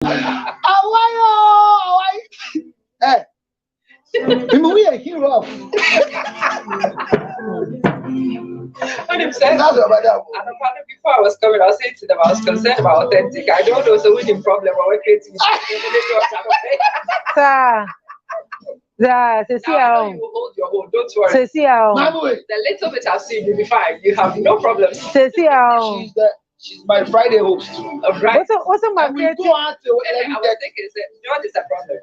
Hey, we are a hero. When him said, before I was coming, I was saying to them, I was concerned about authentic. I don't know it's a winning problem or we're creating. Cecilia, you will hold your own, don't worry. Cecilia, The little bit I've seen, you'll be fine. You have no problem. Cecilia, She's my Friday host. Right. What's my favorite? I was thinking, George is a problem.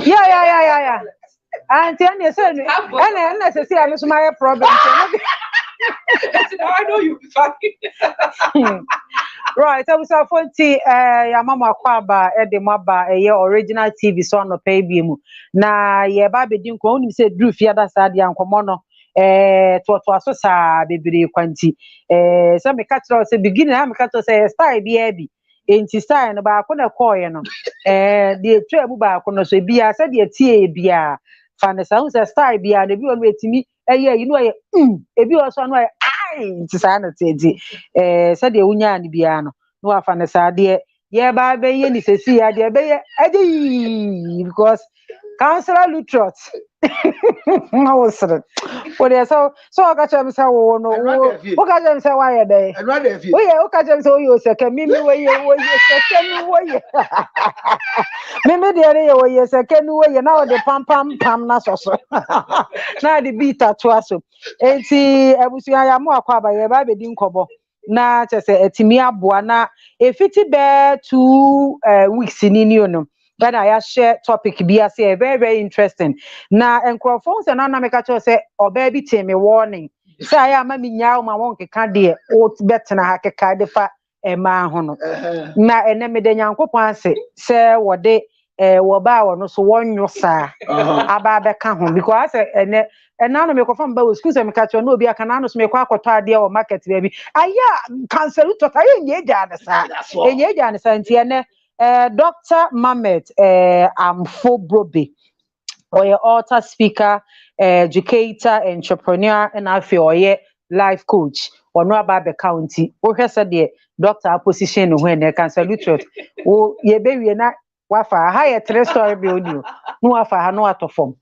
Yeah. Auntie, and Cecilia, I'm my problem. Now I know you'll be fine. Right, I was a 40 Mama Kwaba Edemaba original TV so no pay bimu. Na ye ba bedin ko oni se dru fia da sa dia nkomo no to aso sa bebere kwanti se me ka tro se beginning am ka to se style bia bi enti style no ba ko na koye no de twa mu ba ko no so bia se de tie bia fa ne sa hu se style bia de bi won etimi yi no ye ebi o so no ye nti sa na tedi se de unya ni bia no no afa ne sa de ye ba be ye ni sesi ya de be ye adi because counselor lutrot no was what they so ka chem say wo no wo ka chem say why dey wo ye wo ka chem say wo ye seke mimi wo ye seke ni wo ye mimi de ye wo ye seke ni wo ye na wo de pam na so na de beat ato aso enti ebusuya ya mo akwa ba ye ba be di nkobo na chese etimi aboa na efiti be 2 weeks ni ono but I share topic be as very very interesting na enkrofon se na na meka cho se oba bi temi warning say I am ma nyaaw ma won keka de o betena ha keka de fa ema ho no na ene me de nyankopon ase se wode wo ba wo no so wonyo sa aba be ka ho because ene na no me ko fam ba wo school se me ka cho no obi aka na no so me ko akoto ade wo market baby aya cancel to ta ye ja na sa enye ja na sa nti ene Dr. Mamet Amfobrobe or your author, speaker, educator, entrepreneur, and I feel or life coach or no about the county. Or has said the doctor position when they can salute you. Oh, ye baby na wafa higher 3-story building. No wafa no out of form.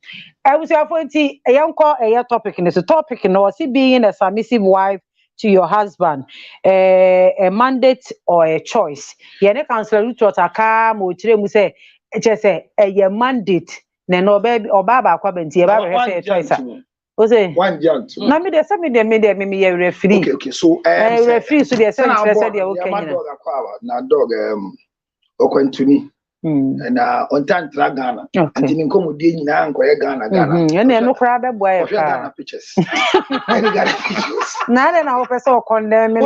I was your 40 a young call a topic in this topic no see being a submissive wife to your husband, a mandate or a choice. Yene council Lutrot aka mo chire mu say just say a mandate na no baby or baba kwa benti e baba say a choice. O say one young na me dey say me referee. Okay, so referee so dey say interest dey okay na dog okwantuni and on time tra Ghana until nkomo die nyina ankoye Ghana ene no kra be boy Ghana pictures any Ghana pictures na na wo pese o condemn me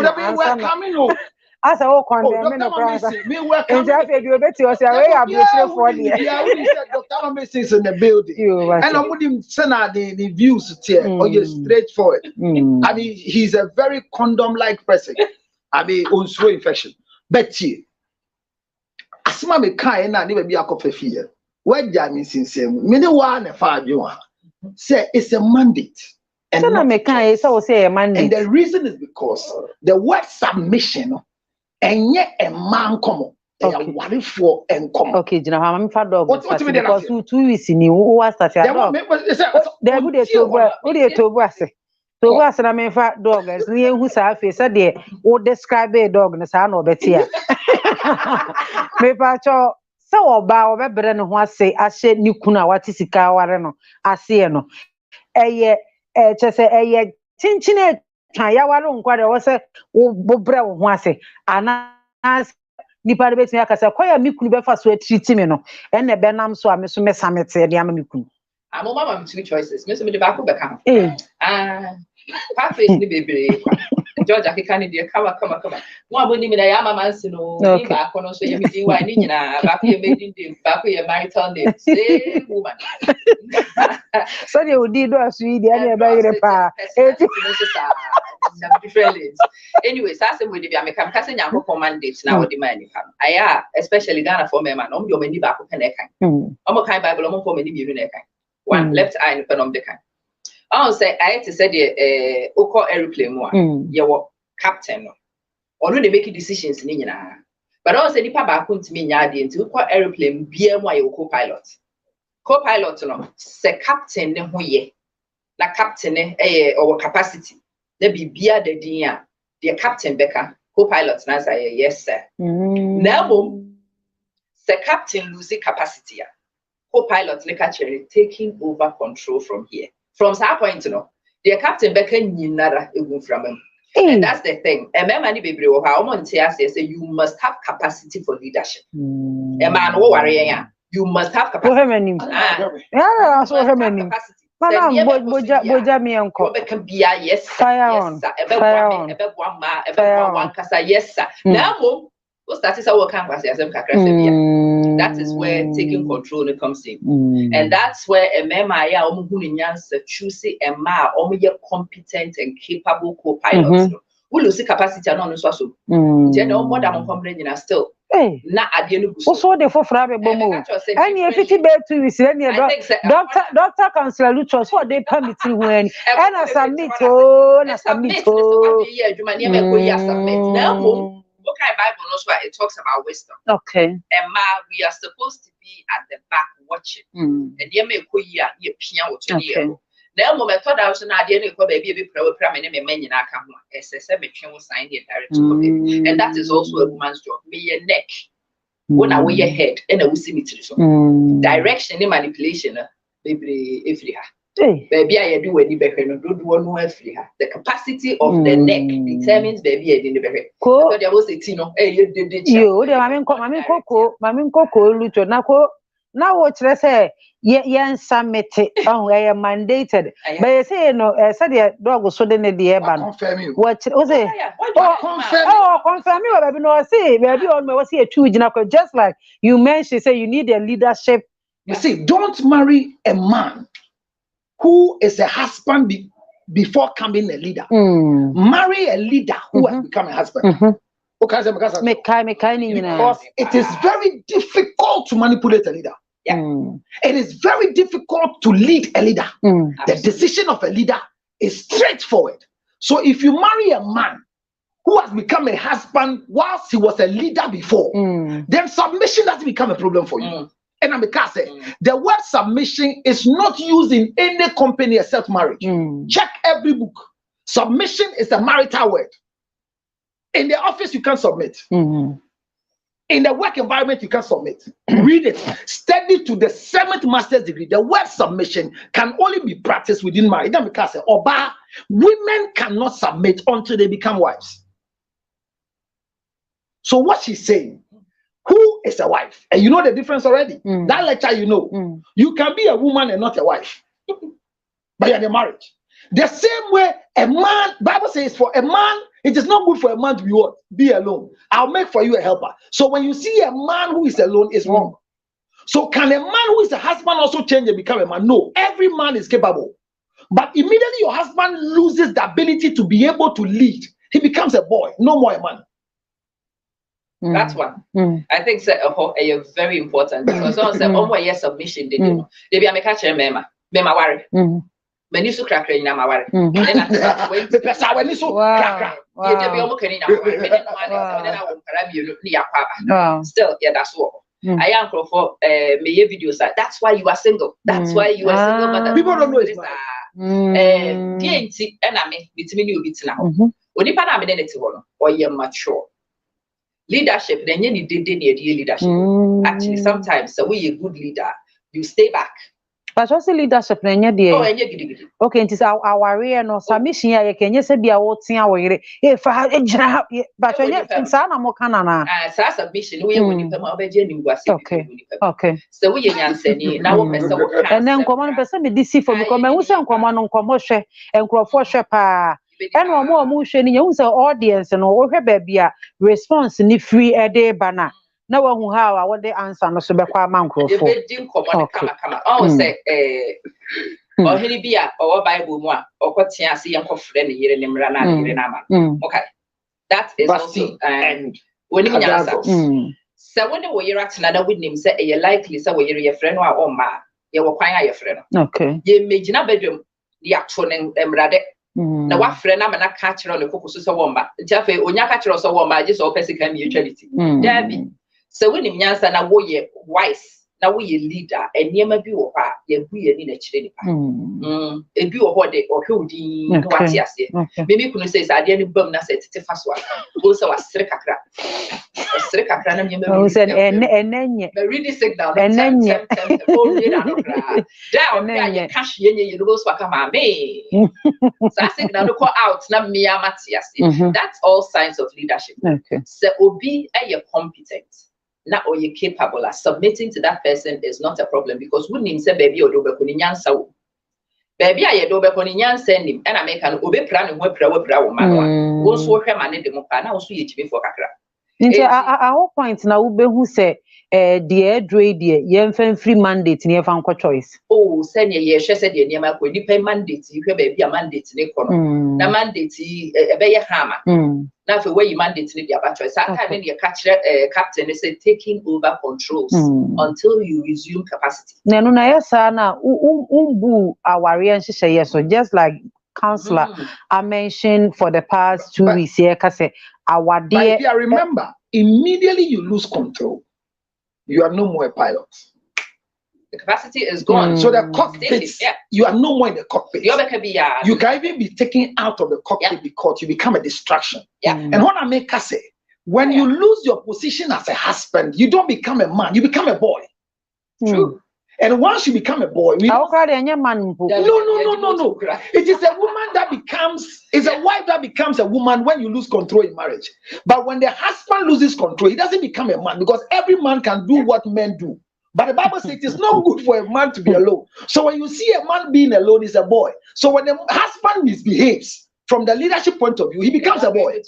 as I condemn me no kra me welcome and if you bet you say we are beautiful for there yeah we said Dr. Mamet is in the building and I'm with send the views here or just straightforward and he's a very condom like person I mean on slow infection but asma me kai na ne ba bi akofafie wagya me sinsem me ne wa na fa adwo say it's a mandate and so na me kai say say a mandate and the reason is because the word submission enye a man komo e ya ware for enkomo okay jina ha me fa dog because 2 weeks ni wo start ya dog they go dey tobu ase tobu ase na me fa dog as ni ehu sa afi say de wo describe a dog na sa na obetia me pa cho se oba obebre ne ho ase ahye ni kunu a wate sika ware no ase no eye chese eye chinchine twa ya ware nkwa de wo se wo bre wo ho ase ana nipa de betumi akasa kwaya mi kunu be fa so treat me no enne be nam so a me so me samete de am mi kunu amoma ma 2 choices me so me de ba ko be kan Pathways ni bebre George akeka ni de kama no aboni mi na ya mama nsi no ni ba ko no so ye mi din wa ni nyina ba ko ye maiden day ba ko ye marital name say woman so they would do asu yi de na ba yire pa anyway so say we dey be ameka meka say nyankopon mandate na we dey man ni kam aya especially Ghana for men man no be o mani ba ko pe na kan o mo kan Bible o mo ko mani bi na kan one left eye no pe no de kan I say I to say the oko airplane mo ye wo captain no or no dey make decisions ni nyina But also nipa ba kunti mi nyadi nti ukwa airplane biye mo ayo co-pilot. Co-pilot no se captain ne ho ye. Na captain ne or capacity. There be bia the dia. The captain beka co-pilot na say yes sir. Now the captain losing capacity. Co-pilot ne catcher taking over control from here. From that point, the captain beka nyinara egun from him. And that's the thing. A man baby say you must have capacity for leadership. A man who worry, you must have capacity. Yeah, so how many? Boja me uncle. Yes, fire on. Yes, sir. Now, that is our campus. That is where taking control comes in, and that's where a man choosing a man competent and capable co-pilot. We lose capacity and on so. Then no more than complaining still. Na adie also the for frabe bomo. And you pity bed to is any doctor counselor Lucho so they permit you when and I submit na submit now. What kind of Bible knows why it talks about wisdom? Okay. And we are supposed to be at the back watching. And you may go here, you piano to you. Now, moment thought I was an idea to baby program and men in our camera. SSM sign the director. And that is also a woman's job. Be your neck. When I wear your head and I will see me to direction and manipulation, baby, if you have. Baby, I do any better. The capacity of the neck determines baby I didn't better. So there was a tino. You did you. Mammy Coco, Lucho, Nako. Now what I say? Yes, submit it. Oh, I am mandated. But you say no. Said the dog was so then the air ban. What was it? Oh, confirm you. Baby, no, I say baby on me was here too. Just like you mentioned, say you need a leadership. You see, don't marry a man who is a husband before becoming a leader. Marry a leader who has become a husband. Because it is very difficult to manipulate a leader. It is very difficult to lead a leader. The decision of a leader is straightforward. So if you marry a man who has become a husband whilst he was a leader before, then submission doesn't become a problem for you. And I'm because the word submission is not used in any company except marriage. Check every book. Submission is a marital word. In the office, you can't submit. In the work environment, you can't submit. Read it. Study to the 7th master's degree. The word submission can only be practiced within marriage. Then because Oba, women cannot submit until they become wives. So what she's saying, who is a wife? And you know the difference already. That lecture, you know. You can be a woman and not a wife. But you're in a marriage. The same way a man, Bible says for a man, it is not good for a man to be what? Be alone. I'll make for you a helper. So when you see a man who is alone, it's wrong. So can a man who is a husband also change and become a man? No. Every man is capable. But immediately your husband loses the ability to be able to lead, he becomes a boy, no more a man. That's one. I think it's very important because on submission, they be a catcher mema worry. Many so crack in my worry. Still, yeah, that's what. I am for me videos like that's why you are single. That's why you are single. But people don't know it's DNT and I mean, it's me now. When you pan a minute or you're mature. Leadership, then you need leadership. Actually, sometimes so we a good leader, you stay back. But also leadership, then you okay, it is our real no submission. You can just be a what thing away. If I but when you sana mo kanana. Submission, we when you okay. So we answer now and then common person be DC for because when we say common on commercial and crop for shepa. And one more motion in your audience and or baby response ni free a day banner. No one who have what the answer no so be kwa manko for. Oh say or he be or Bible mo or kwatia see yanko friend yere ni mra na yere na ma. Okay. That is also when you answer. So when we hear at another with him say you likely say we hear your friend or ma you will kwan your friend. Okay. You imagine bedroom the action and emrade na wa frɛ na mana ka kyerɛ le kokko so womba jafe onya ka kyerɛ so womba je so opesi ka mutuality dabi so when nyansa na wo ye wise na wo ye leader eniema bi wo ha ye bu ye ni na kyerɛ nipa ebi wo ho de ohwudi no wate ase mimi kunu say ade ni bam na say tete faso go say wasere kakra na nyema bi say enenye the reading signal enenye oh ye na no kra down ya cash ye no so aka ma me so signal no call out na me amate ase that's all signs of leadership so obi are competent na or you capable of submitting to that person is not a problem because we name say baby odo be kuni nyansa wo baby aye do be kuni nyansa nim and make an obe pra ne ho pra wo manwa wo so hwe ma ne de mo pa na wo so ye chibe for kakra nti a whole point na wo be hu say the dre the ye mfa free mandate ne fa nko choice say ne ye hwe say de niam akọ nipa mandate hwe baby a mandate ne kọ no na mandate e be ye hama na for where you mandate the about choice aka ne your captain say taking over controls until you resume capacity na no na yesa na umbu aware nhihye yeso just like counselor I mentioned for the past 2 weeks here ka say awade I remember immediately you lose control you are no more a pilot. The capacity is gone. So the cockpit, you are no more in the cockpit. You can even be taken out of the cockpit because you become a distraction. And what I make us say, when you lose your position as a husband, you don't become a man, you become a boy. True. And once you become a boy, no. It is a woman that becomes, it's a wife that becomes a woman when you lose control in marriage. But when the husband loses control, he doesn't become a man because every man can do what men do. But the Bible says it's not good for a man to be alone. So when you see a man being alone, he's a boy. So when the husband misbehaves, from the leadership point of view, he becomes a boy.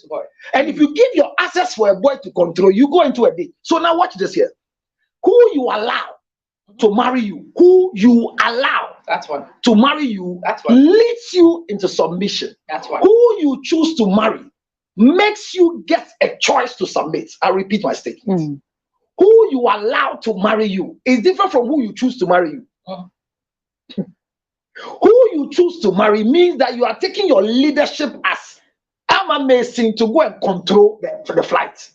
And if you give your access for a boy to control, you go into a day. So now watch this here. Who you allow to marry you, who you allow to marry you, leads you into submission. Who you choose to marry makes you get a choice to submit. I repeat my statement. Who you allow to marry you is different from who you choose to marry you. Who you choose to marry means that you are taking your leadership as amazing to go and control the flight.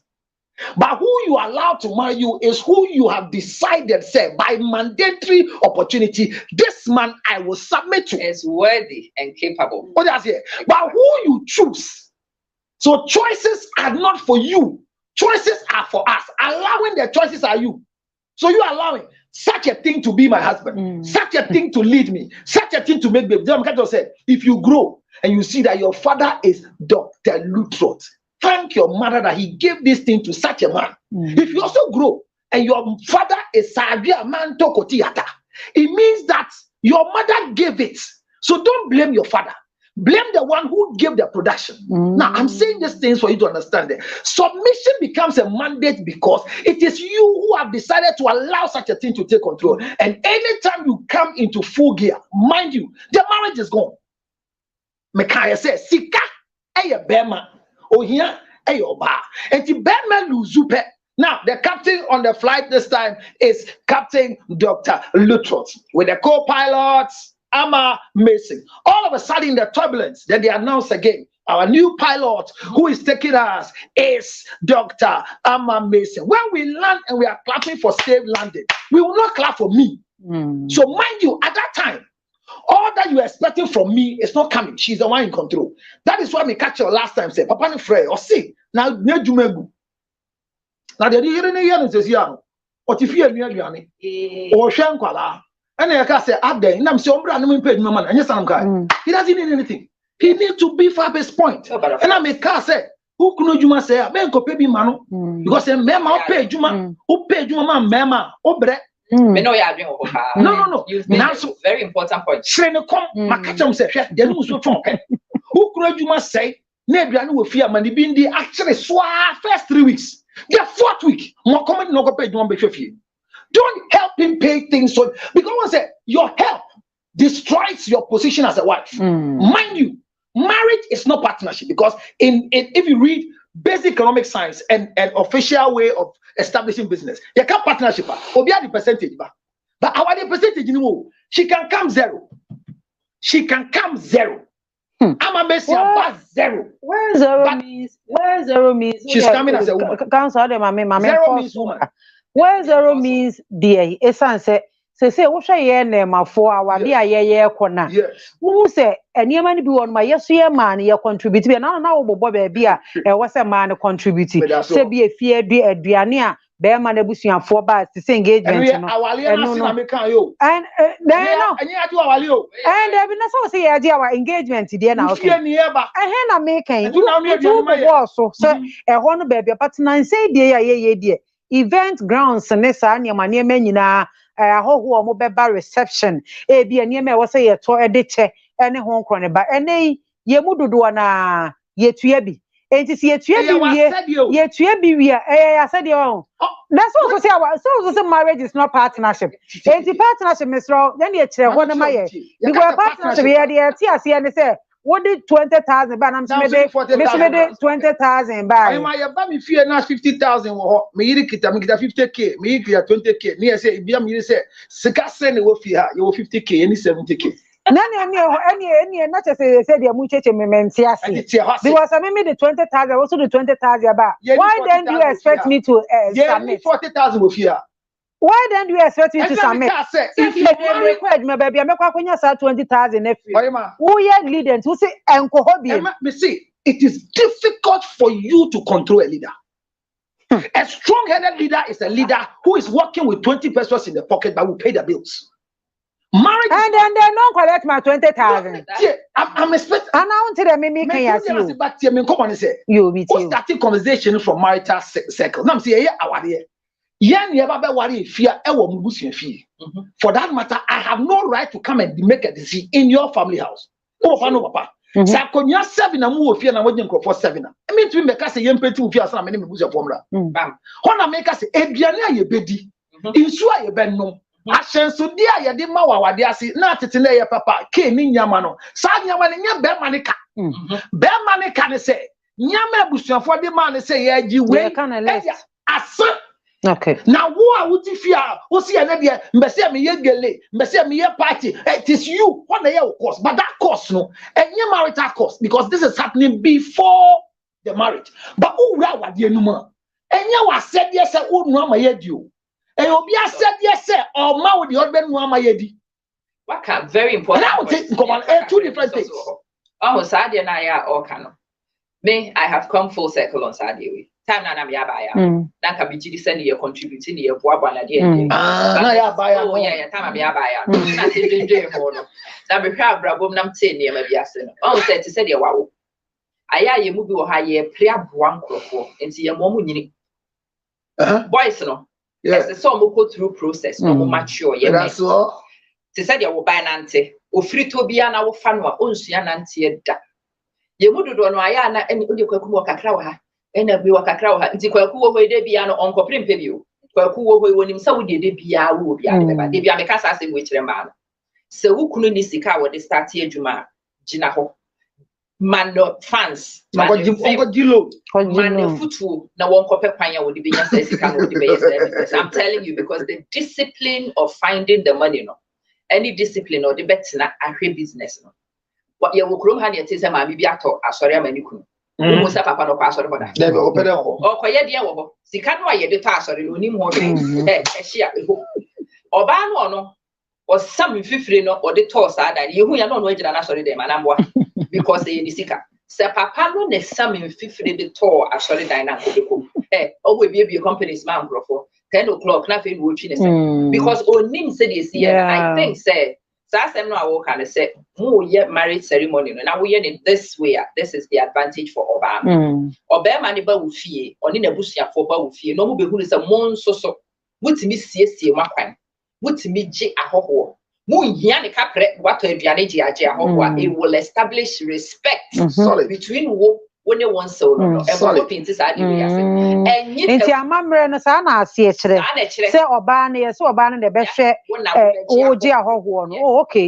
But who you allow to marry you is who you have decided, say, by mandatory opportunity, this man I will submit to. Is worthy and capable. Oh, that's it. But who you choose. So choices are not for you. Choices are for us. Allowing the choices are you. So you are allowing such a thing to be my husband, such a thing to lead me, such a thing to make baby. John said, if you grow and you see that your father is Dr. Lutrot, thank your mother that he gave this thing to such a man. If you also grow and your father is Sabia Manto Kotiata, it means that your mother gave it. So don't blame your father. Blame the one who gave the production. Now, I'm saying these things for you to understand that submission becomes a mandate because it is you who have decided to allow such a thing to take control. And anytime you come into full gear, mind you, the marriage is gone. Mekaya says, Sika, eye bema, ohia, eye oba. And the bema luzupe. Now, the captain on the flight this time is Captain Dr. Lutrot with the co-pilots. Ama Mason. All of a sudden, in the turbulence, then they announce again, our new pilot who is taking us is Dr. Ama Mason. When we land and we are clapping for safe landing, we will not clap for me. So mind you, at that time, all that you are expecting from me is not coming. She's the one in control. That is why me catch her last time say, Papa ni frey or see now ne jumegu. Now the year says ya or if you are or shankwala. And I can say, Abde, and I'm so brand new page, man, and yes, I'm guy. He doesn't need anything. He needs to beef up his point. And I make car say, who could you say, I may go pay me, man, because a mema pay Juma, who paid you, man, mema, obre. No. That's a very important point. Shrene come, Makacham say, then who's your phone? Who could you must say, Nebian will fear money being the actually swa first 3 weeks. The 4th week, more common no go pay you one be. Don't help him pay things so because I say your help destroys your position as a wife. Mind you, marriage is not partnership because if you read basic economic science and an official way of establishing business, you can't partnership. Obia the percentage, but our the percentage, she can come zero. She can come zero. Ama Messi about zero. Where zero means? Where zero means? She's coming as a woman. Council them, my Zero means woman. Where zero means dear. Essence say what say ye name for our dear ye corner. Yes. Who say any man be on my yes year man ye contribute. Now baby was a man contribute. Say be a fear be a diania. Bear man ebusian 4 bars to say engagement. And then and so say our engagement there now. Okay. And here making so a one baby but nine say dear event grounds and this near my near men who mobile reception a be a near me was say a toy editor any home corner but any ye muduana ye tuebi. It is yet to be we I said you. That's also say our so marriage is not partnership. It's the partnership, Mr. Then you tell one of my because partnership here the and say what did 20,000 but I'm maybe 20,000 by I buy me fear now 50,000 me 50k me 20k me say me say sika send you 50k any 70k. Any not just say the muchacha because I made the 20,000 also the 20,000 about why then do you expect me to submit 40,000 with here? Why then do you expect me to submit? If you required my baby, I'm not going to 20,000 who are leaders who say me see it is difficult for you to control a leader. A strong-headed leader is a leader who is working with 20 pesos in the pocket but will pay the bills. Marriage and then they don't collect my 20,000. I'm expecting. And now to them me can you. But come on, say you be you. Starting conversation from marital circle. Now say our dear. Yan never be worry fear. For that matter, I have no right to come and make a decision in your family house. Oh, papa. Sa konya 7 na mu ofie na wagye nkofo 7 na. I mean to make us say yempeti ofie asa na me busu formula. Bam. Hona make us eduane ayebedi. Insu ayebeno. Ashenso dia ye de ma wawade ase na tete na ye papa ke ni nyama no sa nyama ne nya be manika be manika ne se nyama abusuafo de ma ne se ye agi we asa okay now wo a wuti fia wo se ye na de mbese me ye gele mbese me ye party it is you what na ye course but that course no enye marital course because this is happening before the marriage but who ra wade enuma enye wa said ye se wo nu ama ye dio. And you'll be said yes, sir, or ma with the husband who am I? What can very important? Now come on, 2 different things. Oh, Sadia and I are all canon. Me, I have come full circle on Sadia. Time na mi abaya. Na ka biji send you contributing your boaba na dia. Na ya abaya. Oh yeah, time mi abaya. Na se dwe ho no. Na be hwa brabom nam te ne ma biase no. Oh say te dia wawo. Aya ye mu bi wo ha ye pre aboa nkrofo. Enti ye mo mu nyini. Boys no. Yes, so we go through process, no mature. That's all. They said you will buy nante. O free to be an our fan or unsia nante da. You would do no ayana and you could walk a crow. And we walk a crow. And the Kwaku way de piano on Coprim Peview. Kwaku when himself did be a wood, they be a mecassa which man. So who couldn't sika what they start here, Juma, Jinaho. Man no fans. Man no football. No one copy panya would be yes. I'm telling you because the discipline of finding the money, no, any discipline or the better na a business, no. What you will grow honey and say, "Mammy, be ato." Sorry, I'm any kun. Almost a papa no pass or whatever. Never open up. Oh, quiet dear. See, can't why you the task or you need more. She or ban no or some fifty no or the toss that you are not waiting and sorry them and I'm one. Because they sika. Se papa no ne some in 50 the tour actually dynamic. Oh, we be company's man for 10 o'clock, nothing will finish. Because onim said this year, I think say, Sassam no I walk and say, more yet marriage ceremony. Now we in this way. This is the advantage for Obama. Obama neighbor will fear, or in a bush for bow fear. No be who is a mon so. What me see makwan. What me j a ho. What it will establish respect between when you want so and Mamma Sana say Obana, so Obana the best okay.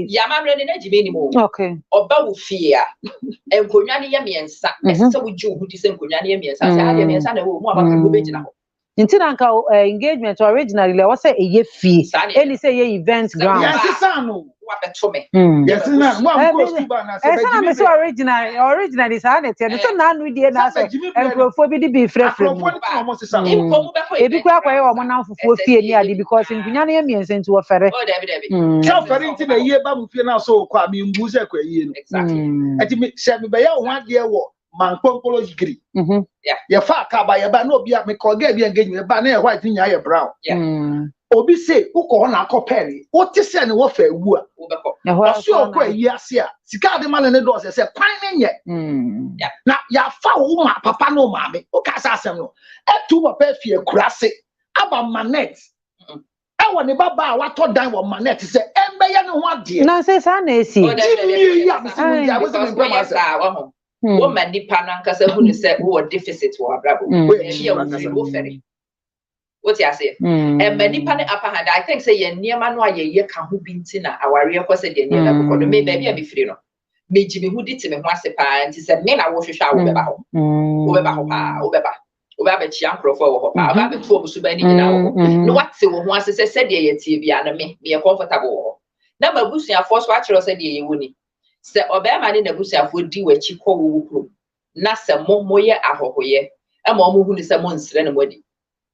Yamam okay. Oba fear and Kunyani Yamian, so would you who is in Kunyani Yamian, and more about the Nti na nka engagement originally le was say eye fie any say ye event ground. Yes no. Yes na mo am go Cuba na say be original is an it so na no die na say enkrofo bi di be frefre mu. Ebi kwa kwa ye o mo na fufuo fie ni ade because nkunya na ye miense nti wo fere. So fere nti na ye ba mu fie na so kwa mi mbu se kwa ye no. Exactly. Ati me se me be ya ho ade wo man pompolo jigiri. Yeah. Ye fa ka ba ye ba no bia me ko ga bi engagement ba na ye white nya ye brown. Yeah. Obi say uko na akopere wo te se ne wo fa ewu a osu okọ eyi ase a sika de ma ne do se kwan ne nye na ya fa wo ma papa no ma me o ka sa asem no etu papa fie kurase aba manet e wo ne baba a wato dan wo manet se embe ye ne ho ade na se sa na esi ya me se mo ya wo se me bra ma sa wo ma nipa na nkasa hu ne se wo deficit wo abrabo e wo fere. What you say? And many pan upper hand. I think say ye near man why ye can who been tina our real person de near because me baby be free no. Me Jimmy who did me once a pan said men I wash shower over chiam crofo over the 2 subani now. No what say once said ye TV and me a comfortable. Number bushing a force watcher said ye wuni. Say Obama in the bush of would do a chico woo. Nasa mo ye ahoye. A momu who is a monster and wedding.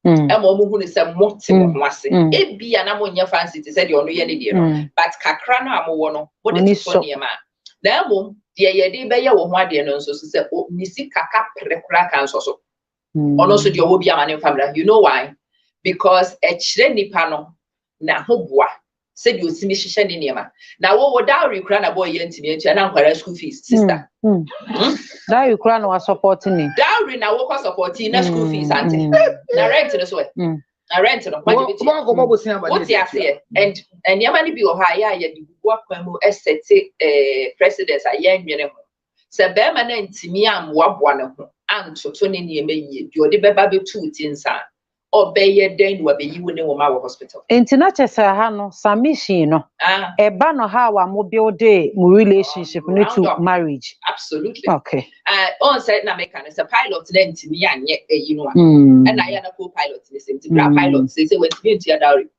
Emo who is a motive was it be an ammonia fancy to say you only any dear, but Cacrano amono, what is so near man. Now, dear ye be your one dear no so say, oh, Missy Caca precrack and so. Also, your will be a man in family. You know why? Because a chreni panel na hobwa said you see me shishan in yama. Now, what would dowry crown a boy yen to me and uncle school fees, sister? Dowry crown was supporting me. Dowry now walk supporting school fees, auntie. Now rent this way. I rent it. What's the idea? And Yamani be Ohio, you work when we set presidents are young. Sir Berman and Timiam wab one of them, and to 20 years, you're the baby 2 tins. Or be ye den will be you in our hospital. International Sahano, Samishi, no, a banner how a mobile day relationship need to marriage. Absolutely. Okay. On said Namekan is a pilot then to me and yet you know, and I am a co-pilot. Listen to pilot. They say when to your dowry.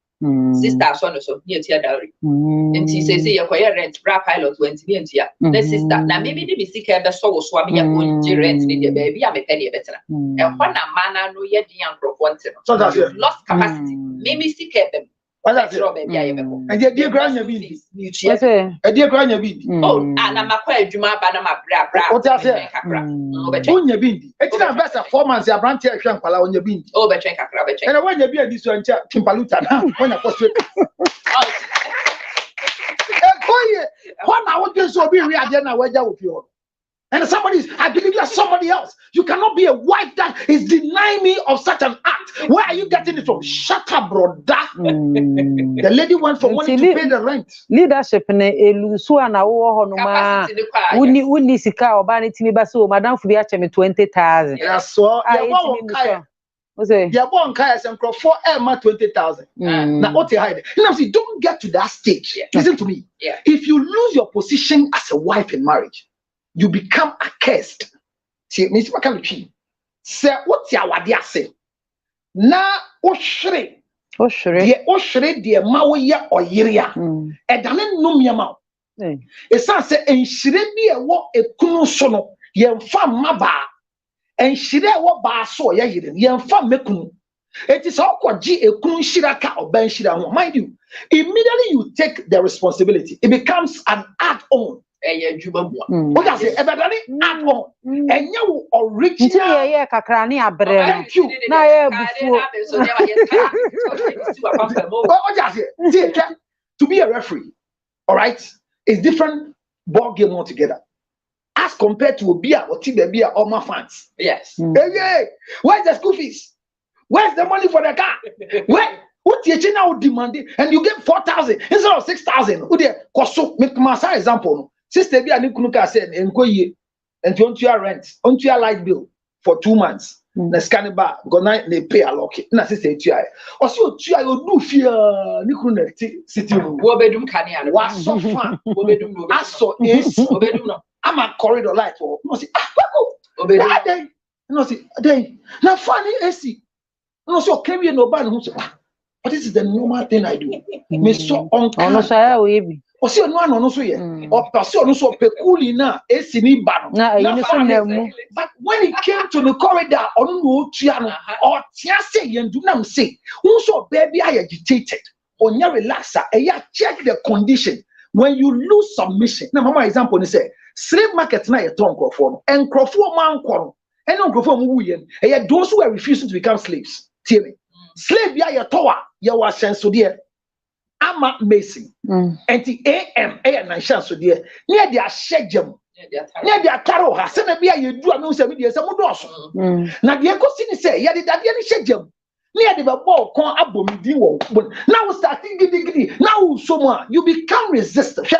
Sister, son, so near to your dowry. And she says, you're rent, pilot went to me and here. The sister, now maybe the sick ever saw swamming your own rent in the baby. I'm a penny better. And when a man, no yet the young wanted. So that's lost capacity. Maybe sick them. What that's and dear grandma be a dear grandma be. Oh, and I'm a quite Juma Banama bra. What does it? On your bindi. It's not best a 4 months. Your branch Champala on your bindi. Oh, but check a crab. And when you be a this one, Chimpaluta now, when I post it. One hour just so be reading where you feel. And I believe there's somebody else. You cannot be a wife that is denying me of such an act. Where are you getting it from? Shut up, brother. The lady went for money to pay the rent. Leadership ne elusu ana wo honoma. Uni sika obani timi baso madam fu bi ache me 20,000. That's so. Yeah, one kaya some crop for Emma 20,000. Now what you hide? You don't get to that stage. Listen to me. If you lose your position as a wife in marriage, you become accursed. See, Miss Makaluchi. Say what's your wadia say? Na oshre. The mawe or yiria. Edane no miama. Esa say enshire bi ewo ekunu so no yemfa maba. Enshire wo ba so ya yire yemfa mekunu. It is all kwaji ekunu shiraka or ben shira ho. Mind you, immediately you take the responsibility, it becomes an add-on. What does it? Everybody add on. And you original. Yeah, kakrani abre. Thank you. Na what does it? To be a referee, all right, is different ball game altogether. As compared to a beer or T-Beer or my fans. Yes. Hey, where's the school fees? Where's the money for the car? Where? What you now demanding? And you get 4,000 instead of 6,000. Who there? Koso make my example. Sister, be an Ikunuka said, and go ye and to your rent, onto your light bill for 2 months. The scanning bar, go night, they pay a lock. Na sister, also, you do fear Nikunet city room. Wobedum Kanya was so fun. I saw is I'm a corridor light for no see. No see, day. Now funny AC. No, so carry no ban who say, but this is the normal thing I do. Me so on no say we o se no ano no so ye o pase no so pekuli na esi ni ba no na you so na mu. But when it came to the corridor ono no tua no o tia say yendu nam say who so baby are agitated onya relaxer e ya check the condition when you lose submission. Na mama example ni say slave market na ye ton crofo no encrofo man kworo ene encrofo mu wuye e ya those who are refusing to become slaves. Tie me slave ya ye towa ye wa senso de ama mason and the am na chance de near dia shegem near dia taro ha se na bia ye du am se me de se mo do so na de ekosi ni se ye de dade ni shegem near the ball kon abomidi wo now starting gidi now so more you become resistant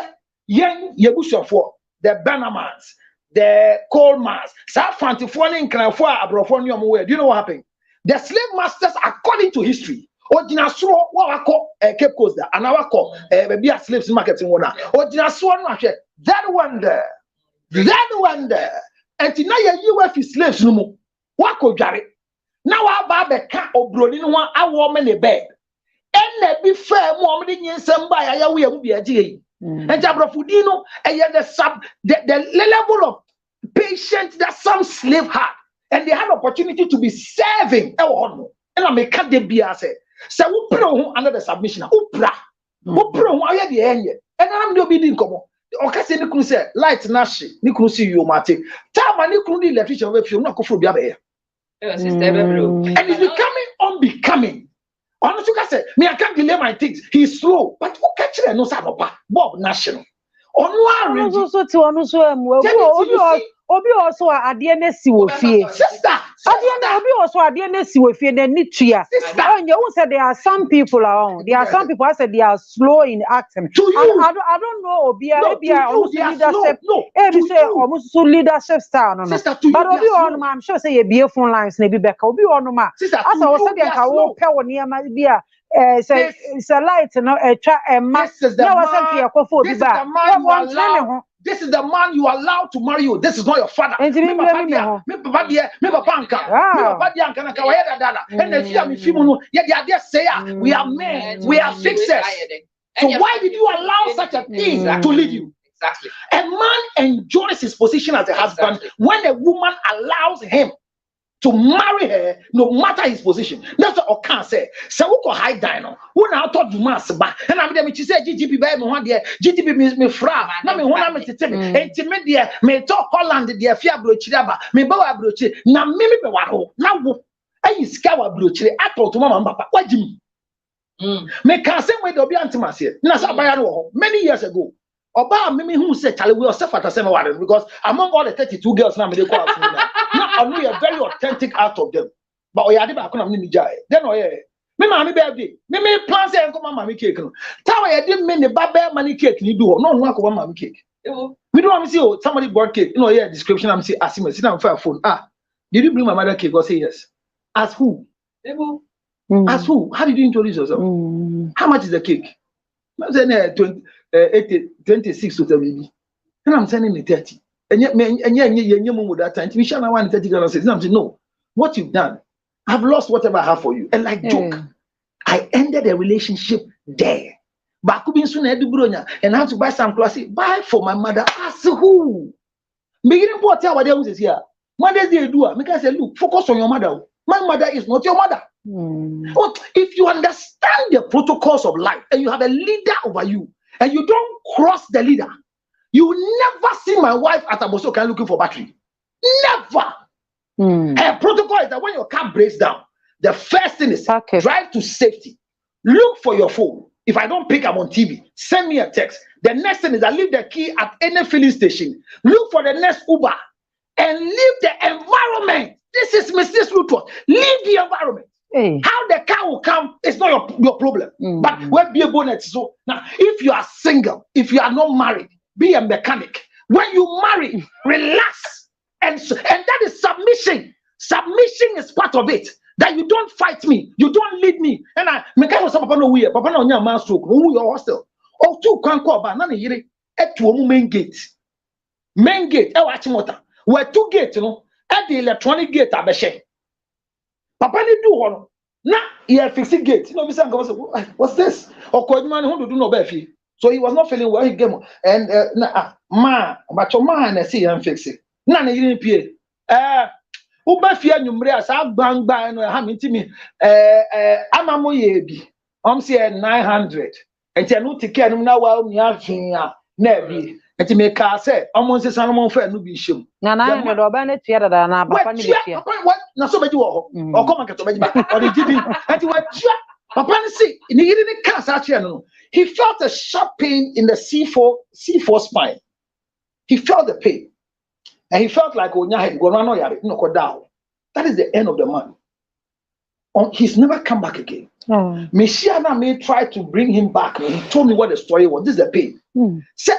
yen yebushofo the Banamans, the Colemans, South Fantifo and Cranfo abrofo ni omo we. Do you know what happened? The slave masters, according to history, Ojinasro wako Cape Coast there, and our call be a slaves marketing one. Ojinasro no ahwe that one there. And now you UF slaves no mo. Wako dware. Now aba be ka obroni no awo me ne bed. En na bi fair mo omde nyinsem ba ya we am bi agye. And Jabrofudino, and yet the level of patience that some slave had, and they had opportunity to be serving. And I make cut the beer say, so we put under the submission. Upra, I had the end, and I'm the bidding come. Okay, say Niku say light nashi, Niku see you, Mate. Tama Niku need electrician with you, not go for the and it's becoming unbecoming. Honestly, I said, me, I can't delay my things. He's slow, but who catch it? No, Bob National. Obi also at the NSC will fear. Sister, Obi also at the NSC will fear the Nitria. And you said there are some people around. There are some people I said they are slow in acting. I don't know. Obi almost leadership. Every say almost leadership style. But Obi on I'm sure say a beer phone lines maybe back. Obi on ma. As I was saying, I will power near my beer. It's a light, no, a chat, and master. This is the man you allowed to marry you. This is not your father. And we are men, we are fixers. So why did you allow such a thing to lead you? Exactly. A man enjoys his position as a husband when a woman allows him to marry her, no matter his position. That's what I can say. So we go high dino. Who now thought you must buy? And I'm there. Me say GGP buy me one there. GGP me fra. Na me one me tete me. Intimate there. Me talk Holland there. Fear brochiraba. Me bawa brochir. Na me be waro. Na wo. Ayi sika wa brochir. Ato to mama papa. Wajimi. Me can say we do be antimasi. Na sa buy no many years ago. Oba me who say Charlie we yourself at same water because among all the 32 girls now me dey call now I know a very authentic out of them but oyade ba kono me jai then oye me ma me birthday me plan say enko mama me cake no tawa ye dey me ne baba money cake ni do no no akọ mama me cake we don't want to see somebody bought cake you know here description I'm say asima sit down for phone did you bring my mother cake or say yes as who as who how did you introduce yourself how much is the cake I said 26 to 30 and I'm sending me 30 and yet that time we shall not 30 dollars. I'm saying no, what you've done, I've lost whatever I have for you. And like joke, I ended the relationship there. But I could be soon and I have to buy some clothes. Buy for my mother. Ask who? Beginning what they is here. Mothers they do. Because I say, look, focus on your mother. My mother is not your mother. But if you understand the protocols of life and you have a leader over you and you don't cross the leader, you will never see my wife at Abosokan looking for battery. Never. Her protocol is that when your car breaks down, the first thing is drive to safety. Look for your phone. If I don't pick up on TV, send me a text. The next thing is I leave the key at any filling station. Look for the next Uber and leave the environment. This is Mrs. Ruto. Leave the environment. How the car will come, it's not your problem. But we'll be a bonnet. So now, if you are single, if you are not married, be a mechanic. When you marry, relax. And that is submission. Submission is part of it. That you don't fight me, you don't lead me. And I mechanic was papa no we, papa no nya man stroke, who your hostel. Oh, two can call ba na yire at to main gate. Main gate, e wa chimota. Where two gates, you know, at the electronic gate abeshe. Papa ni do one. Now he had fixed gate. You know, what's this? Or called man who do no befi. So he was not feeling well. He came and but your man I see him fix it. None he didn't pay. Ubefia numre as bang bang no ha me ntimi amamo ye bi. Say 900. And you no take care na wa mi afin a na bi. Enti me ka say omo nse sanomon fa no bi hyem. Na 900 oba na tua dada na papa ni be tua. What na so beji wo ho. O come market beji ba. O dey give enti wa tua. Papa ni say ni yiri ni ka sa che no. He felt a sharp pain in the C4 spine. He felt the pain. And he felt like onya head go no yare no ko down. That is the end of the man. He's never come back again. Meshiana may try to bring him back. He told me what the story was. This is the pain. Say,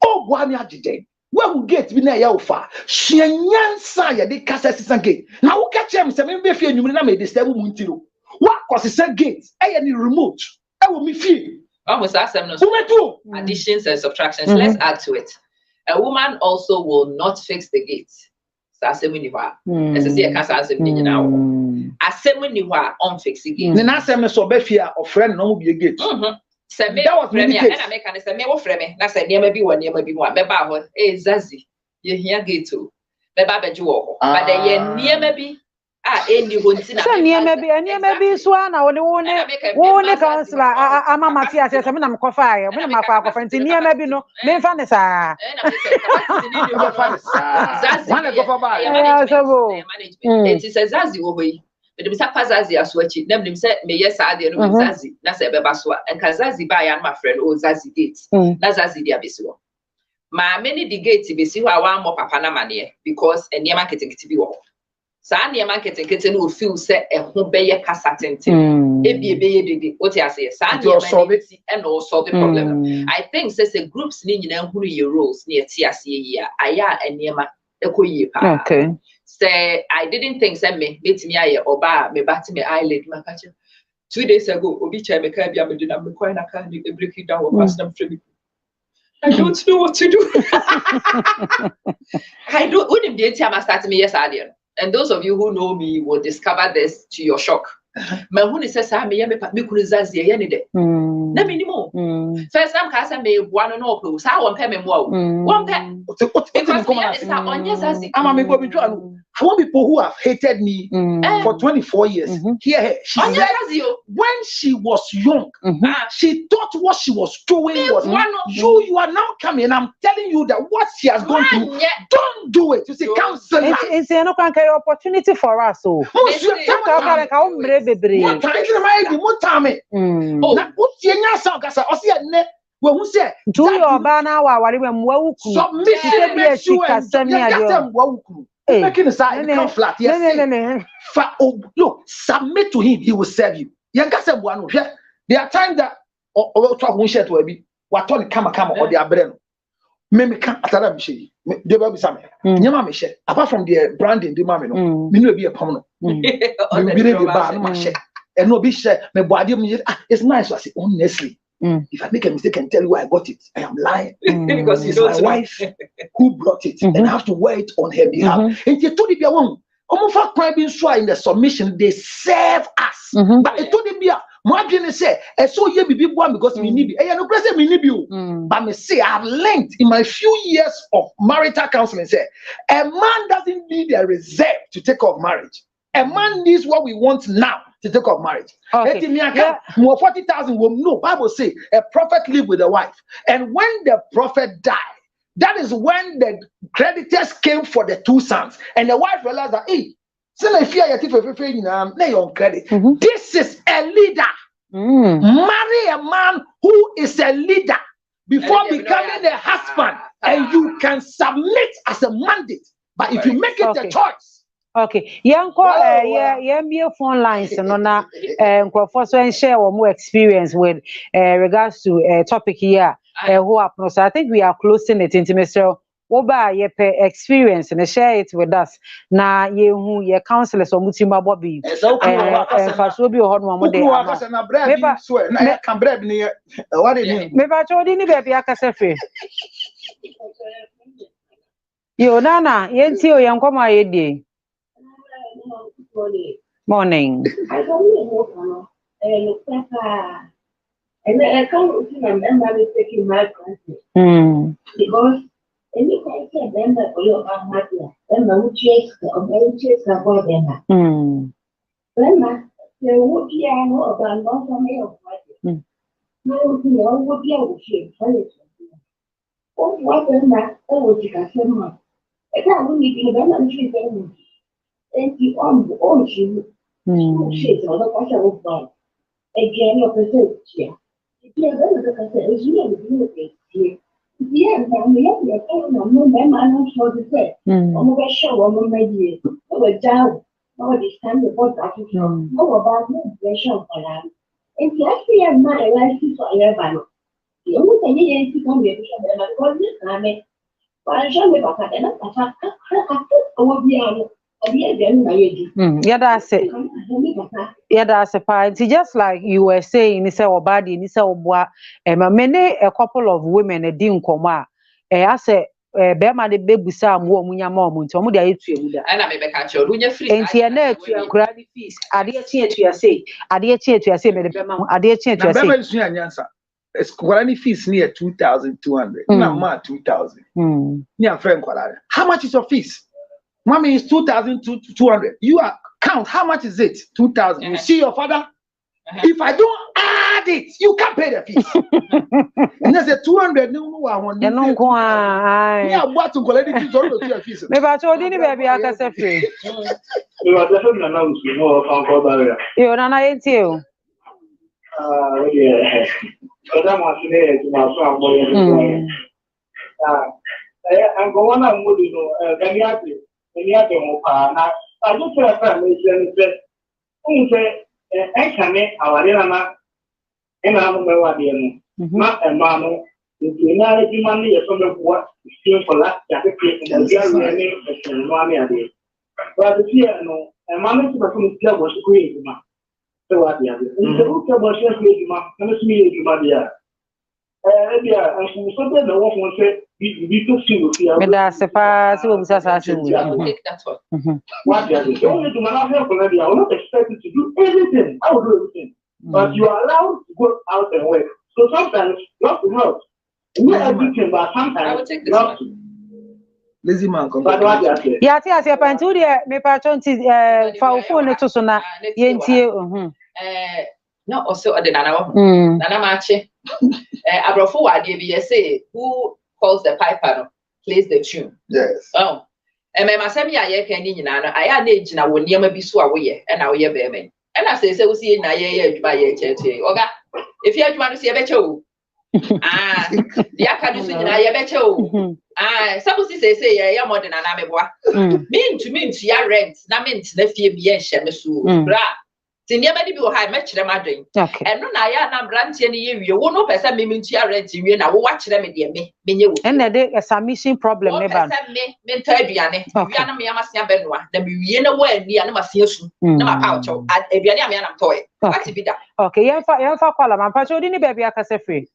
oh, Guani Ajide, where we get me near Yofa. She and Saya, they cast a gate. Now, we catch him. Some maybe fear you may disturb Muntiro. What causes a gate? Any remote? I will be fear. Almost ask them additions and subtractions. Let's add to it. A woman also will not fix the gate. As I say, I can't answer me now. Assembly on fixing gate. Then ask them so be fear of friend no be a gate. That was me, and I make an assembly of frame. That's a near maybe one, Beba, Zazi, you hear gate too. Beba Bejuo, but they near maybe. Any one near maybe Swan or the one councillor. I'm a Matthias, I'm a coffee, I'm a coffee, near maybe no, men fanasa. It is a Zazi way. But the Zazi as what you them said, me yes, I did Zazi, that's a Bebaswa, and Kazazi by and my friend, oh Zazi gates, that's Zazi the Abyssal. My many the gates, if you see how I want more Papana money because a near marketing to be off. Sanya marketing kitten will feel set a home bay a cassatin. It be a baby, what I say, Sanya solve it and also the problem. I think says a group's name who you rules near TSA year, Aya and Yama, the Kuyi. Okay. Say, I didn't think send me, meet me eye or bar, me bat me eyelid, my catcher. 2 days ago, Obicha make a biam, and I'm requiring a candy, break it down with custom trim. I don't know what to do. I don't, wouldn't be a time I started me, yes, I did. And those of you who know me will discover this to your shock. Mahuni says, I may be Zazi any day. Let me know. First time, Casa may one no close. I want payment more. One pay. For people who have hated me for 24 years, here she said, when she was young, she thought what she was doing was you are now coming. I'm telling you that what she has gone through, don't do it. You see, counsel. It's an opportunity for us. So, look, submit to him, he will serve you. There are times that or their brain. Maybe can't apart from the branding, the mammy, no, be a common. And no be share my body. It's nice. I say, honestly, if I make a mistake and tell you I got it, I am lying because it's my wife who brought it and I have to wear it on her behalf. And you told me, almost in the submission, they serve us. But it told me, my business say, I saw you be one because we need it. No present me need you. But me say, I've learned in my few years of marital counseling, say, a man doesn't need a reserve to take off marriage. A man needs what we want now to take up marriage. More 40,000 will know. Bible say a prophet live with a wife, and when the prophet died, that is when the creditors came for the 2 sons, and the wife realized that this is a leader. Marry a man who is a leader before becoming a husband, and you can submit as a mandate. But if you make it a choice. Okay, yeah, phone lines no na so and share more experience with regards to topic here who up no. So I think we are closing it into Mr. Oba ye experience and share it with us. Na ye who ye counselors or mutima Bobby first will be a hot one day. Maybe I told you baby akasefe. Yo nana yenti o yankoma ye dey. Morning. I don't know. And I can't see my member taking my country. Because any kind of member for your happy, then I would chase the boy then. Then there would be I know about not a male party. No, would be able to oh, what then that would take a summer. I can't really be them and treat them. And you on you. Shit, or the question of God. Again, your presence here. Yeah, that's what I said. It's really here. Yeah, and we have your phone on no man, I'm not sure to say. I'm going to show on my year. No, down. No, this time the boat I can know about no pressure for that. And actually, I'm not a license for everyone. The only thing is to come here to show them a good name. But I show me about that, and I will be on. Yeah, that's it. Yeah, that's a part. Just like you were saying, it's our body, it's our boy. Many a couple of women a din coma. I say, Bema the baby Sam, woman, mom, to Mudia. And I may catch you free. And here, granny fees. I dear cheer to say, I dear cheer to say, Madame, I dear cheer to say. It's granny fees near 2,200. No, 2,000. Near friend, how much is your fees? Mommy is 2,200. You are count. How much is it? 2,000. You see your father? If I don't add it, you can't pay the fees. And there's a 200. No, one. You know, yeah, what to collect it to your fees. Maybe I told you, baby, I can say free. You are definitely announced, you know, from barrier. You're not ain't you. Yeah. But I'm watching it to my son. I'm going on with you. Any other now, I look for a family and say, I can make our dinner and I don't know what they not a man. If you know, the money is from the what still for last jacket and the money a day. But the fear, no, a man is from the was crazy. So what the other? The book was just crazy, and it's me, you, my dear. Yeah, and something the one say. But that's a pass. Take that one. What they are only to manage already. I will not expect you to do everything. I will do everything. But you are allowed to go out and work. So sometimes you have to help. Not everything, but sometimes I will take this one. Lazy man, come back. Yeah, I see a pantu there. Me patron for phone to sona. Yentie. No, also the Nana Machi. Abrofo Wadi be say who calls the piper, plays the tune. Yes. Oh, and my Masami, I can in I had age and I will never be so away, and I will be a and I say, so see, I by a chat. Oga, if you want to see a better, the Academy, I better. Suppose say, I am more than an ameboa. Mean to me, ya rent, Namint, nephew, yes, Shemasu, bra. Senior maybe will have much them doing. And no, I am branching you won't know person me to rent you and I will watch them in me. And a submission problem. Never me tell Biane, Biana Miamasia Benua, then we know where the animation, no pouch at a Biana toy. What's it be that? Okay, yeah, for column, I'm patching the baby, I can say free.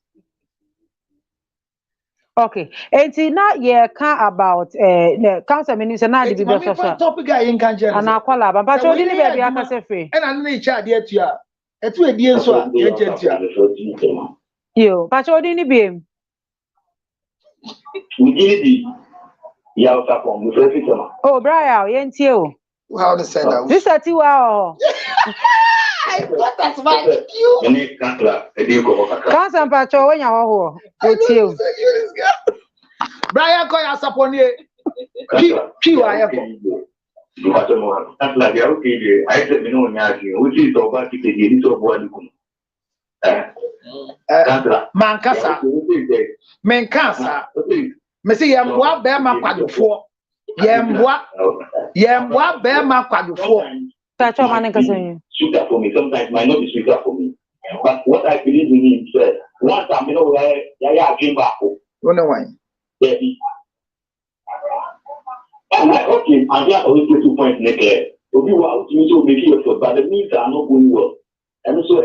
Okay, it's not yet about the council minister. Now, the topic I in Canada, and I call up, I'm patching the baby, I can say free. And I'm not sure yet. You are a 2 years old. You patching the beam. Oh, Brian, ain't you? How to send out this at you? I thought that's why you can't some patrol when you're Brian, call us upon you. I said, you know, which is over to Mankasa. Mankasa. Messi, Yamwa Bema Quadufo. Yamwa Bema Quadufo. Patrol man, sweeter for me. Sometimes might not be sweeter for me. But what I believe in him said, once I'm where I came back. No, no, why? Baby. I'm like, okay, I'm just always 2 points neglect. So we were out to make it effort, but the means are not going well. And so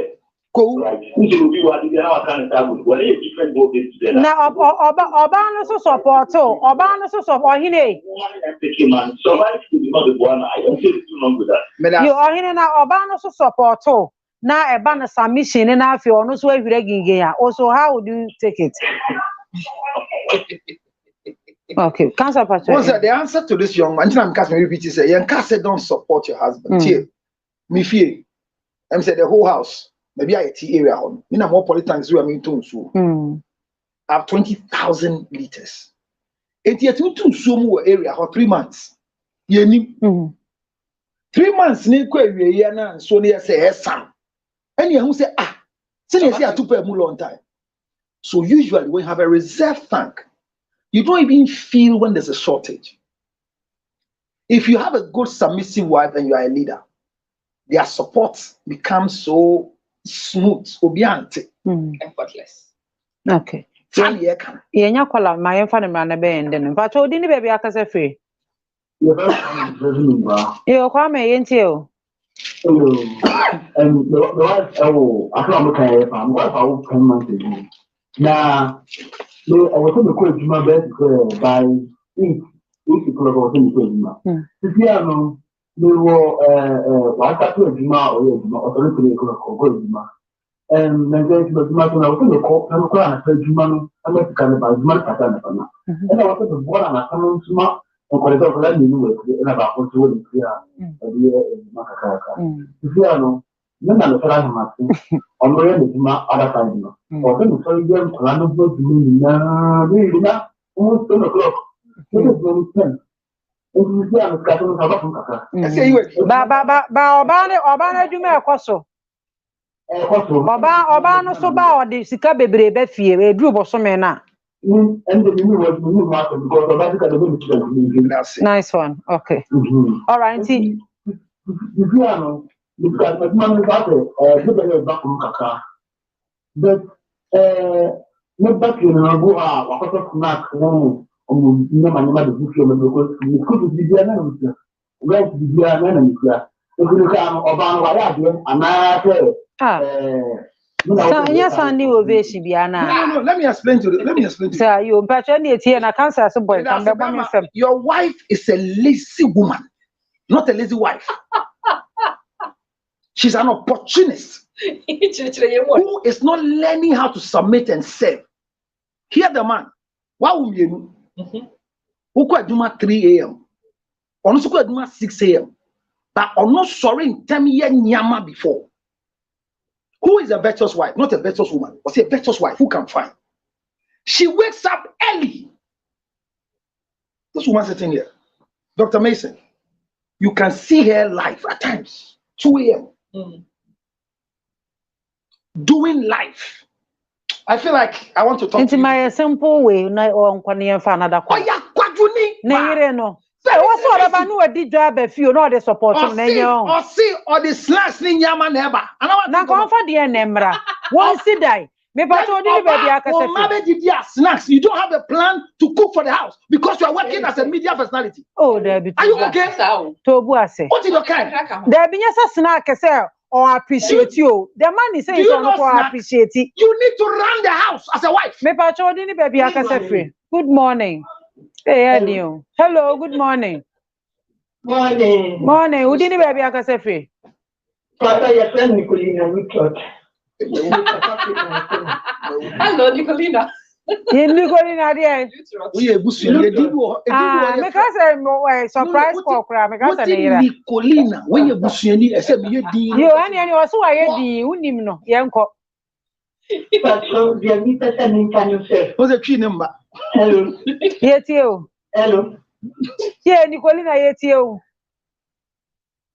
Cool. Right. Who should be what the our kind of well, it's different both together. Now, Oba no support too. Oba no support hine. So why should not the one? I don't feel too long with that. You are hine na Oba no support too. Now a ban submission and now if you no so every also how would you take it? Okay, Council Patrick. What's the answer to this young man? I'm casting repeat. Say, young Cassie don't support your husband. Here, me fear. I'm saying the whole house. Maybe I tea area on. Me na more politics we are mean to so. I have 20,000 liters. And yet we too so more area for 3 months. You need 3 months. Ni kwa area na so near say some. And you who say say you say I took a long time. So usually when you have a reserve tank, you don't even feel when there's a shortage. If you have a good submissive wife and you are a leader, their support becomes so smooth, obedient, effortless. Okay. Yenya kola ma yemfa ne mra na be ende no. But odi ni baby akase free. Yo kwa me yenti o. And the wife I don't care I'm going to 10 months ago. Now I was in the court my best by 8 o'clock was in the court. If you know we were what happened to Juma or authority or Juma. And then there's the matter I was in the court and I said Juma I'm not kind of Juma pattern. And I wanted to go on a common smart or whatever that you know about what you would clear a year in Makaka. If you know, then I'm the on the Juma other time. Or then the sorry girl to run over to me now, almost 10 o'clock. It is very 10. Obana do me akoso. Oba no so ba o de sika bebre be fie e duru bo so me na. Nice one. Okay. All right. But no back in a go out never the book because you could be there now. Where to be there now? If you come about what yes, I knew of this. No, let me explain to you. Sir, you patronate here and I can't say some boy. Your wife is a lazy woman, not a lazy wife. She's an opportunist who is not learning how to submit and serve. Hear the man. Why would you? Who could do 3 a.m. On also could do 6 a.m. But on not sorry in 10 years nyama before. Who is a virtuous wife? Not a virtuous woman, but a virtuous wife who can find. She wakes up early. This woman sitting here, Dr. Mason. You can see her live at times, 2 a.m. Doing life. I feel like I want to talk into my simple way. Na on kwani for another call. Oh yeah, kwaduni. Na no. So what's what about no di job e feel no dey support no nyo. Or see or the slash ni nyama neba. Na go for the nemra. One see die. Me pa to di baby akase. Snacks. You don't have a plan to cook for the house because you are working as a media personality. Oh, there be. Are you okay? Tobu ase. What is your kind? There be nyasa snack say or appreciate you. The man is saying so for appreciate it. You need to run the house as a wife. Me pa cho di baby akase free. Good morning. Hey, Eddie. Hello, good morning. Morning. Morning. Who didn't baby akase free? Father, your friend Nicolina Richard. Hello, Nicolina. Nicolina there. We are because surprise call crap. Because Nicolina, when you busiani, I said you any also I di unim no yanko. But so the Anita sending can you say? What's the tree number? Hello. Yes, you. Hello. Yeah, Nicolina, yes, you.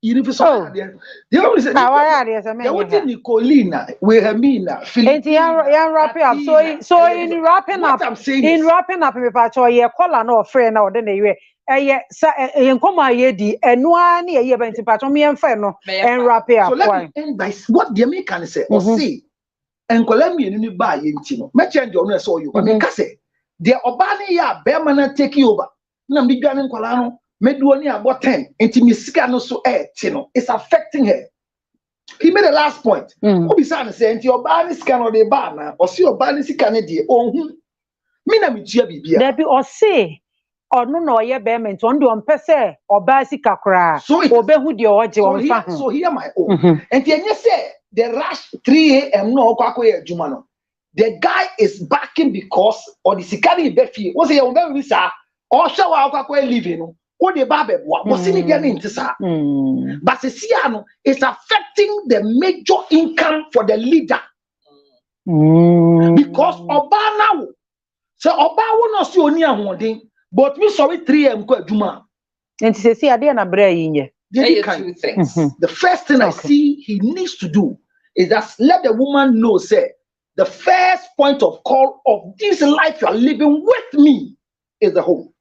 You saw there. The only said, Nicolina, we have me now. Wrapping up. So in wrapping up, I'm saying in wrapping up, if I told you, call no friend or then you in coma yedi, and one year you went to Patomi and Feno and wrap it up. So let me end by what the American say or say, and Columbia in buy in Tino. Merchant Jonas saw you, but they say, the Obani ya Berman take you over. Namdi Ganan Colano. Meduoni about 10. Intimisika no so tino. It's affecting her. He made the last point. Obisa say, your body scan or the banner, or see your body scan it. Oh, Mina Michia Bibia. There be or say, or no, ye bearment, on the pese, or basic cra. So it who the order. So here my own. And then you say, the rush 3 a.m. no kwakwe Jumano. The guy is backing because, or the Sikari Befi, was a young visa, or show our kwakwe living. What the babe was in getting into sa. But the Siano is affecting the major income for the leader. Because Oba now, so Oba will not see only one thing, but we saw it 3 a.m. Juma. And to say, I didn't bring in. Two things. The first thing I see he needs to do is that let the woman know, say, the first point of call of this life you are living with me is the home.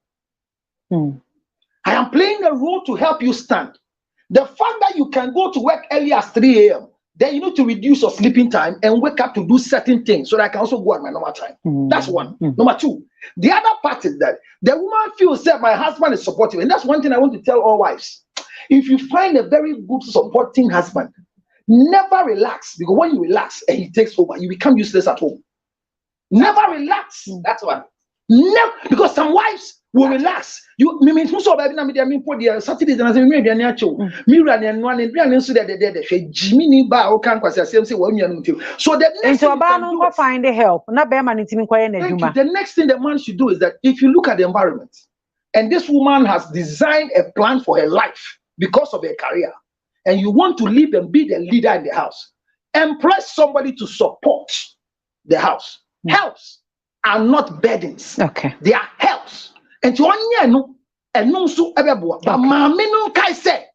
I am playing a role to help you stand. The fact that you can go to work early as 3 a.m., then you need to reduce your sleeping time and wake up to do certain things so that I can also go at my normal time. That's one. Number two, the other part is that the woman feels that my husband is supportive. And that's one thing I want to tell all wives. If you find a very good supporting husband, never relax, because when you relax and he takes over, you become useless at home. Never relax. That's one. Never, because some wives will relax. You mean so baby na me put the Saturdays and I say me dey acho. Me run and one and so that Jimmy ba o kan kwase asem say wo nua no mtio. So the next thing to find the help. Na be man ntimi kwaye na adwuma. The next thing the man should do is that if you look at the environment and this woman has designed a plan for her life because of her career and you want to live and be the leader in the house, employ somebody to support the house. Helps are not burdens. Okay. They are helps. And to one no and no so everbo. But mammy no kai say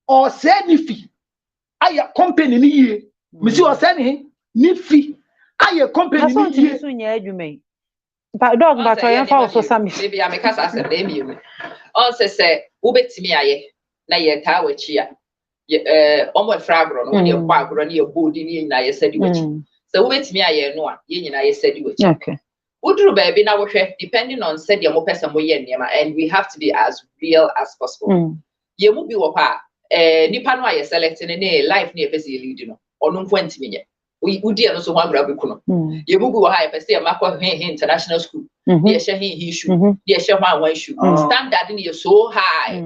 or say ni fee. I company ni ye. Monsieur or say ni fee. I company ni ye. But dog but I am also some maybe I make us as a baby. Also say ubetimi aye na ye ta wachia. Omo fragro no ye kwagro ni bodi ni na ye said wachi. So ubetimi aye no a ye nyina ye said wachi. Okay. Udru baby na wohwe depending on said your person mo ye niema, and we have to be as real as possible. Ye mu bi wo pa nipa no aye selecting ne life ne pese ye lead no onu mfo ntimi nye we udi no so ho agra beku no ye mu bi wo ha ye pese ye makwa international school ye she he issue ye she ho anwan issue standard ne so high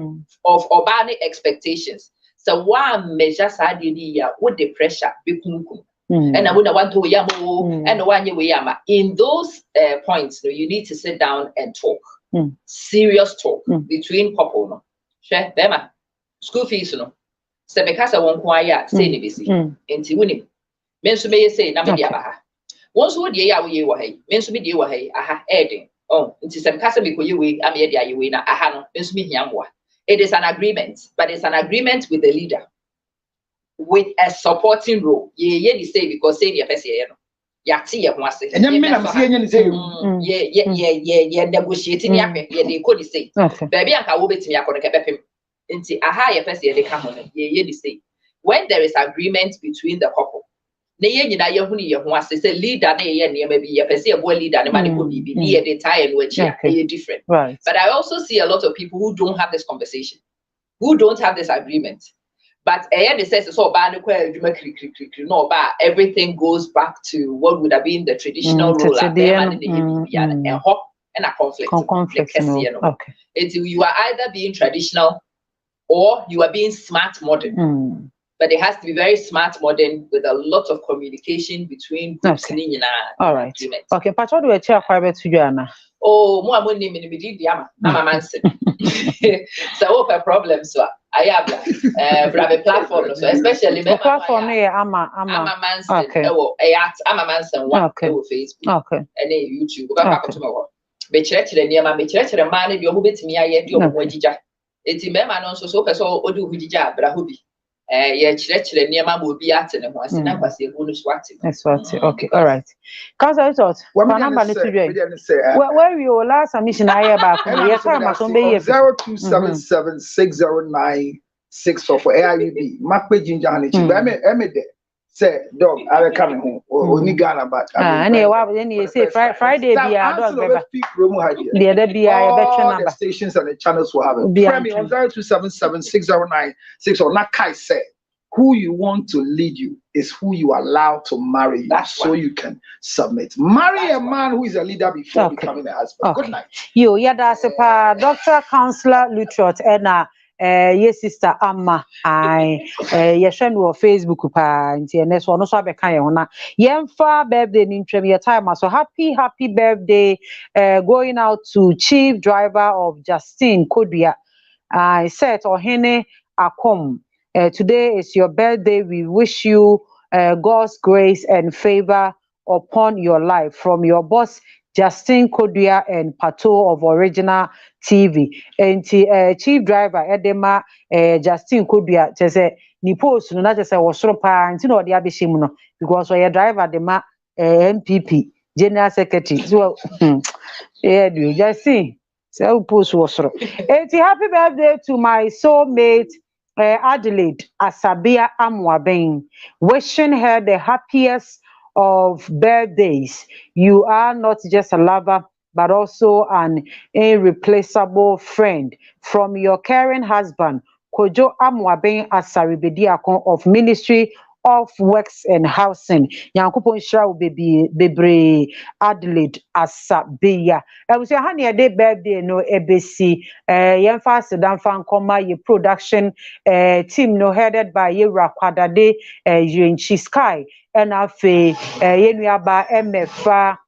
of urbane expectations, so one measure sa de ni ya with the pressure bekunku. And I would want to yamo and one way yama. In those points, you need to sit down and talk. Serious talk between couple. No, share them. School fees, no. So because I won't quiet, say ni busy. Inti winning. Men so may say na media baha. Once would ye we were hey. Men so be ye were hey. Aha, adding. Oh, inti some casa be you we am ye dia you na aha no. Men so me yamwa. It is an agreement, but it's an agreement with the leader. With a supporting role. Ye say because say the person no. Yati ye ho ase. And me am say any say. Ye negotiating ya de ko di say. Baby anka wo betimi akọ ke bepem. Nti aha ye person ye de ka ho no. Ye di say. When there is agreement between the couple. Ne ye nyina ye hu ni ye ho ase say leader na ye niam bi ye person ye bo leader ne ma ne ko bibi. Ni ye de tie no achi ye different. Right. But I also see a lot of people who don't have this conversation. Who don't have this agreement. But they say so no, but everything goes back to what would have been the traditional role and a conflict. Okay. You are either being traditional or you are being smart modern. But it has to be very smart modern with a lot of communication between groups. Okay. All right. Okay, but what do I check private to Joanna? Oh, more money I'm a man. So open problems so I have a platform so especially the platform I'm a man. Okay. I'm a man Facebook. Okay. And YouTube. Go back to my work. Be church the near me church the man you who bet me I do wajija. It's in man also so person odu hujija brahubi. Yeah, church near my will be at and once and I was a bonus watching. That's what. Okay, all right. Cause I thought where you last mission I about 0277 609 644 for AIUB. Makwe Ginger Hanichi. Say, dog, I will come home. Only Ghana, but anyway, say Friday be a dog. The other be a better number. The stations and the channels will have it. Premi on 0277 609 644. Nakai said, who you want to lead you is who you allow to marry you. That's so you can submit. Marry a man who is a leader before becoming a husband. Good night. You, that's a Dr. Counselor Lutrot, and yes, Sister Amma, yeshwɛ no Facebook pa nti ene so no so abeka ye hona yemfa birthday ni ntwem your time so happy birthday going out to chief driver of Justin Kodua. I said Ohene Akom, today is your birthday. We wish you God's grace and favor upon your life from your boss Justin Kodua and Pato of Original TV. And chief driver Edema Justin Kodua say ni post no na say wosoro pa nti na ode abehim no because your driver de ma MPP General Secretary. So yeah, do Justin so post wosoro. And happy birthday to my soulmate Adelaide Asabia Amwaben, wishing her the happiest of birthdays. You are not just a lover, but also an irreplaceable friend. From your caring husband, Kojo Amwaben Asaribediakon of Ministry of Works and Housing. Yankupon Shra baby bebre Adelaide Asabia. I was your honey a day birthday no ebesi. Yemfa sedan fan koma ye production team no headed by ye Rakwadade Yuenchi Sky. And afe yenuaba MFA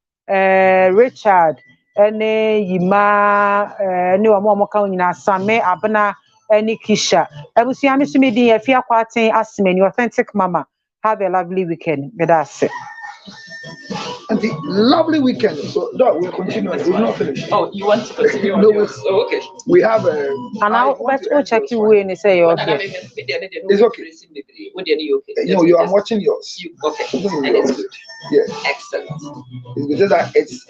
Richard ene yima ne omo kan nyina Same Abna ene Kisha ebusia me sumi din afia kwaten asmeni authentic mama. Have a lovely weekend. That's it. And the lovely weekend. So no, we'll continue. We're not finished. Oh, you want to continue? No, okay. We have a. And now let's go check you way and say okay. It's okay. No, you are watching yours. Okay. And it's good. Yeah. Excellent. It's because that it's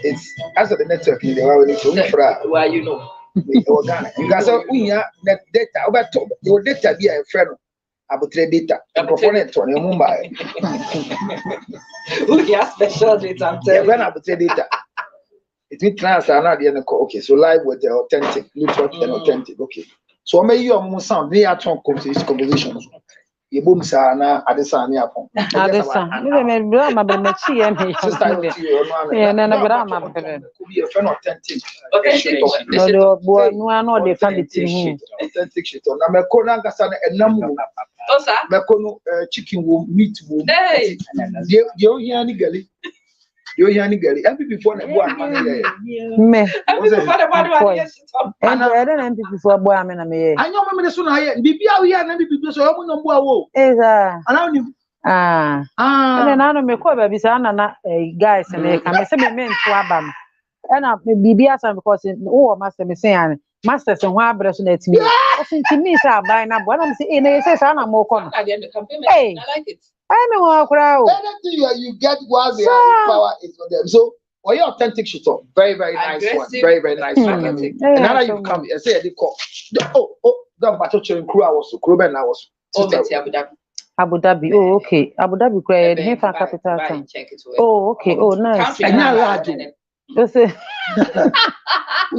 as of the network you need to why you know. Ghana. You guys are net data about your data be a friend. Abutre data. Component on your Mumbai. We have special data. I'm telling you. When Abutre data. It means transfer now the end. Okay, so live with the authentic, neutral and authentic. Okay. So I may you more sound near to composition. You boom sana adesani upon. Adesa. Me brama be mechi e me. Yeah, na brama be. Could be a friend authentic. Okay. No boy no ano de family team. Authentic shit. Na me ko na ngasa na enam. Oh sir. Me ko no chicken wo meat wo. Hey. You hear ni gali. You hear ni gali. MPP for na boy amane ye. Me. MPP for the body yes. And I don't MPP for boy amena me. Anyo me so na ye. Bibia we ya na MPP so yo mo no boy wo. Eza. Ana ni. And then me ko ba bisa na guys me ka me se me mentu aba no. And bibia san because wo master me say an master se ho abre so na timi. O sinti mi say abai na bo na me say na say sa na mo ko no. At the end of the campaign, I like it. I know anything you get while they are in power is for them. So, or your authentic shit up. Very nice one. Very nice one. And now you come and say, don't battle children crew. I was so crew and I was. Abu Dhabi. Oh, okay. Abu Dhabi. Quiet. Hey, for capital town. Oh, okay. Oh, nice. Who say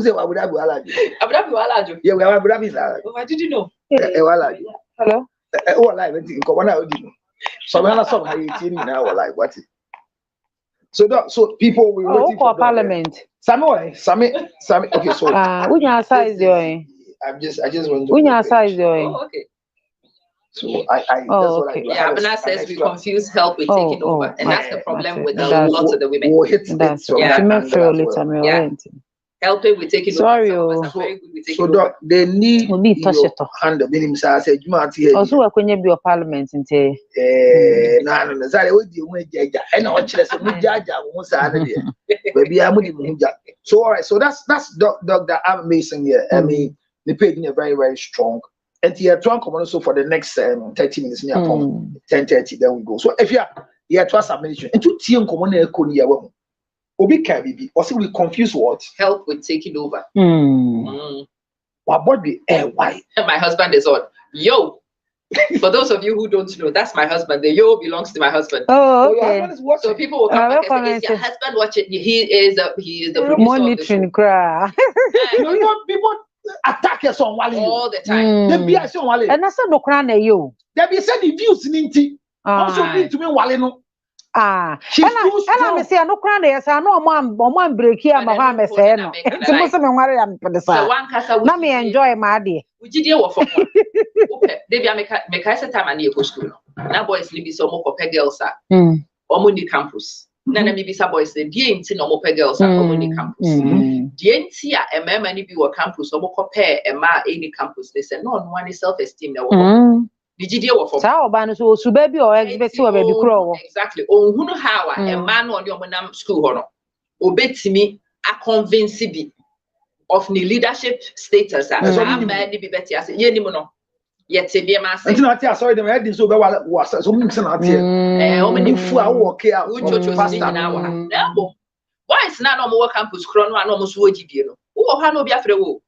Abu Dhabi Alaji? Abu Dhabi Alaji. Yeah, we have Abu Dhabi Alaji. Oh, why did you know? Alaji. Hello. Oh, alive. Come on, I so when I saw how you now, like what? So people will waiting for Parliament. Samuel. Okay, so which size doing? I just want to. Which size doing? Oh, okay. So I that's what I do. Yeah, Abena says we confuse help with taking over, and that's the problem with a lot of the women. Helping with taking over. So doc, they need your hand. Meaning, I said, you might hear. Also, I couldn't be a parliament in te. No, sorry, what do you want, Jaja? I know what you're saying. Jaja, what's that? Maybe I'm with you. So, all right, so that's Dr. Amazing here. I mean, the page is very strong. And you're trying to also for the next 30 minutes near 10:30, then we go. So if you're trust administration and to team common economy. Obi Kabibi, or we confuse what? Help with taking over. What body? Why? And my husband is on. Yo. For those of you who don't know, that's my husband. The yo belongs to my husband. Oh, okay. So people will come back and say, "Is your husband watching?" He is the producer monitoring cry. People attackers on Wale all the time. They be on Wale. And I said no crown you. They be said the views ninti. Also bring to me Wale no. She's too strong. And I say no crown yes, I know mom break here my mama say no. It's supposed to be worry am for the side. Now me enjoy my day. We did deal with they be make I say time and go school. Now boys live so more per girls are. Omuni campus. Nana mi bisa boys the DNT no more per girls are Omuni campus. DNT a member ni be campus or more compare a ma any campus. They say no one is self-esteem now. Did you deal with how ban so baby or expect to baby crow? Exactly. Oh, who know how a man on your school honor. Obey me a convince be of the leadership status as I'm be better as ye no. Yet be mass. It's not sorry, the head is over was so not here. How many fool walk here? Why is not no more campus chrono and almost would you know? Oh, how no be after the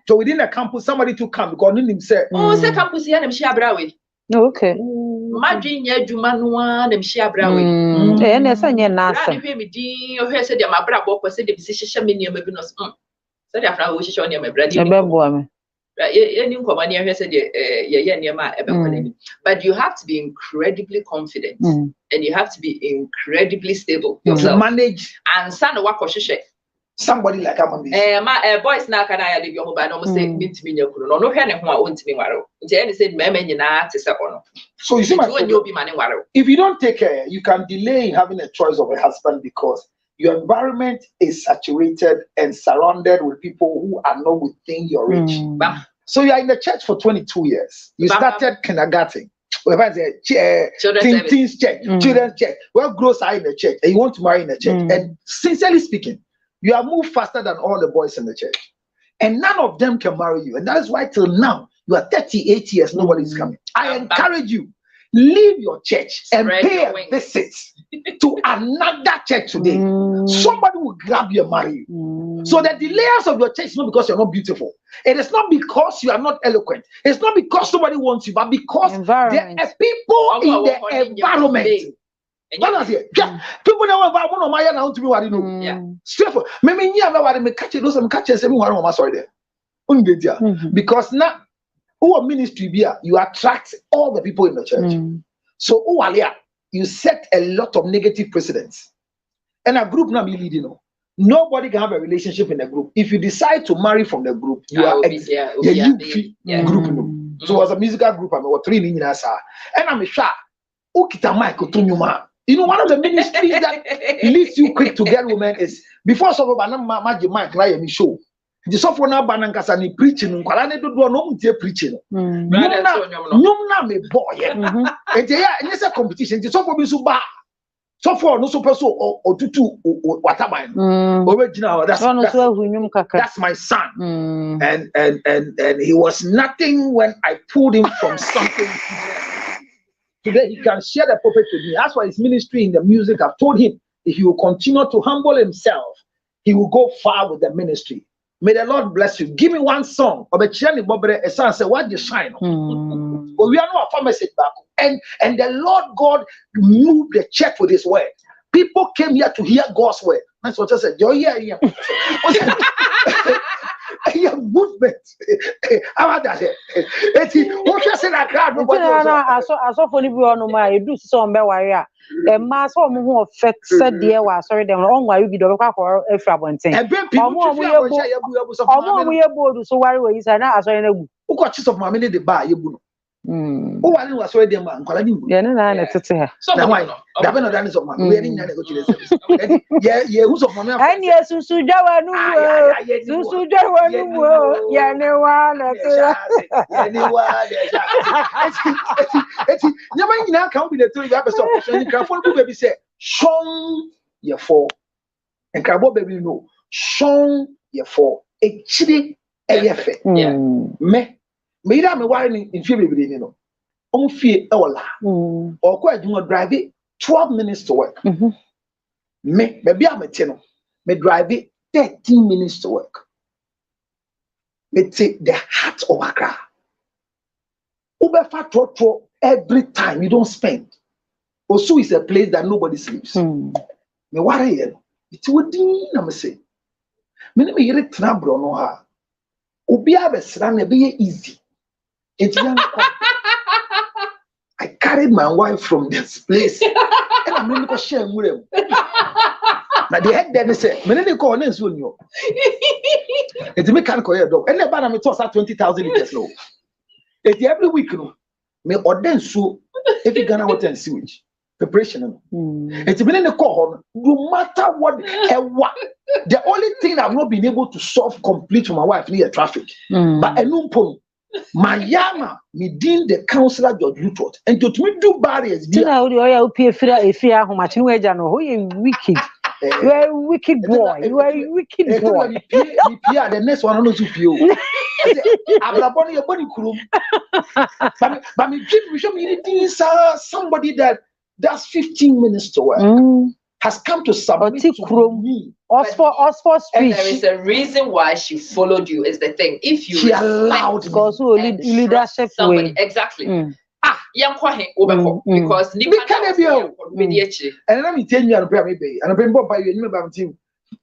so within the campus, somebody to come because him say, oh, say campus here, them share brawe. Okay. Imagine ye Jumanua, them share brawe. And yes, and you're not. I me di, or here said, my brabo, said the position minium, maybe not. Said after we show you my brother. But you have to be incredibly confident and you have to be incredibly stable yourself. Manage and son of somebody like my boys now can I leave your mobile almost say me to me no any who I want to be married. Jenny said, so you see if you don't take care, you can delay in having a choice of a husband because your environment is saturated and surrounded with people who are not within your reach. So you are in the church for 22 years. You started kindergarten. Teens church, children's church. Well, grows are in the church and you want to marry in the church. And sincerely speaking, you have moved faster than all the boys in the church. And none of them can marry you. And that is why till now, you are 38 years, nobody's coming. I encourage you, leave your church and pay a visit to another church today. Somebody will grab you and marry you. So the layers of your church is not because you're not beautiful. It is not because you are not eloquent. It's not because somebody wants you, but because there are people in the environment. People never want to marry now to be what you know. Straightforward. Maybe you have me catch it. Those catch it. Sorry there. Because now, our ministry here, you attract all the people in the church. So, you set a lot of negative precedents. And a group now be leading. Nobody can have a relationship in a group. If you decide to marry from the group, you are group. So, as a musical group, I'm 3 in and I'm a shot. You know, one of the ministries that leads you quick to get women is before some of them show. The software now banankasa ni preaching nkwala ne dodo no mtie preaching nyum na me boy ente ya nyese competition the software bi so ba software no so person otutu wataban original that's my son and he was nothing when I pulled him from something. Today he can share the pulpit with me. That's why his ministry in the music. I've told him if he will continue to humble himself, he will go far with the ministry. May the Lord bless you. Give me one song. A son say, "What you shine?" We are not a pharmacy back. And the Lord God moved the church with His word. People came here to hear God's word. That's what I said. You're here. Movement. How about that? What you say? That crowd. I saw funny on my do some bear. A mass of who affect said dear was sorry, them on why you be the local for a frabonting. And we are bored, so why is I not as I know who got of my minute the bar you. Oh, I was already a man calling you. So why not? That one done is of my wedding. Yeah, who's of my and yes, Susuja, yeah, no one. You now can't be the 3 episodes. And you can follow baby say, Sean, you're 4. And Crabo baby no, Sean, you're 4. A chili, a me. Me that me worry in fear baby you know. On fear or quite you drive it 12 minutes to work. Me baby I'm a tenno. Me drive it 13 minutes to work. Me take the heart of Accra. Uber fat every time you don't spend. Osu is a place that nobody sleeps. Me worry it would I'm say. Me hear it trabro no ha. Ubia besran be easy. It's young. I carried my wife from this place. And I'm going to share with him. Now the head then say, "Many call names will you." It's a mechanical air dog. And the banner me toss at 20,000 liters low. It's every week no. Me order so if you gonna water and sewage preparation. It's been in the call. No matter what, the only thing I've not been able to solve complete for my wife near traffic. But a numpo. My yama, me dean the councillor George Luttrot, and to me do barriers. You know, if you how much you wicked. You are a wicked boy. You are a wicked boy. The next one, I know you. But me show me anything. Somebody that does 15 minutes to work has come to submit to me. Oxford Street. And there is a reason why she followed you. Is the thing. If you she allowed because leadership somebody exactly. Because and let me tell you,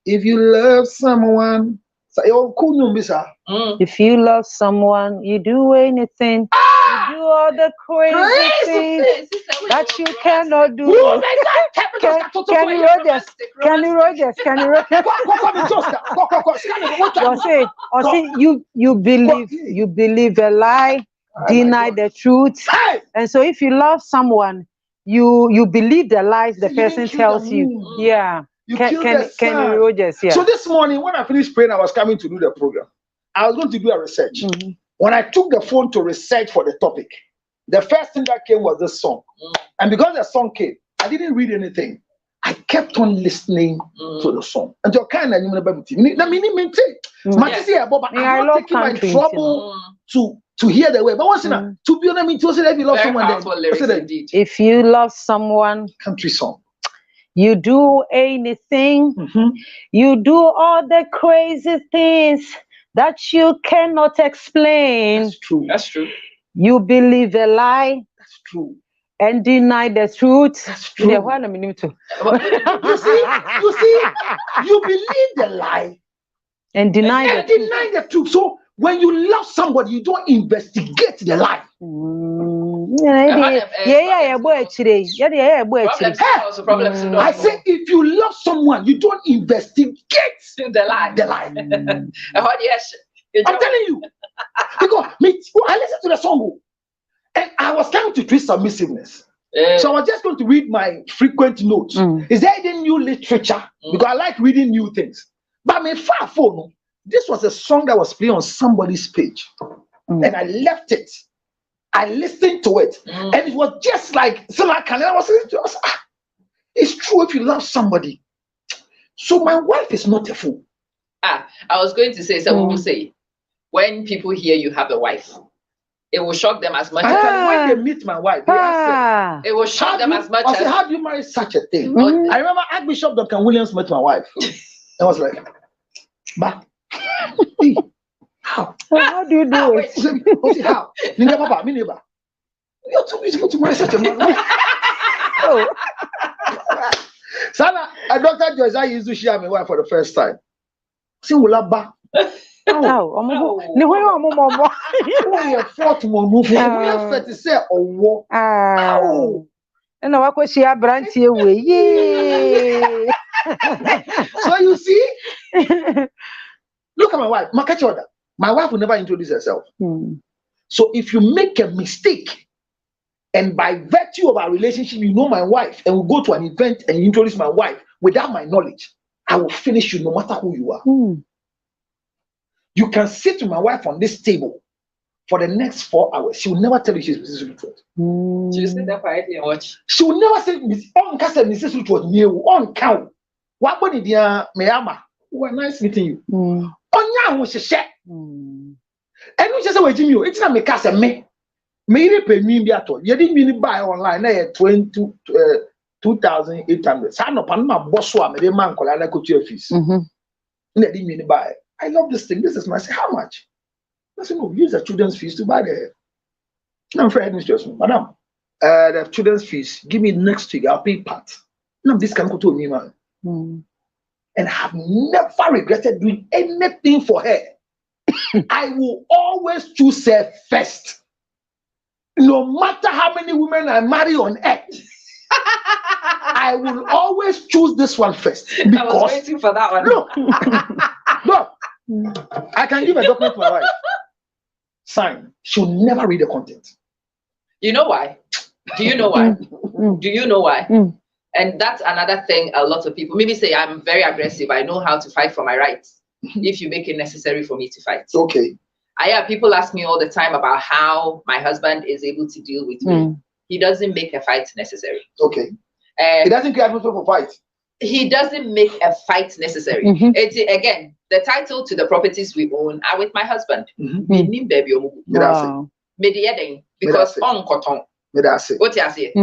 if you love someone, if you love someone, you do anything. You do all the crazy things that you cannot do. Kenny Rogers. You believe a lie, deny the truth. And so if you love someone, you believe the lies the person tells you. Yeah. Kenny Rogers, yeah. So this morning when I finished praying, I was coming to do the program. I was going to do a research. When I took the phone to research for the topic, the first thing that came was this song. And because the song came, I didn't read anything. I kept on listening to the song. And you're kind of I'm not taking my trouble to hear the way. But once in a, to be honest, if you love someone, if you love someone, country song. You do anything. You do all the crazy things that you cannot explain. That's true. That's true. You believe a lie. That's true. And deny the truth. That's true. You see, you believe the lie and deny the truth. So when you love somebody, you don't investigate the lie. I say if you love someone, you don't investigate the lie. I'm telling you. Because I listened to the song and I was trying to treat submissiveness. So I was just going to read my frequent notes. Is there any new literature? Because I like reading new things. But my far phone, this was a song that was playing on somebody's page. And I left it. I listened to it. And it was just like, I was listening to it. It's true if you love somebody. So my wife is not a fool. I was going to say, someone will say, when people hear you have a wife, it will shock them as much as when they meet my wife. It will shock them as much as how do you marry such a thing? I remember Archbishop Duncan Williams met my wife. I was like, bah. How do you do it? How? You're too beautiful to marry such a man. Sana, Dr. Joyce, I used to share my wife for the first time. See, we'll have back. Oh, so you see, look at my wife. My wife will never introduce herself. So if you make a mistake, and by virtue of our relationship, you know my wife, and we go to an event and you introduce my wife without my knowledge, I will finish you no matter who you are. You can sit with my wife on this table for the next 4 hours. She will never tell you she's Mrs. Luttrot. She will sit there quietly and watch. She will never say, Mrs. Luttrot, on count. What body dear Mayama? Well, nice meeting you. On ya was a share. And we just say, Jimmy, it's not make us a me. Maybe pay me be at all. You didn't mean buy online at 2,800. Son of Panama boss one, the man called I could your fees. Didn't mean buy. I love this thing. This is my. I say, how much? I said, no, use the children's fees to buy the. No, for administration, madam. The children's fees. Give me next week. I'll pay part. No, this can go to me, man. And I have never regretted doing anything for her. I will always choose her first. No matter how many women I marry on earth, I will always choose this one first. Because, I was waiting for that one. Look, I can give a document to my wife. Sign. She'll never read the content. You know why? Do you know why? Do you know why? And that's another thing a lot of people maybe say, I'm very aggressive. I know how to fight for my rights. If you make it necessary for me to fight. Okay. People ask me all the time about how my husband is able to deal with me. He doesn't make a fight necessary. Okay. He doesn't create atmosphere for fight. He doesn't make a fight necessary. Again, the title to the properties we own are with my husband. Wow. Because on cotton. What you say?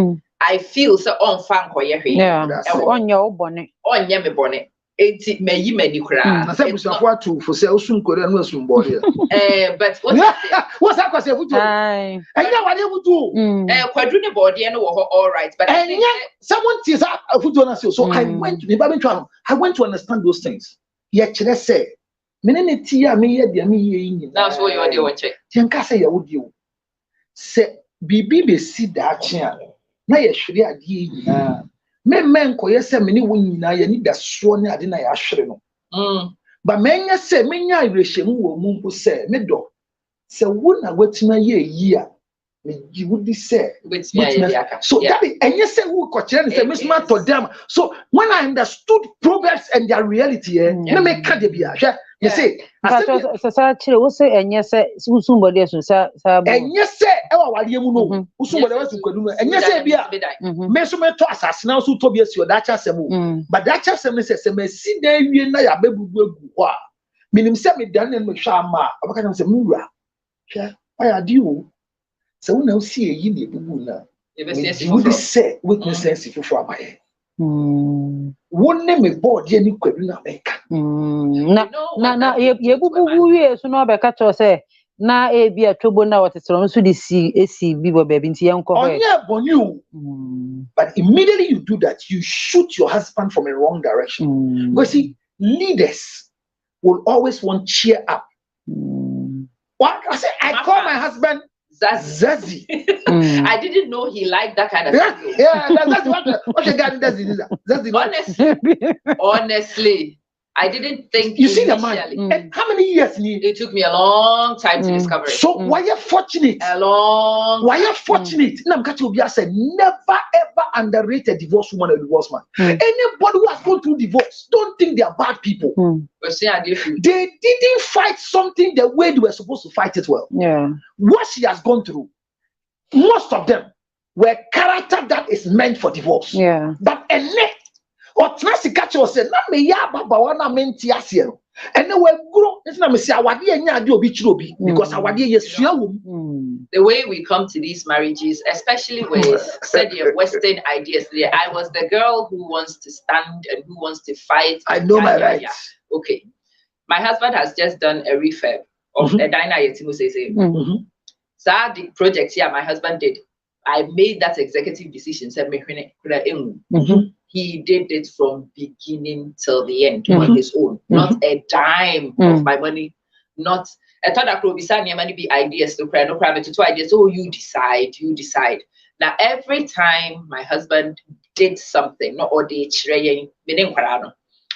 I feel so on fan koye. Yeah. On your bonnet. On your bonnet. It's me many cry. I said we shall for to for sale soon Korean no soon body. But what's that cause you do? And you what you do? Quadrune body and all right. But someone tears up a foot on us. So I went to the Babin trial. I went to understand those things. Yet let's say Menene tia me ye me now so you are the one check. Tianka say ya would you say bibi be see that chia na ye hwere ade nyina men koye se me ni wo nyina ye ni da so ne ade na ya hwere no ba menya se menya irehemu wo mu mpo se me do se wo na watima ye yi a me ji wudi se so that enye se wo ko kire se me smart to them. So when I understood Proverbs and their reality na me ka de bia hwe me say sa chire wo se enye se usumbode so sa enye se e wa wale mu no usumbode wa sukwadu no enye se bia me so me to asase na so to bia si oda cha semu but that cha semu se me si na wie na ya bebubu egu ho a minim se me dan na me hwa ama abaka na se muwura hwe aya di o se wo na si eyi na ebubu na you would say witnesses if you for abaye one me board ye ni kwadu na make na ye bubu wie so na obeka to say na e bi atwobo na wotesero so de si bi bo baby nti yenko ho onye bonu but immediately you do that you shoot your husband from a wrong direction because see leaders will always want cheer up. What I say I call my husband Zazie. I didn't know he liked that kind of thing. Yeah, that's what the guy does. Honestly, I didn't think. You see the man. And how many years? It took me a long time to discover it. So why you fortunate? Why you fortunate? Namkati said never ever underrate a divorced woman or a divorced man. Anybody who has gone through divorce, don't think they are bad people. They didn't fight something the way they were supposed to fight it well. Yeah. What she has gone through, most of them were character that is meant for divorce. Yeah. But or Tnasi was said, "Na me ya baba wana menti asiero." And then we grow. It's not me say awadi enya adi obi chirobi because awadi yesua wom. The way we come to these marriages, especially with said your Western ideas, I was the girl who wants to stand and who wants to fight. I know my rights. Okay, my husband has just done a refurb of a diner yetimu say. So the project here my husband did. I made that executive decision. Said me he did it from beginning till the end on his own. Not a dime of my money. Not I thought that could be money be ideas to cry, no private to ideas. So you decide. Now every time my husband did something, not or they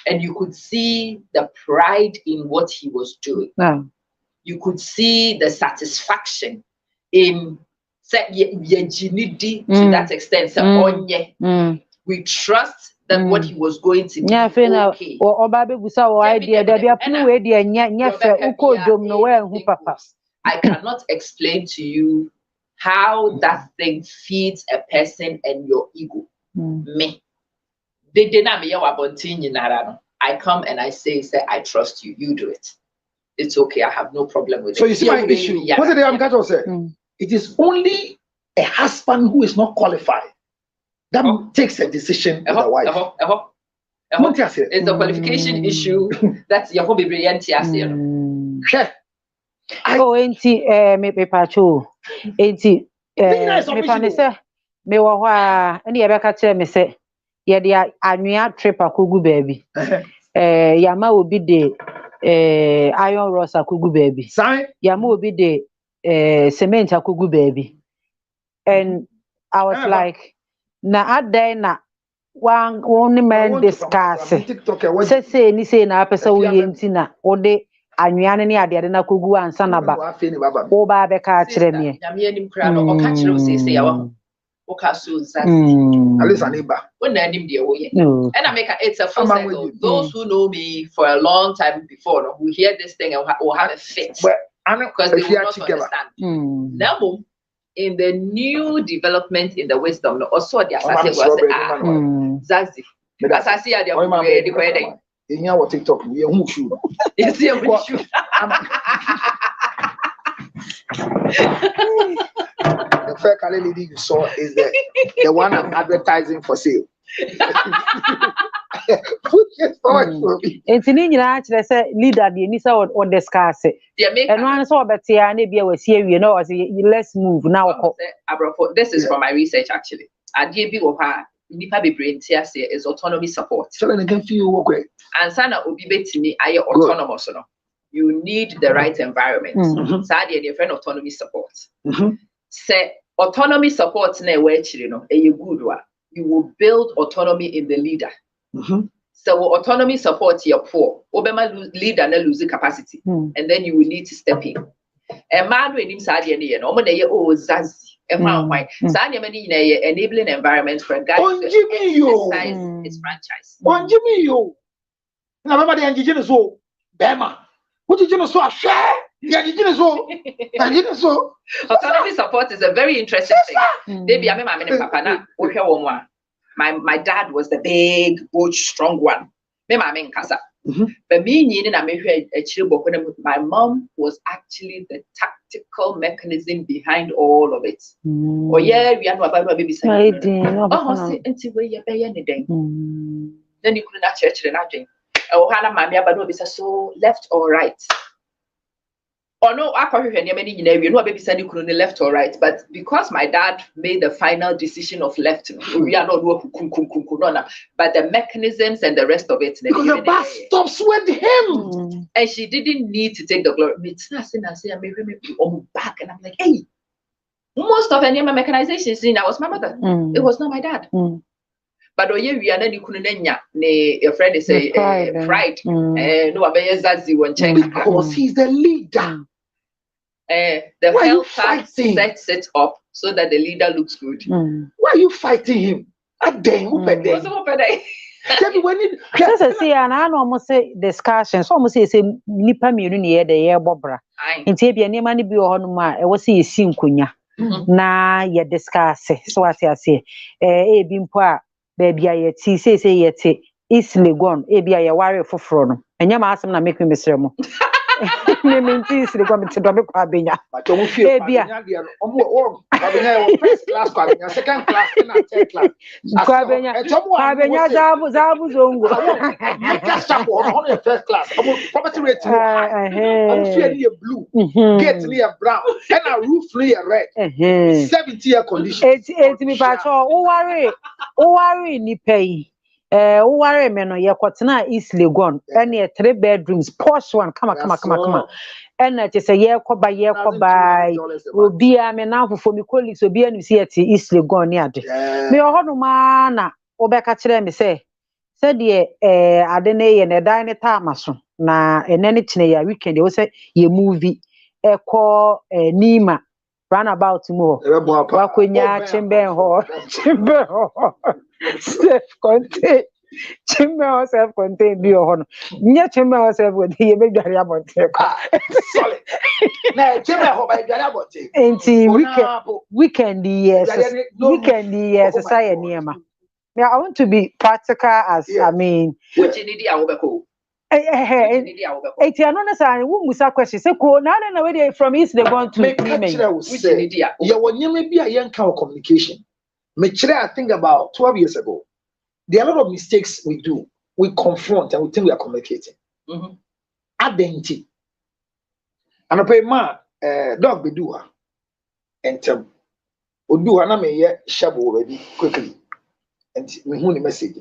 and you could see the pride in what he was doing. You could see the satisfaction in to that extent. We trust that what he was going to do. Okay. I cannot explain to you how that thing feeds a person and your ego. Me. I come and I say, I trust you. You do it. It's okay. I have no problem with it. So you see my issue. What's the Amkato say? It is only a husband who is not qualified that takes a decision with a wife. It's a qualification issue. That's your hobby. Oh, auntie, me pacho. Auntie, me panese. Me wa any ebeka tell me say, yeah, the annual trip a kugu baby. Yama will be the iron rods akugu baby. Sign. Yamu be the cement akugu baby. And I was like, na adai na one man discuss. Say ni say na pesa wo yenti na ode anwea ne ade na kogu ansa na ba. Wo ba be ka kire me. Nyame anim kra no o ka kire wo say yawo. O ka so zazi. Alisa neighbor. When na anim de wo ye. And I make it's a full circle. Those who know me for a long time before no, who hear this thing and will have a fit. Because they will not understand. Now in the new development in the wisdom, also the assassin was Zazi. Assassin are the in your TikTok, you shoot. You see, the first lady you saw is the one I'm advertising for sale. It's in English, say leader, the Nisa or discuss it. And one saw Betty, maybe I was here, you know, let's move now. This is from my research actually. I gave you her nipa be brain tia say is autonomy support. So then again feel okay. And sana obi betimi aye autonomous no. You need the right environment. Sadi and friend autonomy support. Say autonomy support na we chiri no e good wa. You will build autonomy in the leader. So autonomy support your poor. Obama leader na lose capacity, and then you will need to step in. And man when him sadi and no mo na ye oh zazi. Sadi many enabling environment for a guy to exercise his franchise. Jimmy you. Na mama de anjije so bema. What did you know so a share? So autonomy support is a very interesting thing. Baby, I remember papa na my dad was the big, bold, strong one. But my mom was actually the tactical mechanism behind all of it. Oh yeah, we are not baby saying. Then you couldn't actually nothing. Oh, Hannah, mammy, but so left or right. Or no, I can't hear many no baby said you couldn't left or right, but because my dad made the final decision of left, we are not but the mechanisms and the rest of it. Because the bus stops with him. And she didn't need to take the glory. I'm back, and I'm like, hey, most of the mechanization I was my mother. It was not my dad. But we are not your friend is a pride. No, because he's the leader. The helper sets it up so that the leader looks good. Why are you fighting him? See, and I almost say discussions, almost say nipa me near the air bobra. And Tabia near money be on my was see sinkunya. Na ye discuss, so what I say, bimpoa, baby, I say yet. Easily gone, maybe I worry for Frono, and your master na make me miserable. Name easily going to double Quabina. But don't feel first class, second class, third class. Quabina, Zabu's own first class. Property rate blue, get near brown, and a roof near red. 70-year condition. It's me, but oh, worry, ni pay. Worry me no ye kwatena East Legon any 3 bedrooms posh one come and that is a year koba obi a me na for me colleagues obi anu see at East Legon near me ohono ma na obeka kire me say de ade na ye na dan ne time so na enene kine ya weekend we say ye movie call Nima roundabout mo wakonya chimbe ho self-contained. Chimba self-contained be your honor. Nya chimba self with the baby about solid. Now chimba about weekend yes society near ma. I want to be practical as I mean which you need our it's another musa question. Say ko na where from East they going to communication. I think about 12 years ago, there are a lot of mistakes we do. We confront and we think we are communicating. Identity. And I pay ma dog be do and tell do na me ye shabo already quickly. And me who the message.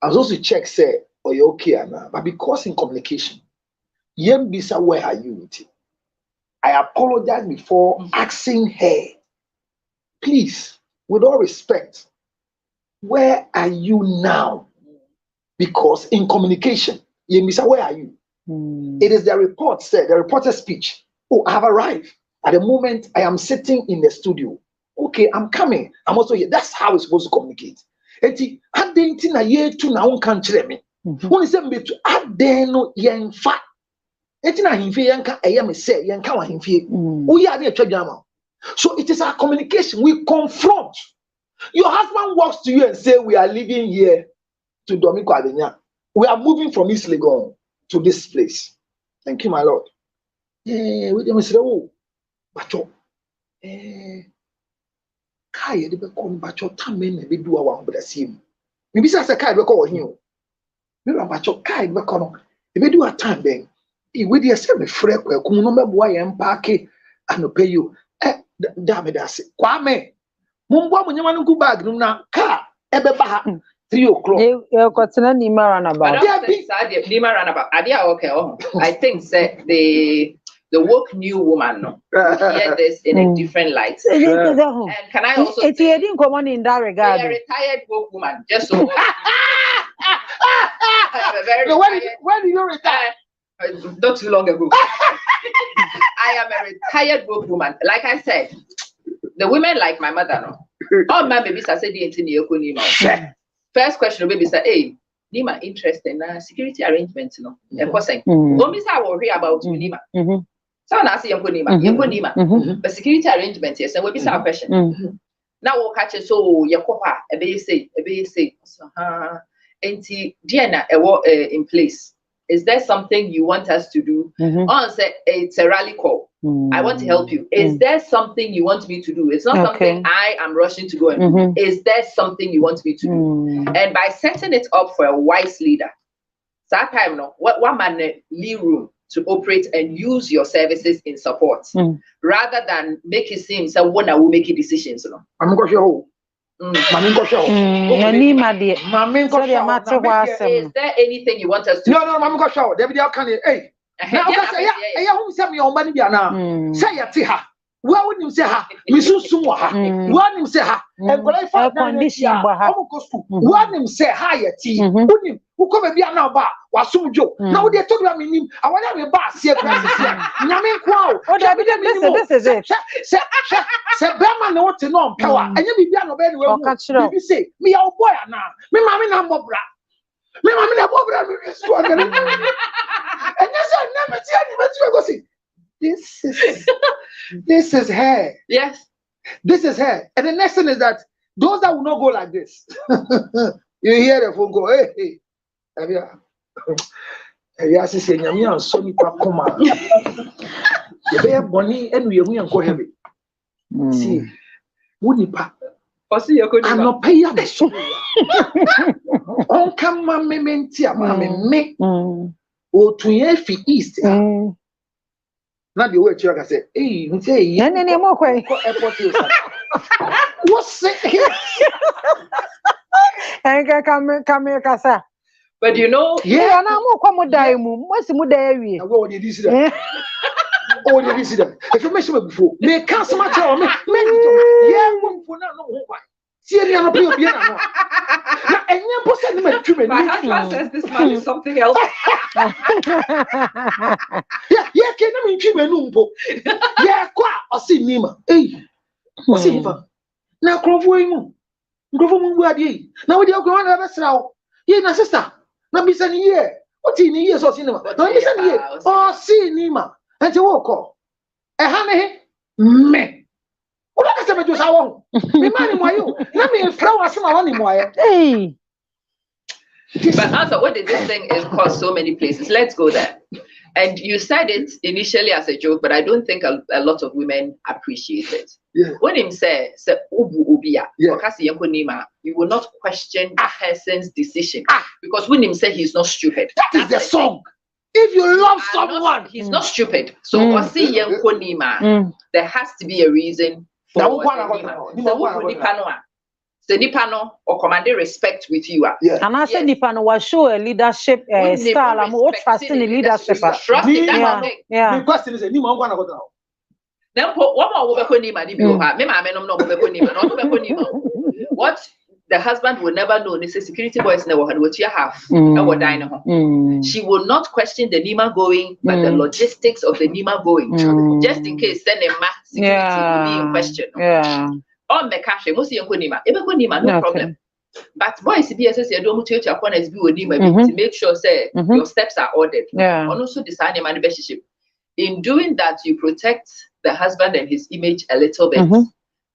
I was also check say or you okay now, but because in communication, Yembisa, where are you? I apologize before asking her. Please, with all respect, where are you now? Because in communication, Yembisa, where are you? It is the report said, the reporter's speech. Oh, I have arrived. At the moment, I am sitting in the studio. Okay, I'm coming. I'm also here. That's how we're supposed to communicate. Eti, adenti na ye tu na unkan chile me. When is me to adeno yenfa. Eti na himfe yenka eye me say yenka wa himfe. Uye ade etwa dwama. So it is our communication. We confront. Your husband walks to you and say, we are living here to Dominico Adenya. We are moving from East Legon to this place. Thank you, my Lord. We dem say, oh, bacho. Kai de be come bacho tamen na be do our obrasim. Me bisa say kai be call him. Me ra bacho kai be come. E be do a time ben. E we dey say me frɛ kwaku no me boa ye mpaake anope you. Da me da se. Kwame. Mumbo munyama no ku bag no na car e be ba ha 3 o'clock. You got to name runabout. I think that the woke new woman hear this in a different light. And can I also say, didn't come on in that regard. A retired woke woman, just so. When did you retire? Not too long ago. I am a retired woke woman. Like I said, the women like my mother, no. All my babies are saying, first question, baby say, hey, Nima, interested in security arrangements, no. Of course, don't be so worried about Nima. So now see Nima, but security arrangements, yes, and we be our question. Now we'll catch it. So Yakopa, a be say, anti Diana, in place. Is there something you want us to do? Oh, say it's a rally call. I want to help you. Is there something you want me to do? It's not something I am rushing to go and do. Is there something you want me to do? And by setting it up for a wise leader, that time, no, one man leave room to operate and use your services in support, rather than make it seem someone will make decisions. No, I'm going to show. Is there anything you want us to do? No, I'm going to show. Hey. Now, say where would you say her? Misu Sumuha, one him say her, and what I found condition, one him say higher tea, who come be an hour, was some joke. Now they talk about me, I want to have a bass here. Yamin Quao, this is it. Say, Berman, no to know power, and you be done of anywhere. You say, me, our boy, now, me, mammy, I'm Bobra. Me, mammy, I'm Bobra, and yes, I never see any go see. This is her. Yes. This is her. And the next thing is that those that will not go like this, you hear the phone go, hey, I say, Yami and Sonny Pacoma. You bear bonny and we are go heavy. See, wouldn't pa? Or see, you could not pay up. On come, mammy, me, or to Yefi East. Not the way I say, hey, you say, what's it? But you know, yeah, I'm more commodime. What's the Mudari? Oh, did you see that? Oh, did you see that? If you mentioned before, they can't so much. Yeah, for now, no. My husband says this man is something else. Yeah, can I mean Chimeno? Yeah, quite or see Nima. Hey, or see Niva. Now, Crofoy, where ye? Now, with your grandmother, ye, my sister, not be sending here. What in years or cinema? Not be sending here. Oh, see Nima, and to walk off. A honey, me. What I said, just how long? Let me throw us some money. Hey. But also, what did this thing is cost so many places? Let's go there. And you said it initially as a joke, but I don't think a lot of women appreciate it. Yeah. When him say ubu ubia, you will not question a person's decision because when him say he's not stupid. That is the song. If you love someone, he's not stupid. So there has to be a reason. the Nipano or commanding respect with you. And I said Nipano was show a leadership style. I'm more trusting the leadership. Trust in that thing. The question is, Nima one go down. Then one more Nima Nibio. Me ma no what the husband will never know. This is security boys never had what you have. She will not question the Nima going, but the logistics of the Nima going. Just in case send a security will be in question. On the cash, most young Nima, no problem. But boys, BSS, you don't take your corners be with Nima to make sure say your steps are ordered. And also design a relationship. In doing that, you protect the husband and his image a little bit.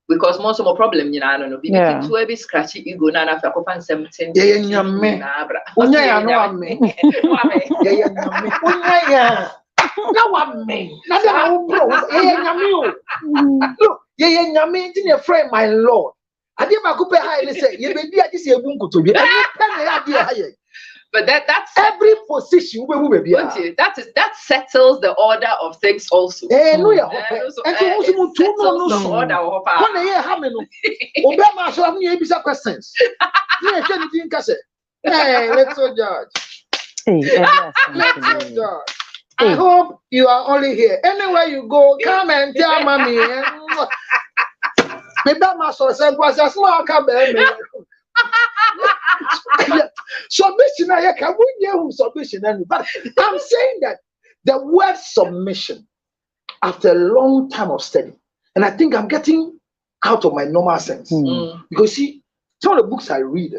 Because most of my problem, you know, I don't know. People to be scratchy ego na na fa find something. Yeah. Look, yeah, friend, my Lord. I did my coupe high and say, you may be at this year. But that's every position that settles the order of things also. No, yeah. Questions. Hey, let's go, George. Let's go, George. I hope you are only here. Anywhere you go, come and tell mommy. Maybe my son said, "Was a small cabin." Submission, I can't win submission. But I'm saying that the word submission, after a long time of study, and I think I'm getting out of my normal sense. Because see, some of the books I read,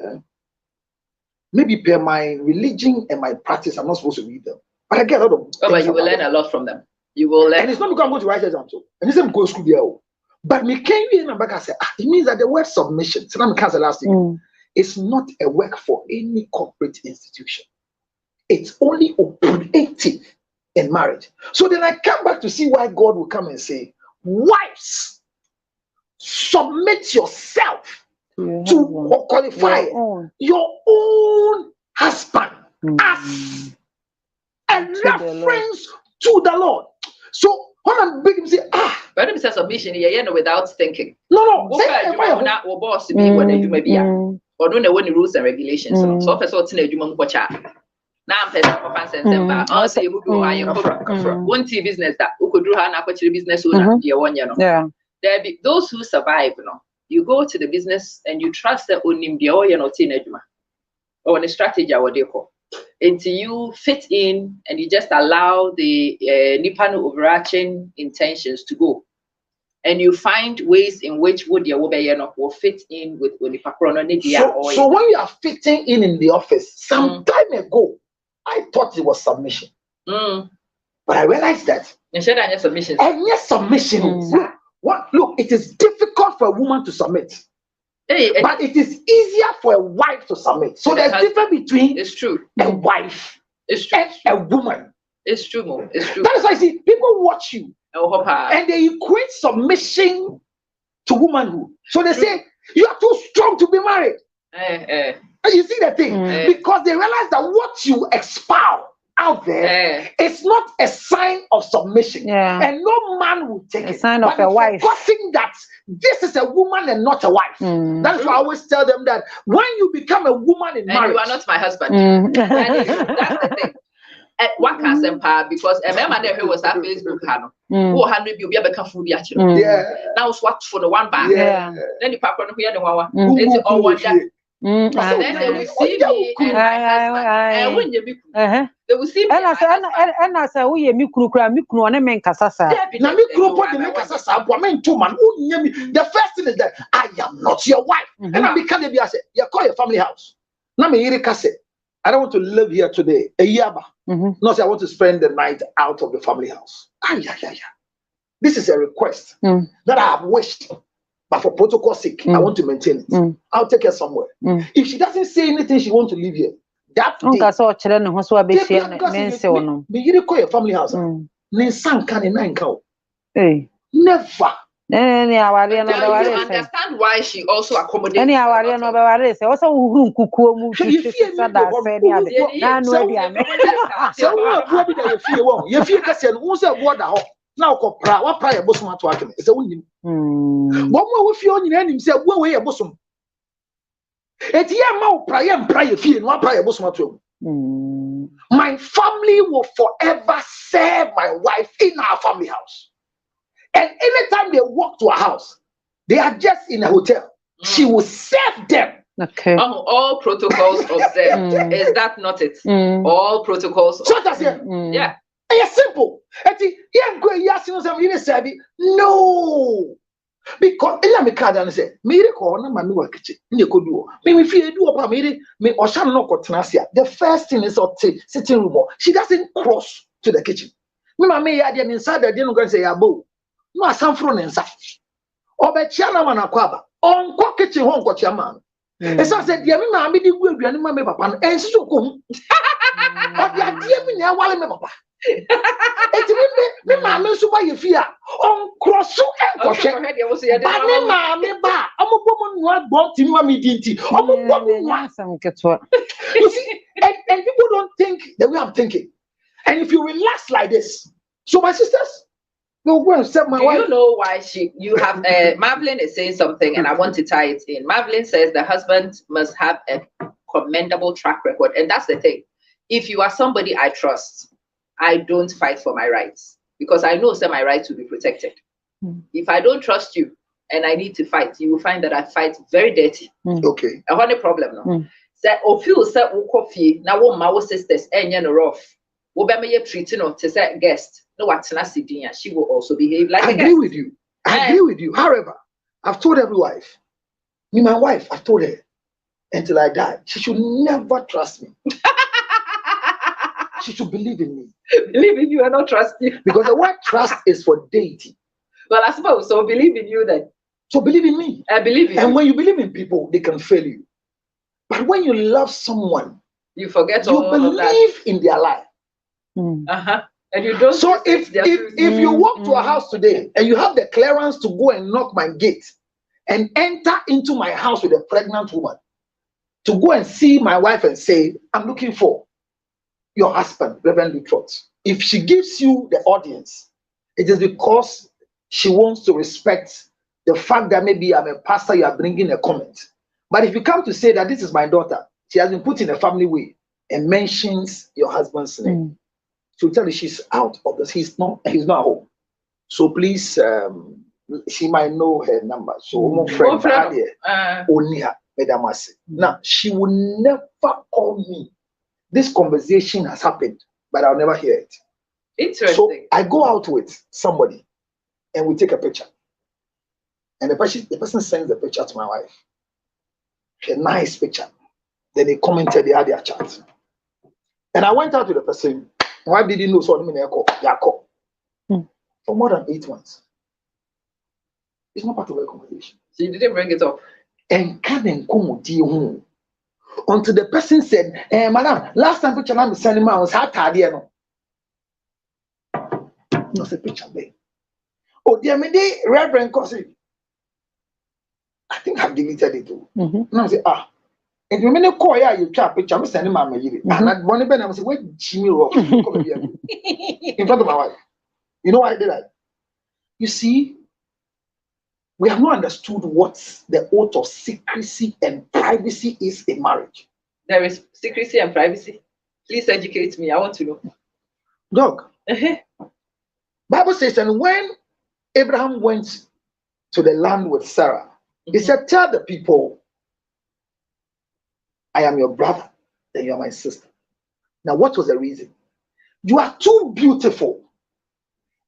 maybe per my religion and my practice, I'm not supposed to read them. But I get a lot of. But you will learn a lot from them. You will learn. And it's not because I'm going to write exam too. And this is go to school there. But me came in and back and said, it means that the word submission, so I'm cancel last week. It's not a work for any corporate institution. It's only operative in marriage. So then I come back to see why God will come and say, wives, submit yourself to qualify your own husband as a reference to the Lord. So when I'm big, you say, but it says submission, without thinking. No. Boss to be what they do maybe. Or don't know any rules and regulations. So first of all, now I'm person also you go one T business that who could do her business owner, there be those who survive, you go to the business and you trust the onim the or the strategy or they call until you fit in and you just allow the Nipano overarching intentions to go. And you find ways in which would your will fit in with Onipakrono. So when you are fitting in the office, some time ago, I thought it was submission. But I realized that. Submission. And yes, submission. Look, it is difficult for a woman to submit. But it is easier for a wife to submit. So there's difference between a wife and a woman. It's true, Mo. It's true. That is why I see people watch you. And they equate submission to womanhood. So they say, you are too strong to be married. And you see the thing? Because they realize that what you expound out there is not a sign of submission. And no man will take it. A sign of a wife. Forgetting that this is a woman and not a wife. That's why I always tell them that when you become a woman in marriage. You are not my husband. That's the thing. One can say because a man who was at Facebook had who 100 you ever come food now swat for the one bag. Then the papa who had the one it's all one then they will see me and when you they will see me and I say we me kunu na men kasasa na me kunu put the men kasasa woman two man the first thing is that I am not your wife and I become the say you call your family house na me yiri kase I don't want to live here today. A year back. No, say I want to spend the night out of the family house. This is a request that I have wished, but for protocol sake, I want to maintain it. I'll take her somewhere. If she doesn't say anything, she wants to live here. That day, you call your family house. Never. You understand why she also accommodates. It's my family will forever serve my wife in our family house. And anytime they walk to a house, they are just in a hotel. She will serve them. Okay. All protocols observed. Is that not it? All protocols. So that's it. Yeah. It's simple. No. Because me card and say, me call na mami wa kitchen. Me feel do up me Oshan no kotenasia. The first thing is sitting room. She doesn't cross to the kitchen. Me mami ya dem inside the no go say yabo. No asanfro nensa. Obechia na wana kwaba. On kwa kitchen ho nkwochia man. Esa say dia me mami di gu aduane ma me papa no. Ensiso ko hu. Odia dia me na wale me papa. Eti me mami so ba ye fia. On cross enkwoshe. Ba me mami ba. Omo bomo nwa bon ti ma me dinti. Omo bomo nwa sam ketwa. You see, and people don't think the way I'm thinking. And if you relax like this, so my sisters, they'll go and set my wife. You know why you have Marvelyn is saying something, and I want to tie it in. Marvelyn says the husband must have a commendable track record, and that's the thing. If you are somebody I trust, I don't fight for my rights because I know that my rights will be protected. If I don't trust you and I need to fight, you will find that I fight very dirty. Okay. I have no problem no. Say ofio say coffee na wo ma wo sisters enye no rough. Wo be me treating on to say guest. No what sidin she will also behave like I agree with you. I agree with you. However, I've told every wife, me my wife, I've told her until I die, she should never trust me. She should believe in me. Believe in you and not trust you. Because the word trust is for deity. Well, I suppose so. Believe in you then. So believe in me. I believe in you. And when you believe in people, they can fail you. But when you love someone, you forget you believe in their life. And you don't. So if you walk to a house today and you have the clearance to go and knock my gate and enter into my house with a pregnant woman, to go and see my wife and say, I'm looking for your husband, Reverend Lutrot. If she gives you the audience, it is because she wants to respect the fact that maybe I'm a pastor, you are bringing a comment. But if you come to say that this is my daughter, she has been put in a family way and mentions your husband's name, she'll tell you she's out of this. He's not home. So please, she might know her number. So now she will never call me. This conversation has happened, but I'll never hear it. Interesting. So I go out with somebody and we take a picture. And the person sends the picture to my wife. A nice picture. Then they commented, they had their chat. And I went out with the person. Why did you know so many call? For more than 8 months. It's not part of the conversation. So you didn't bring it up. And can come until the person said, madam, last time picture I'm sending my was hard no. No say picture there. Oh, dear me, Reverend Kosi. I think I've deleted it too. Now I say, if you mean call you try picture, I'm sending my mail. And I want to say, wait, Jimmy Rock in front of my wife. You know why I did that? You see, we have not understood what the oath of secrecy and privacy is in marriage. There is secrecy and privacy. Please educate me. I want to know. Dog. Bible says, and when Abraham went to the land with Sarah, he said, tell the people, I am your brother, then you are my sister. Now, what was the reason? You are too beautiful,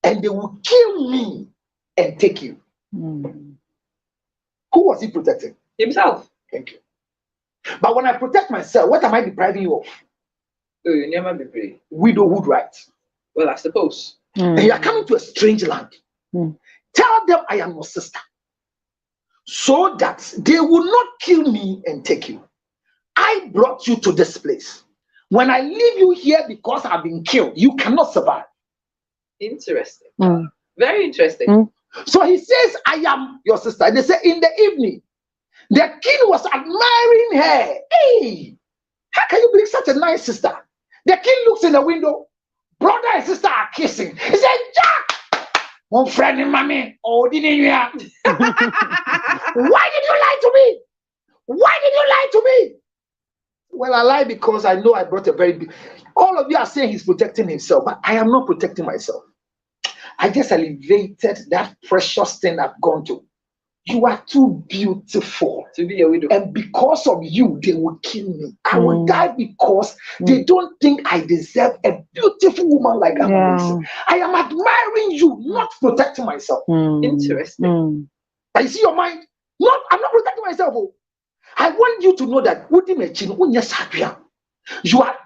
and they will kill me and take you. Who was he protecting? Himself. Thank you. But when I protect myself, what am I depriving you of? Oh, you never be free. Widowhood rights. Well, I suppose. And you are coming to a strange land. Tell them I am your sister, so that they will not kill me and take you. I brought you to this place. When I leave you here because I've been killed, you cannot survive. Interesting. Very interesting. So he says, I am your sister. And they say, in the evening, the king was admiring her. Hey, how can you bring such a nice sister? The king looks in the window. Brother and sister are kissing. He said, Jack, one friend in mommy. Oh, didn't you? Why did you lie to me? Why did you lie to me? Well, I lie because I know I brought a very big. All of you are saying he's protecting himself, but I am not protecting myself. I just elevated that precious thing I've gone to. You are too beautiful to be a widow. And because of you, they will kill me. I will die because they don't think I deserve a beautiful woman like Amazing. I am admiring you, not protecting myself. Interesting. But you see your mind? I'm not protecting myself. I want you to know that you are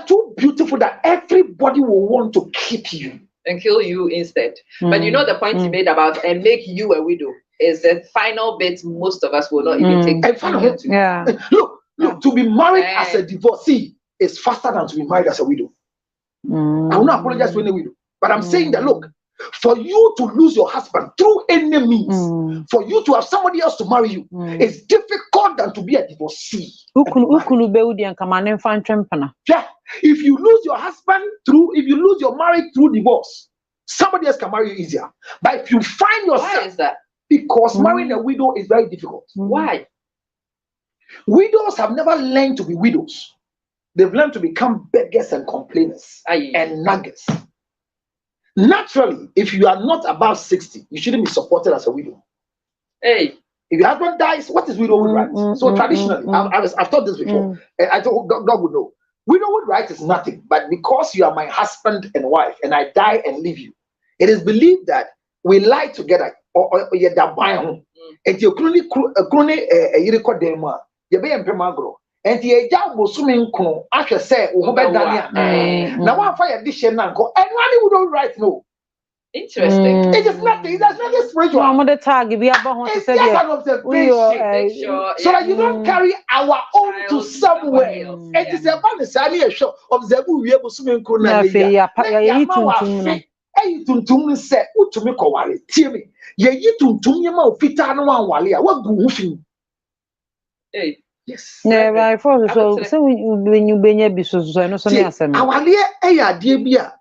too beautiful that everybody will want to keep you. And kill you instead. But you know the point you made about and make you a widow is the final bit most of us will not even take. Look, to be married as a divorcee is faster than to be married as a widow. I will not apologize to any widow, but I'm saying that look, for you to lose your husband through any means, for you to have somebody else to marry you, it's difficult than to be a divorcee. Yeah. If you lose your husband if you lose your marriage through divorce, somebody else can marry you easier. But if you find yourself, why is that? Because marrying a widow is very difficult. Why? Widows have never learned to be widows. They've learned to become beggars and complainers and naggers. Naturally, if you are not above 60, you shouldn't be supported as a widow. Hey. If your husband dies, what is widowhood rights? So traditionally, I've taught this before. I thought God would know. Widowhood right is nothing, but because you are my husband and wife, and I die and leave you, it is believed that we lie together. Or you da buy home. And you crony a record them. You be empemagro. And the job was swimming. I can say, now one fire dish and uncle, and money would all right. No. Interesting. It is nothing. That's not spiritual. I'm the tag. We are an observation. So that you don't carry our own to somewhere. It is a funny show. Observe we able swimming. Hey, tuntum say, "Utumi kowale." Tie me. Ye tuntum yema ofita no anwale a wagu hufin. Hey, yes. Never for so when you benya bi so no so na asem. Awale ade bi a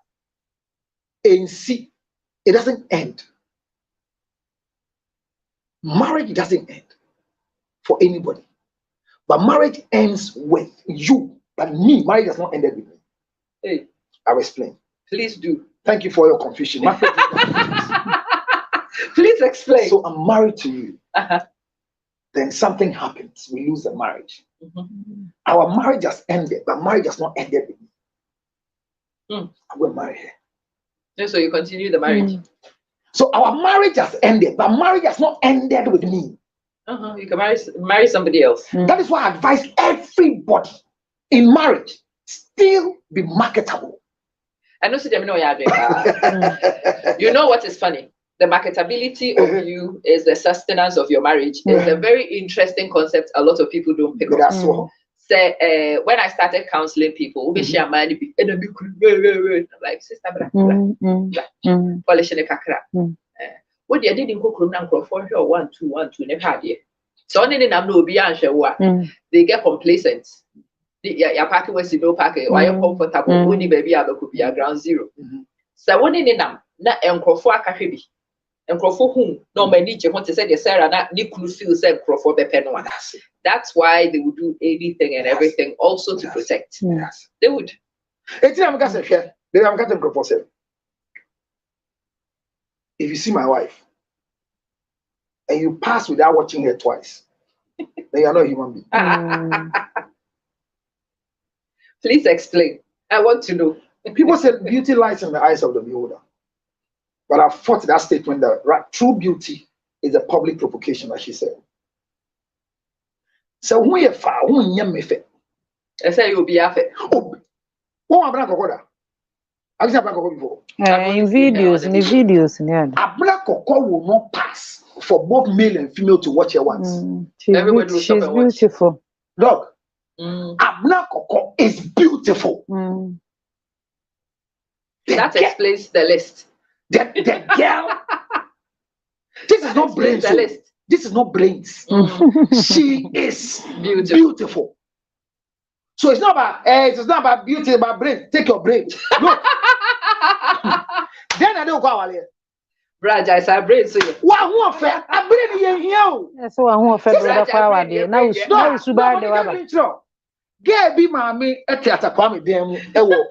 ensi. It doesn't end. Marriage doesn't end for anybody. But marriage ends with you. But me, marriage does not end with me. Hey, I'll explain. Please do. Thank you for your confusion. Please explain. So I'm married to you. Then something happens. We lose the marriage. Our marriage has ended, but marriage has not ended with me. I will marry her. So you continue the marriage. So our marriage has ended, but marriage has not ended with me. You can marry somebody else. That is why I advise everybody in marriage still be marketable. I know you know what is funny? The marketability of you is the sustenance of your marriage. It's a very interesting concept a lot of people don't pick up. Say, when I started counseling people, like sister, what you did in Kokrum for 1, 2, never had. So they get complacent. Your party was no party, or you're comfortable, only baby could be a ground zero. So one in them, not Encrofor Kahibi. Encrofor whom no many you want to say, Sarah, not Nicholas said Crofor the Penwa. That's why they would do anything and everything also to protect. They would. If you see my wife and you pass without watching her twice, then you're not a human being. Please explain. I want to know. People say beauty lies in the eyes of the beholder. But I fought that statement that true beauty is a public provocation, as she said. So when you far, when you me fe, I say you'll be after. Oh, what am I going to I just have before. In videos, yeah. A black cocoa will not pass for both male and female to watch her once. She's beautiful. Look. Abna Coco is beautiful. That explains the list. The girl. This is not brains. This is not brains. She is beautiful. So it's not about beauty, it's about brain. Take your brain. Look. Then I don't go out here. Raja is a brain so. Wa hu ofe abere ni ye hia o. So wa hu ofe do da kwa wa de. Na usuba de wa ba. Girl bi maame etiata kwa me dem mu ewo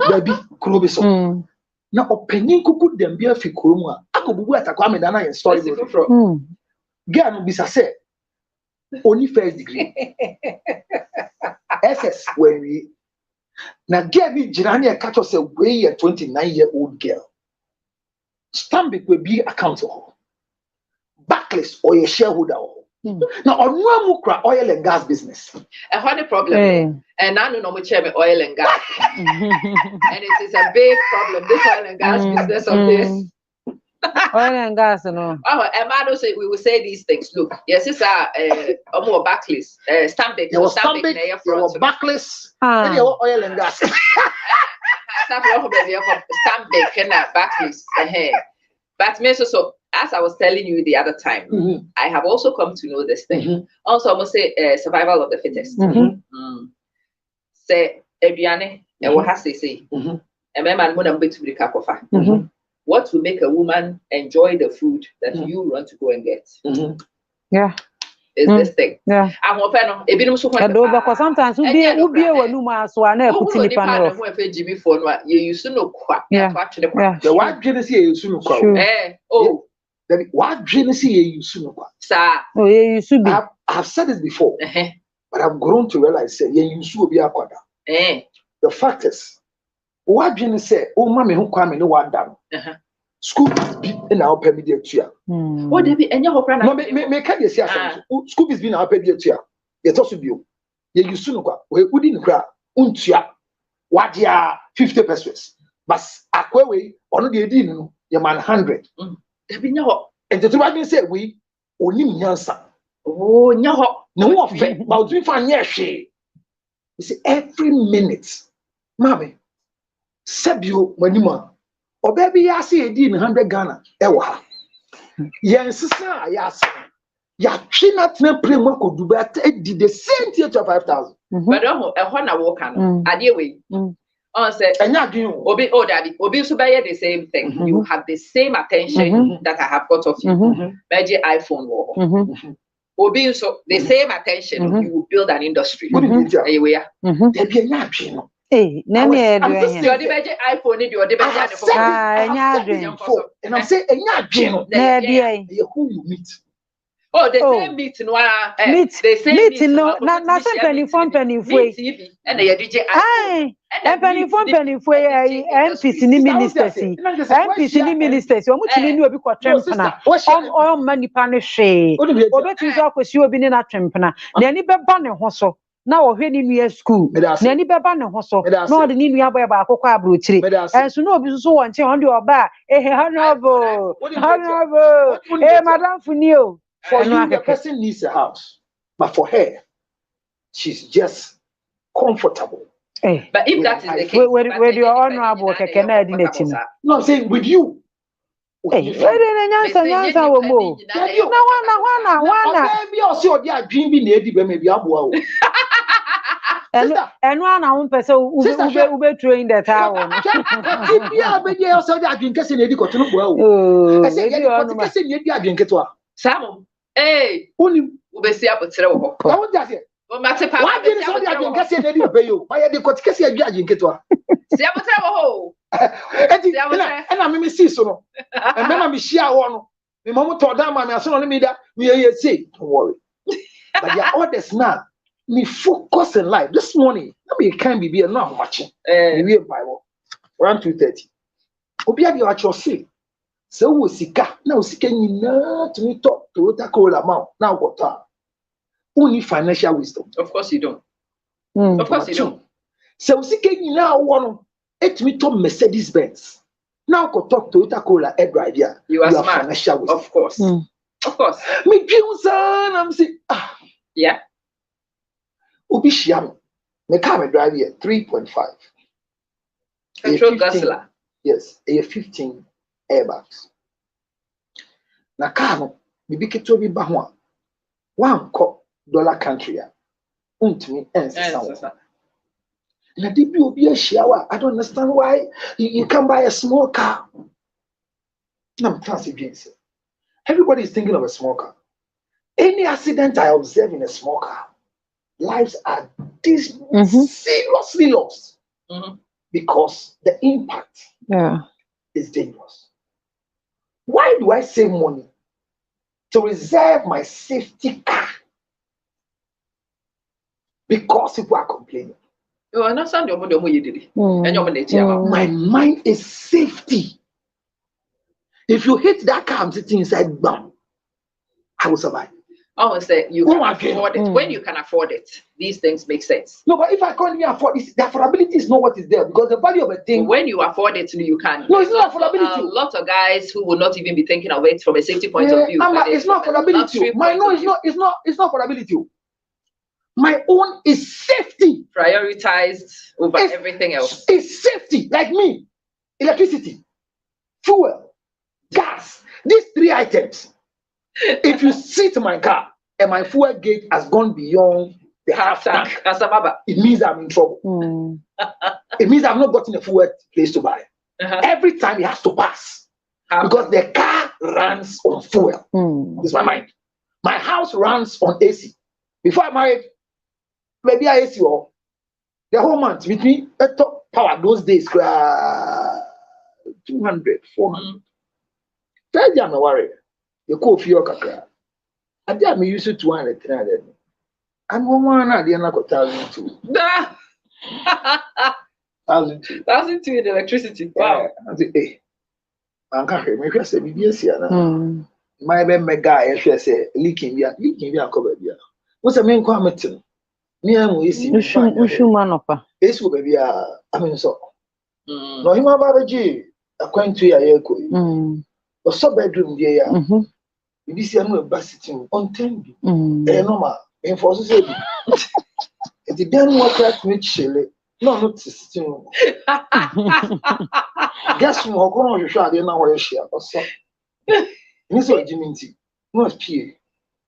baby kuro bi so. Na opanyin kuku dem bi afi kuro mu a akobubu atakwa me da na ye story go from. Girl no bisa say only first degree. SS when we na girl bi jira na e catch us say we a 29-year-old girl. Stanbic will be account for Barclays or a shareholder. Now on one mukra oil and gas business. And what the problem? And I don't know much about oil and gas. And it is a big problem. This oil and gas business of this. Oil and gas, no. Oh, and I say we will say these things. Look, yes, it's a more Barclays, Stanbic, Barclays, and your oil and gas. Stanbic and Barclays. But so as I was telling you the other time, I have also come to know this thing. Also, I must say survival of the fittest. Say Ebiane, and what has to say? And my man would be to the kakofa. What will make a woman enjoy the food that you want to go and get? Yeah. Is this thing? Yeah. I'm open. Because sometimes we be when you must one put in the panel. Jimmy phone, you used to know quack. Yeah. The white genesis you soon call. Oh, the white genesis you soon call. Sir. Oh, yeah, you should be. I've said it before, but I've grown to realize that you should be a quarter. The fact is, what genesis? Oh, mommy, who come in one down. School is big in our permitted year. What did be any of our no, me can't see school is being our permitted year. Yet also be you. You soon go. We wouldn't cry. Untia. What ya 50 pesos. But Aquay, on the edin, your man 100. There be no. And the two say we only Yansa. Oh, no offense. But we find yes, she. You see, every minute, Mammy, Sebio, when you man. Or baby, I see a deal in 100 Ghana. Ewa. Yes, sister, yes. Ya china tena play one could do better. It did the same theater 5,000. But I want to walk on. I deal with. Say, and not you, Obi, oh, daddy, Obi, so buy the same thing. You have the same attention that I have got of you. Magic iPhone war. Obi, so the same attention, you will build an industry. What do you mean? There be a napkin. Hey, Nanny, iPhone, and I'm saying, who you meet. Oh, the same meat no meat no na penny from penny foi and the DJ and penny from penny foi MPC ni ministers MPC ni ministers o mutimi ni obi kwa twempna o mani pa ne hwe obetumi so akosi obi ni na twempna na ani beba ne ho so na ohwe ni nua school na ani beba ne ho so na odi ni nua boy ba akokọ abrochire enso na obi so wonche on de oba honorable madam funio. For you, the person needs a house, but for her, she's just comfortable. But if that is the case, where you are honorable, no, I'm saying with you. Hey, where did Nyansa wo mo? Na wana. Maybe I'll see what you are dreaming. Maybe I'll and one I won't say ube train the tower. Sam, hey, only Ubesi up at Trevo. What does it? Why did you get you? Why are the Cotica judging Ketua? Sabatavo. And I'm Miss Siso. And then I'm Shia one. The moment to down my son on me that we are say, don't worry. But your orders now, me focus in life. This morning, I mean, it can be not watching. Real Bible. Around 2:30. Obia you at your seat. So we sika now sika nyina to me talk Toyota Corolla amount now what only financial wisdom. Of course you don't. Of course you don't. So sika nyina one it me to Mercedes Benz now go talk Toyota Corolla head drive here. You are smart. Financial wisdom. Of course. Of course. Me son I'm saying yeah. Obi shiam me car me drive here 3.5. Petrol gasla. Yes, a 15 airbags. Na car no bibi keto bi ba ho a wan ko dollar country a untumi ensesa. Na de bi obi ahia wa I don't understand why you can buy a small car. Everybody is thinking of a smoker. Any accident I observe in a smoker, lives are seriously lost because the impact is dangerous. Why do I save money to reserve my safety car? Because people are complaining. My mind is safety. If you hit that car, I'm sitting inside, bam, I will survive. I would say you can afford it. When you can afford it, these things make sense. No, but if I can't even afford it, the affordability is not what is there, because the value of a thing. When you afford it, you can. No, it's not affordability. A lot of guys who will not even be thinking of it from a safety point of view. It's not affordability. My no, it's not affordability. My own is safety. Prioritized over everything else. It's safety. Like me, electricity, fuel, gas. These 3 items. If you sit in my car and my fuel gauge has gone beyond the half tank, it means I'm in trouble. It means I've not gotten a fuel place to buy. Every time it has to pass because the car runs on fuel. It's my mind. My house runs on AC. Before I married, maybe I AC all the whole month with me. Top power those days, 200, 400. Tell them no worry. You call few kakra. I did me use 200, 300. And one at the end of 1,002. 1,002. 1,002 in electricity. Wow. I say, hey, I can't hear me. I say, BBS here. My mega, I say, leaking here, cover here. What's the main comment? Me and we see. Ushumanapa. It's baby. I mean, so. No, him about G. According to your or sub bedroom, dear. You see, I'm a sitting on 10. Normal. And for society, it didn't work out with Shelley. No, not sitting. Guess more going on your shot, you know what I share or so. Miss Jiminty, no PA.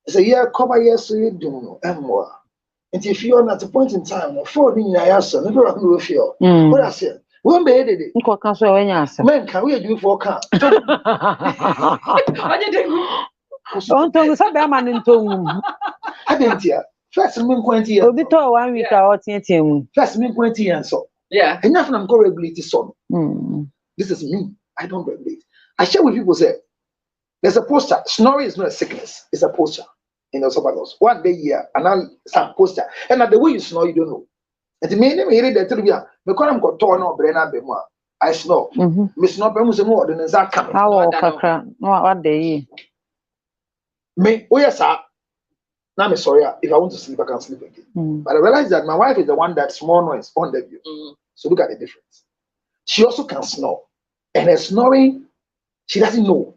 It's a year cover, yes, so you do and more. And if you're not a point in time, for me, I ask, never will feel. What I said. When made it? Men, can we do for car? Don't tell some man in tone. I didn't hear. First, 20 years. 1 week out in First, 20 years. So, yeah, enough of them go regulate this son. This is me. I don't regulate. I share with people, say, there's a posture. Snoring is not a sickness, it's a posture. In the survivors, 1 day here, and now some posture. And the way you snore, you don't know. And the main name that trivia, because I'm got torn or brain up. I snore. Miss Nobemus and more than that coming. How what day? Me, oh yes, sir. Now I'm sorry. If I want to sleep, I can sleep again. But I realize that my wife is the one that small noise on the view. So look at the difference. She also can snore, and her snoring, she doesn't know.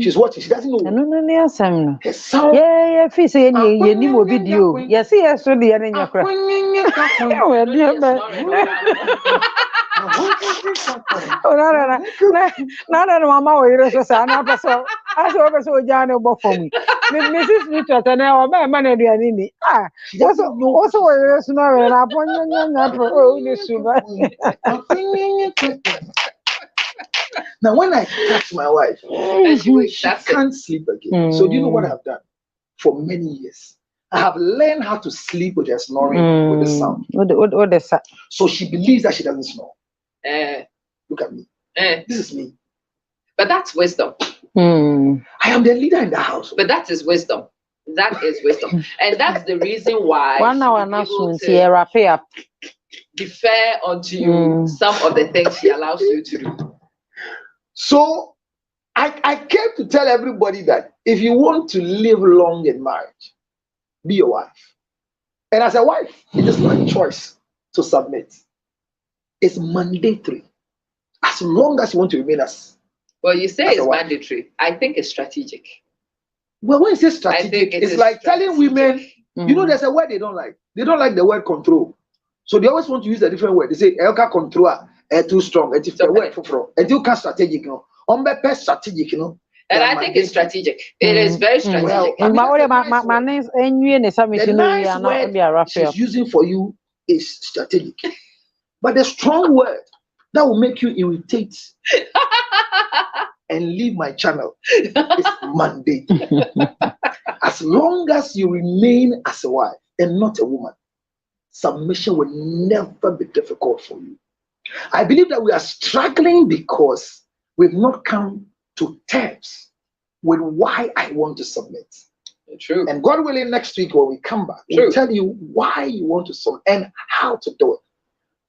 She's watching. She doesn't know. No. Her sound. Yeah. If you say any more video, yes, so the end your crack. No, Mamma, you're so sad. I saw so Johnny for me. Mrs. Richard and our man, Anini. Also, we're snoring upon Now, when I catch my wife, she can't sleep again. So, do you know what I've done? For many years, I have learned how to sleep with her snoring with the sound. So she believes that she doesn't snore. Look at me. This is me. But that's wisdom. I am the leader in the house. But that is wisdom. That is wisdom. And that's the reason why 1 hour announcement here, wrap up. Defer unto you some of the things she allows you to do. So I came to tell everybody that if you want to live long in marriage, be a wife. And as a wife, it is not a choice to submit. It's mandatory. As long as you want to remain as. Well, you say it's mandatory. I think it's strategic. Well, when you say strategic, it's like telling women, you know, there's a word they don't like. They don't like the word control. So they always want to use a different word. They say, Elka control. Too strong. It's a word for and you can strategic, you know. Strategic, you know. And I think it's strategic. It is very strategic. Well, the nice word she's using for you is strategic. But the strong word that will make you irritate and leave my channel is mandatory. As long as you remain as a wife and not a woman, submission will never be difficult for you. I believe that we are struggling because we've not come to terms with why I want to submit. True. And God willing, next week when we come back, we'll tell you why you want to submit and how to do it.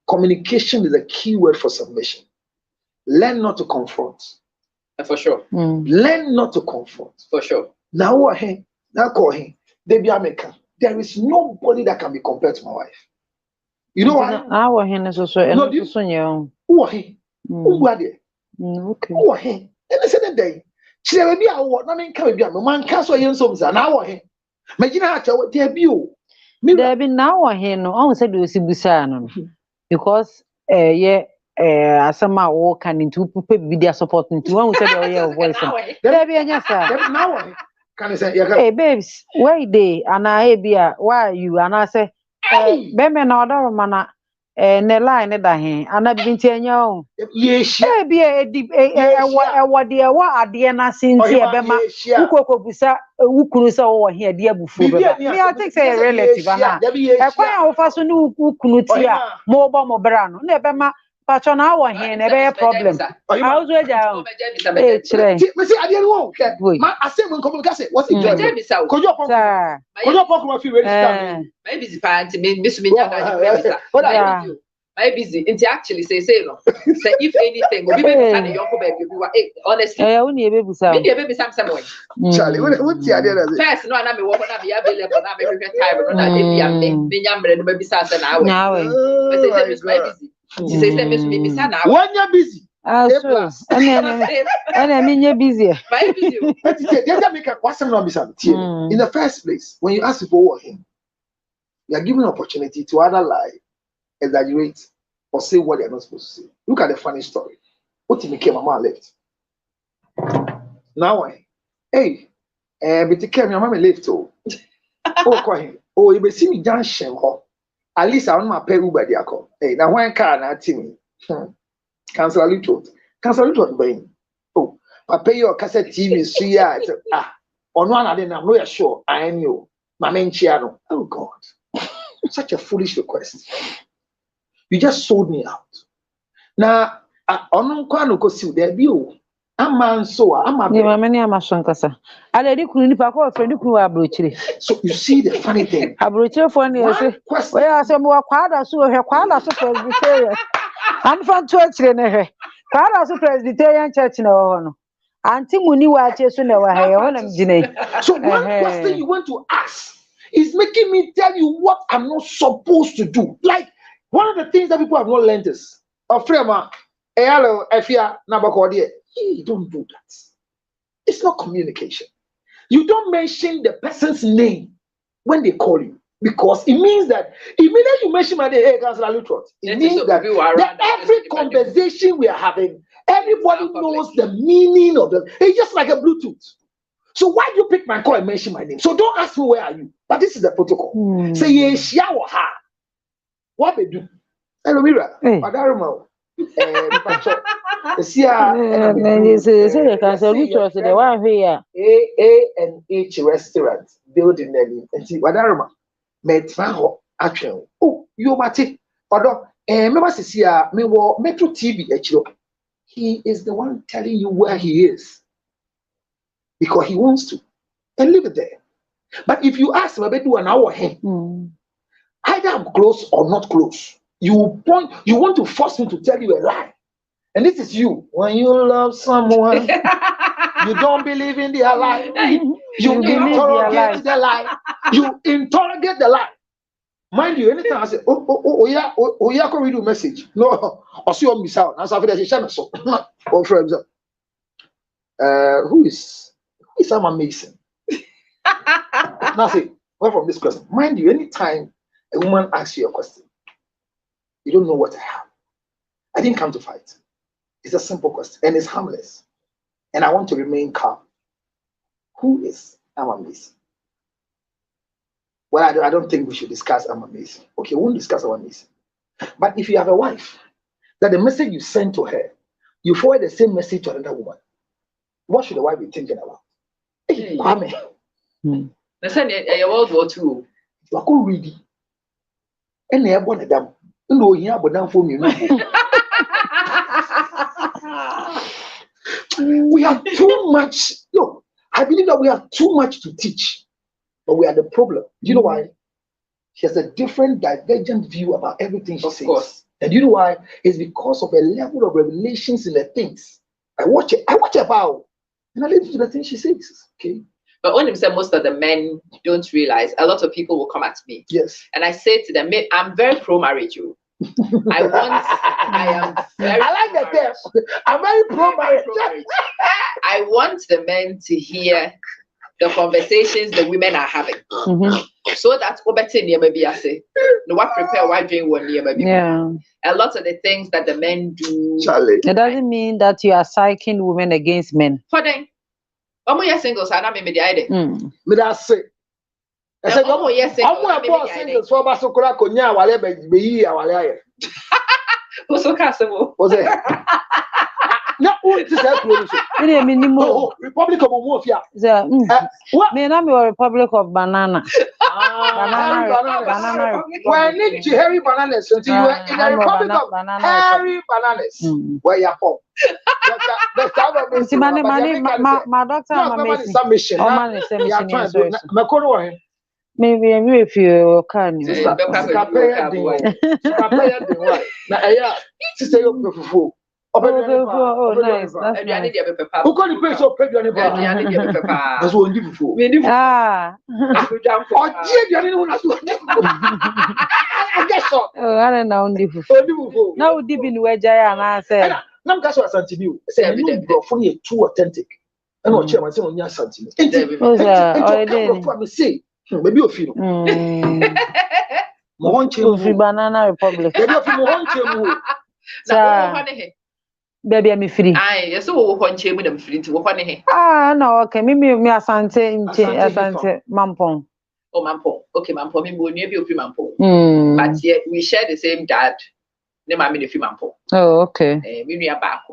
Communication is a key word for submission. Learn not to confront. For sure. Learn not to confront. For sure. Now, there is nobody that can be compared to my wife. You know why? Okay. And I said that day, she never be a what? I mean, can be a man castle in some now. Imagine how to debut. There be now or here no one said you see Busano because asama walk and into video support into one said your voice. There be a yes, now. Can I say, hey, babes, why they and I be why you and I say, Beme na order mana ne line da he and I been telling you. Yes, be a what dear what ade na sinti e be ma ukoko busa ukuru se wo here dear bufu be me I think say a relative na e kwan a wo fa so ne ukunu ti a mo bo mo bra no na e be ma pacho na wo here na be problem how do ja eh chire me say ade no ma ase mo communication what's it job kojo poko ma fi ready stand my busy party me me nya ga what are you my busy into actually say no say if anything we be stand your baby be honestly we be busa me baby sam Charlie what ti ade na first no na me wo na me available na me prepare time no na dey be am me nya mre no baby sa na we but say miss my busy she say miss me sa na when you busy so and me busy my busy but they make a question no be in the first place when you ask for him you are given an opportunity to either lie, exaggerate, or say what they are not supposed to say. Look at the funny story. What if my mama left? Now, hey, but my mama left. Oh, call him. Oh, you see me junction. At least I want my pay Uber there. Hey, now one car na team. Cancel it. Cancel it. Buying. Oh, I pay your cassette TV. See ya. On one I didn't know. Sure, I am you. My main channel. Oh God. Such a foolish request. You just sold me out. Now, on Kwano Kosi, there be you. I'm man so I'm a many Amashankasa. I let you call friend who are broaching. So you see the funny thing. I broached for me. Where are some more quadra so her quadra so Presbyterian. I'm from church in her. Quadra so Presbyterian church in our honor. Auntie Muni watches soon over here when I'm Jine. So one question you want to ask is making me tell you what I'm not supposed to do. Like one of the things that people have not learned is Frema, hello, Efia, Nabakodi. You don't do that. It's not communication. You don't mention the person's name when they call you because it means that immediately you mention my name, hey, Councillor Lutrot, it means that every conversation we are having, everybody knows the meaning of the. It's just like a Bluetooth. So why do you pick my call and mention my name? So don't ask me where are you. But this is the protocol. Say yes, yeah or ha. What they do? Hello, Mira. Padaruma. Say the Council Lutrot, the one here. A&H restaurant building name. And see, Padaruma. Metro actually. Oh, you mati. Although, remember, see, me wo Metro TV actually. He is the one telling you where he is. Because he wants to, and leave it there. But if you ask him, I do an hour him, either I'm close or not close. You want to force me to tell you a lie. And this is you. When you love someone, you don't believe in their lie. You interrogate the lie. You interrogate the lie. Mind you, anytime I say, yeah, can read a message. No, or see on me sound. As I've said, so, or for example, who is Amma Mason? Now say, well, from this question, mind you, anytime a woman asks you a question, you don't know what I have. I didn't come to fight. It's a simple question and it's harmless. And I want to remain calm. Who is Amma Mason? Well, I don't think we should discuss Amma Mason. Okay, we won't discuss Amma Mason. But if you have a wife, that the message you send to her, you forward the same message to another woman. what should the wife be thinking about? Hey, Kwame. Listen, World War II. You are going ready. And they are born a dam. No, you have a dam for me. We have too much. No, I believe that we have too much to teach, but we are the problem. Do you know why? She has a different, divergent view about everything she says. Course. And you know why? It's because of a level of revelations in the things. I watch about, and I listen to the things she says. Okay. But when you say most of the men don't realize, a lot of people will come at me. Yes. And I say to them, I'm very pro-marriage. I like the term. I'm very pro-marriage. I want the men to hear the conversations the women are having. So that prepare why doing one year. Yeah. A lot of the things that the men do. Charlie. It doesn't mean that you are psyching women against men. For them. Singles are not maybe the idea. But I say. I said, I'm singles for Basokura Konya, whatever be our Who's so castable? Was it? No, what is that? Republic of Mafia. Man, I'm a Republic of Banana. Banana. When it's hairy bananas, so you are in a Republic of hairy bananas. Where you're from? My doctor, maybe if you can. Oh, nice. Who can you pay so pretty? That's what you before. I guess so. Oh, I don't know. Now, deep in where Jaya and I said, no, that's what I you. Say, fully too authentic. And what chairman say on your something. Say, maybe you feel. Banana Republic. Baby, I'm free. Aye, so we'll want you with them free to walk on here. No, okay, maybe Asante Mampong. Oh, Mampong. Okay, Mampong, we will never be Mampong. But yet we share the same dad. Name I mean, if you Mampong. Oh, okay. We are back.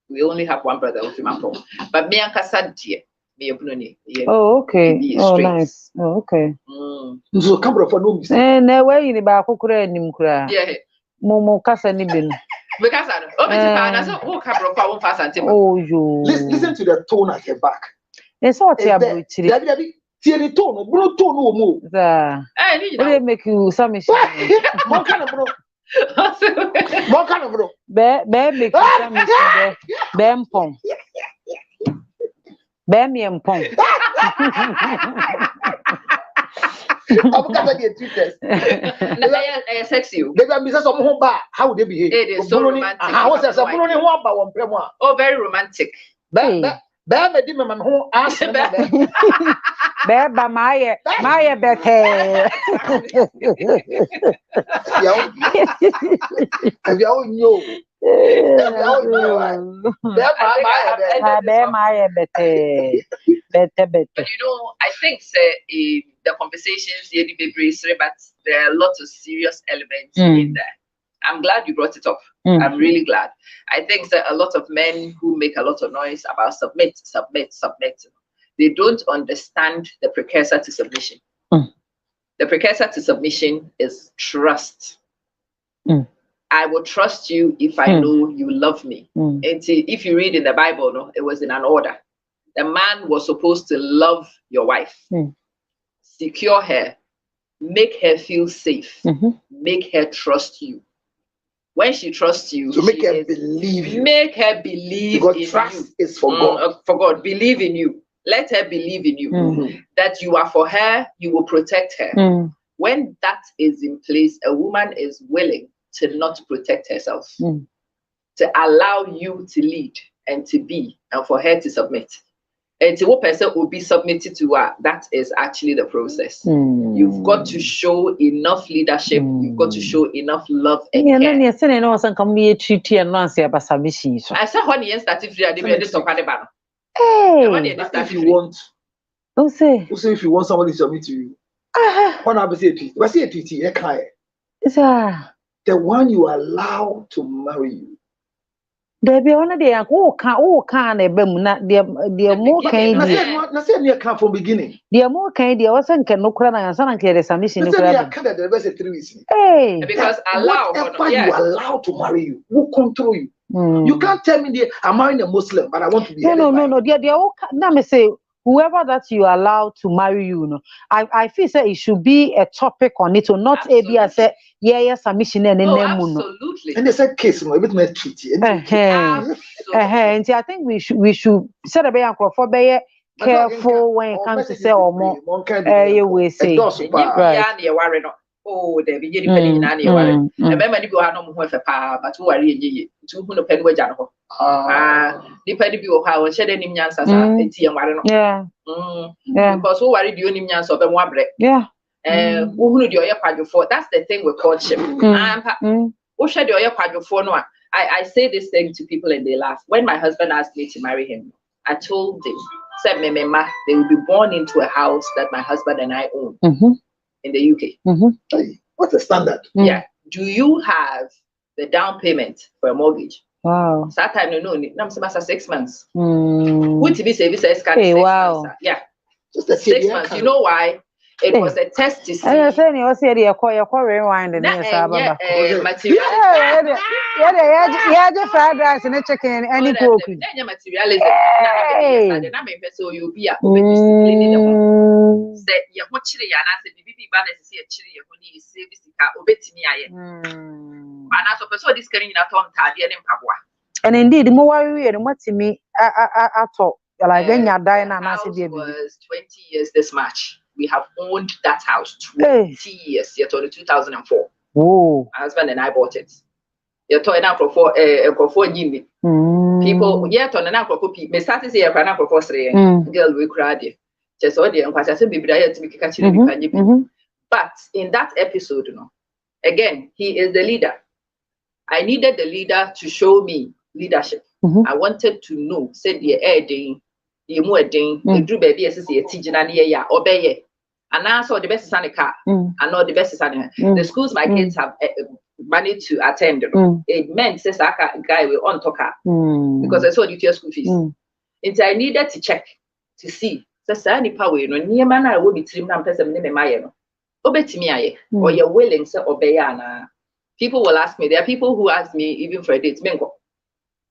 We only have one brother with Mampong. But me and Cassad, dear, me a Bruni. Oh, okay. Oh, nice. Oh, okay. So come for no mistake. No way in the back, who could Nimkra. Yeah. Momo Casa Nibin. Because I don't oh, you listen to the tone at her back. It's what you are tone, blue tone, no more. They make you some mission. What kind of bro? What kind of bro? Bear make you some mission. Bempong. Bear me and pong. I'm gonna get treated. Sex you. They got business of home bar. How would they behave? It is so romantic. How was that? Oh, very romantic. Bear, my home ass. Bear by my better. But you know, I think the conversations but there are lots of serious elements in there. I'm glad you brought it up. I'm really glad. I think that a lot of men who make a lot of noise about submit, they don't understand the precursor to submission. The precursor to submission is trust. I will trust you if I know you love me. And if you read in the Bible, no, it was in an order. The man was supposed to love your wife, secure her, make her feel safe, make her trust you. When she trusts you, so make her believe you. Make her believe because in trust you. Is for God. For God, believe in you. Let her believe in you. That you are for her, you will protect her. When that is in place, a woman is willing to not protect herself, to allow you to lead and to be, and for her to submit. And to what person will be submitted to her, that is actually the process. You've got to show enough leadership, you've got to show enough love and care. I said when you started free, if you want, if you want somebody to submit to you, one I say a treaty, the one you allow to marry you There be one day who can a bem na the more kind na say near come from beginning. The more kind the wasn't can no crana and son and submission. The best 3 weeks. Hey, because whatever you allow to marry you, who control you? You can't tell me I'm marrying a Muslim, but I want to be. No. Now me say whoever that you allow to marry you, I feel say it should be a topic on it, or not a be as a submission and absolutely. And they said case no, bit me treaty. And I think we should set a for be careful when it comes to say or more. We say oh, they be getting penny in any worry. Remember, you are no more for power, but who are you? 200 penny wage. The penny be how shed any nyans as a tea and warren. Yeah, because who worried you in nyans of a one break? Yeah, who do your quadro for? That's the thing with courtship. Who shed your quadro for? No, I say this thing to people and they laugh. When my husband asked me to marry him, I told him, said, Mema, they will be born into a house that my husband and I own. In the UK. What's the standard? Yeah. Do you have the down payment for a mortgage? Wow. So that time no, I'm supposed to 6 months. What to be service hey, wow. Months, yeah. Just 6 months. You know why? It was a test to see. I say you say the rewind and material. Yeah, the fried rice and chicken any cook. Materialism. So you'll be a discipline. Say you want chili and I said bibi ba na see a chili you need service ka obetimi aye. And as a person this carrying at on tade ne mpaboa. And indeed more worry and what to me at all. Like when you're dying and I said was 20 years this March. We have owned that house 20 years. Yet only 2004. Oh, my husband and I bought it. You're talking out for Jimmy. People yet on an apple copy. Me started here for an apple for 3 girl we cried. Just all the I said baby to be catching. But in that episode, again, he is the leader. I needed the leader to show me leadership. I wanted to know, said the air day. The more ding, the drew baby as a teaching and yeah, obey. And I saw the best son a car, and not the best son. The schools my kids have money to attend. It meant says a guy will on talk because I saw the school fees. And I needed to check to see. Says any power, near man, I will be trimmed and person name my obey to me, or you're willing to obey. People will ask me. There are people who ask me even for a date.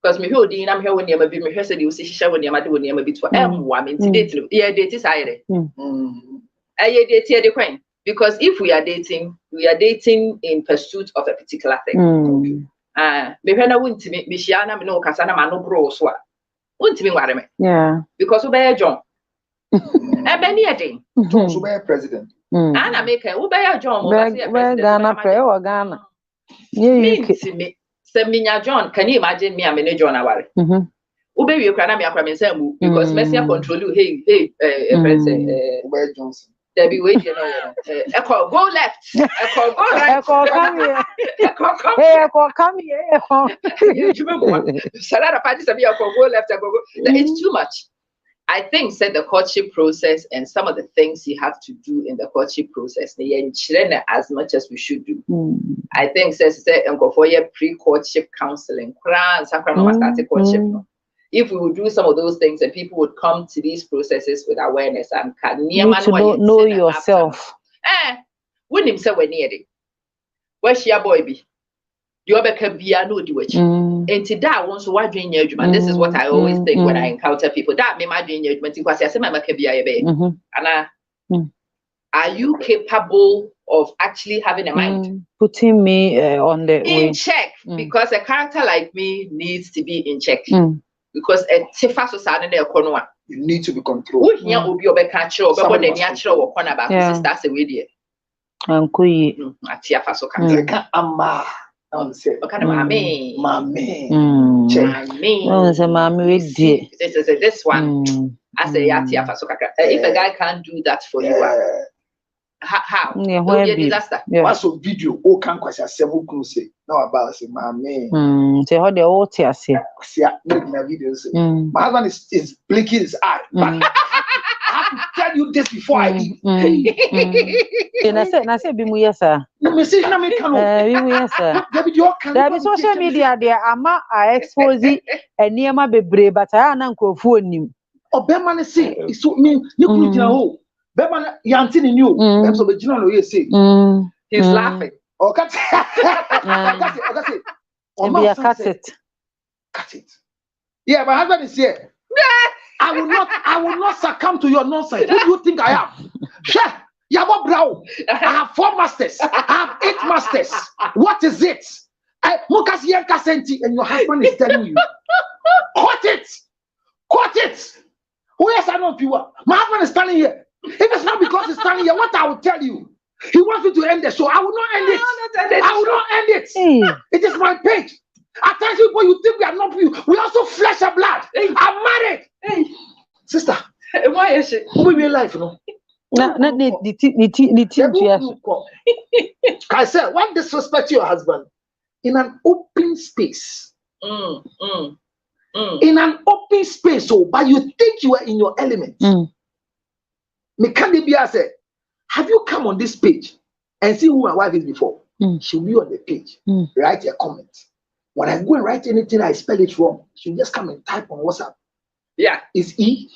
Because me who I'm here when you're me said you see she when you're doing you be to woman date date is higher. Date the queen. Because if we are dating in pursuit of a particular thing. Me when I wouldn't me shiana me no kasana ma no bro so wouldn't me worry me. Yeah. Because obey John. Benny Ading. John obey president. Anna make a obey John Ghana pray or Ghana. Yeah, Seminya John, can you imagine me? I'm in a John Awari. Ube you can have a say because Messi control you. Hey, Where Johnson. There be waiting. Echo, go left. Echo, go right. Echo, come here. Echo, come here. You remember? Salada parties have go left. Go. It's too much. I think said the courtship process and some of the things you have to do in the courtship process, as much as we should do. I think says for your pre-courtship counseling, courtship. If we would do some of those things and people would come to these processes with awareness and you need to know yourself. Wouldn't him say we're near it. Where's your boy be? You can be a no do it. And to that once what doing your judgment. This is what I always think when I encounter people. That may my doing your judgment because I say my can be a baby. And are you capable of actually having a mind? Putting me on the in check because a character like me needs to be in check. Because a tifa society you need to be controlled. Yeah, will be a natural, but when the natural or corner back, that's a way there. Uncle, Atia Faso say, kind of mommy. Check. Mommy, this one. I say, Atia Faso. If a guy can't do that for you, how? Will be a disaster. What's a video? Oh, can't question several clues. No, about say, mommy. Say, how the old tears say, see, making a video. My husband is blinking his eye. But I have to tell you this before I leave. And I said, be yes, sir. Me see, na me can. Yes, sir. There be social media there. Ama I expose and near my baby, but I am not phone. Oh, Beman say, so me, you could know. Beman, Yantin in you. That's what the general you say. He's laughing. Oh, cut it. Cut it. Yeah, my husband is here. I will not succumb to your nonsense. Who do you think I am? Sure. Yabo Brown. I have 4 masters. I have 8 masters. What is it? Mukas Yanka Senti, and your husband is telling you. Cut it. Cut it. Who else I know if you are? My husband is standing here. If it's not because he's standing here, what I will tell you? He wants me to end the show. I will not end it. I will not end it. It is my page. At times, people, you think we are not you. We also flesh and blood. I'm married. Sister, why is it? Who will be alive, no? I said, why disrespect your husband in an open space? In an open space, so but you think you are in your element. Me can't be said, have you come on this page and see who my wife is before? She'll be on the page. Write a comment. When I go and write anything, I spell it wrong. She'll just come and type on WhatsApp. Yeah, it's E.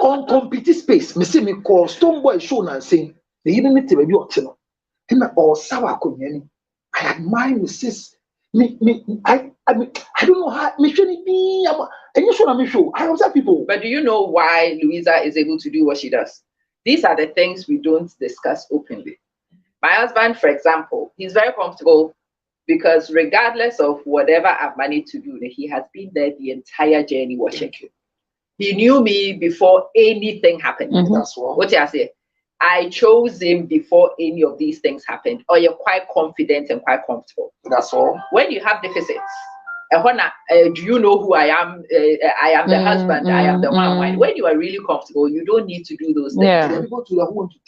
On competitive space, me say me call Stonebwoy show and saying the even need to be optional. And or sour kunyani. I admire Mrs. I don't know how me shouldn't be. And you should show. I observe people. But do you know why Louisa is able to do what she does? These are the things we don't discuss openly. My husband, for example, he's very comfortable because regardless of whatever I've managed to do, he has been there the entire journey watching. He knew me before anything happened. That's what I say. I chose him before any of these things happened. Or you're quite confident and quite comfortable. That's all. When you have deficits, do you know who I am? I am the husband. I am the one. When you are really comfortable, you don't need to do those things. Yeah. There are people who want to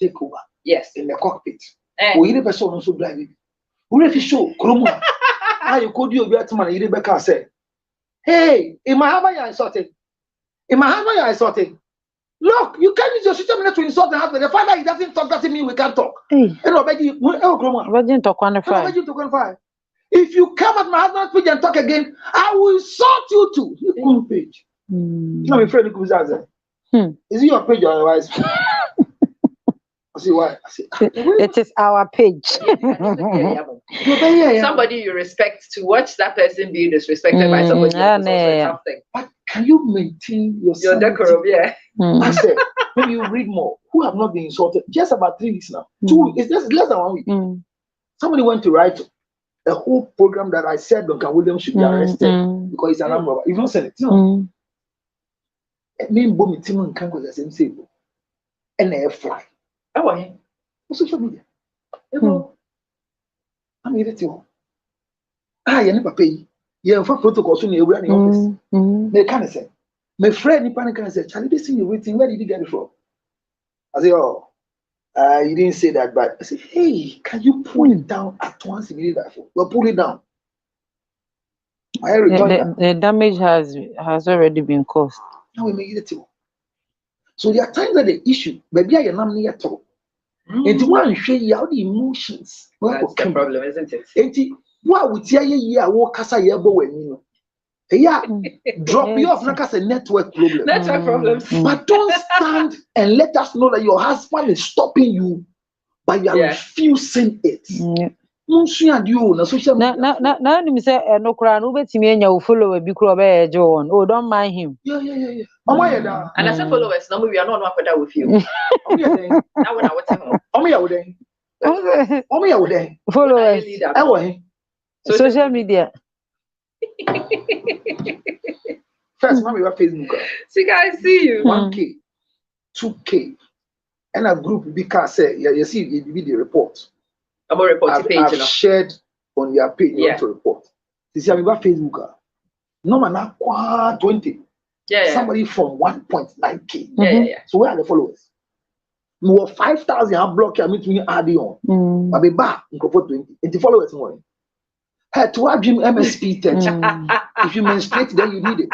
take over. Yes. In the cockpit. Or you never saw also driving. Who if you show Kroma? I could you be at man, you Rebecca said, hey, in my husband, I insulted. In my husband, I insulted. Look, you can't use your system to insult the husband. The father, he doesn't talk, doesn't mean we can't talk. If you come at my husband's page and talk again, I will insult you too. You page. You know, my friend who's there. Is it your page or your wife's page? I see why. It is our page. Somebody you respect to watch that person being disrespected by somebody else is something. But can you maintain your decorum? Yeah. I said, maybe you read more. Who have not been insulted? Just about 3 weeks now. 2 weeks. It's just less than 1 week. Somebody went to write a whole program that I said Duncan Williams should be arrested because he's an armed robber. You've not said it. No. It means boom, Timon can't go the same table. And they fly. On social media. I'm here to you. You never pay. You have protocols in your office. They can't say. My friend Nipan can say, Charlie, this thing you're waiting, where did you get it from? I say, oh, you didn't say that, but I say, hey, can you pull it down at once immediately? Well, pull it down. The damage has already been caused. Now we make it to. So there are times that the issue, maybe I am not near at all. And one share all the emotions. That's the problem, isn't it? And what would you walk as a year when you know? Yeah, drop you off like as a network problem. Network problems. But don't stand and let us know that your husband is stopping you, but you are refusing it. Now, me say no crown over to me and you follow a big rubber John. Oh, don't mind him. Yeah. And as a followers, no, we are not one with you. Now when I was followers. Social media. First, mommy, we Facebook. See, guys, see you. 1K, 2K, and a group because you see the video report. I've shared on your page to report. You see, I'm about Facebook. No man, now 20. Somebody from 1.9K. Yeah. So where are the followers? More 5,000 I block you. I mean, add on. But be back. 20. And the followers more. Had to have him MSP 30. If you menstruate, then you need it.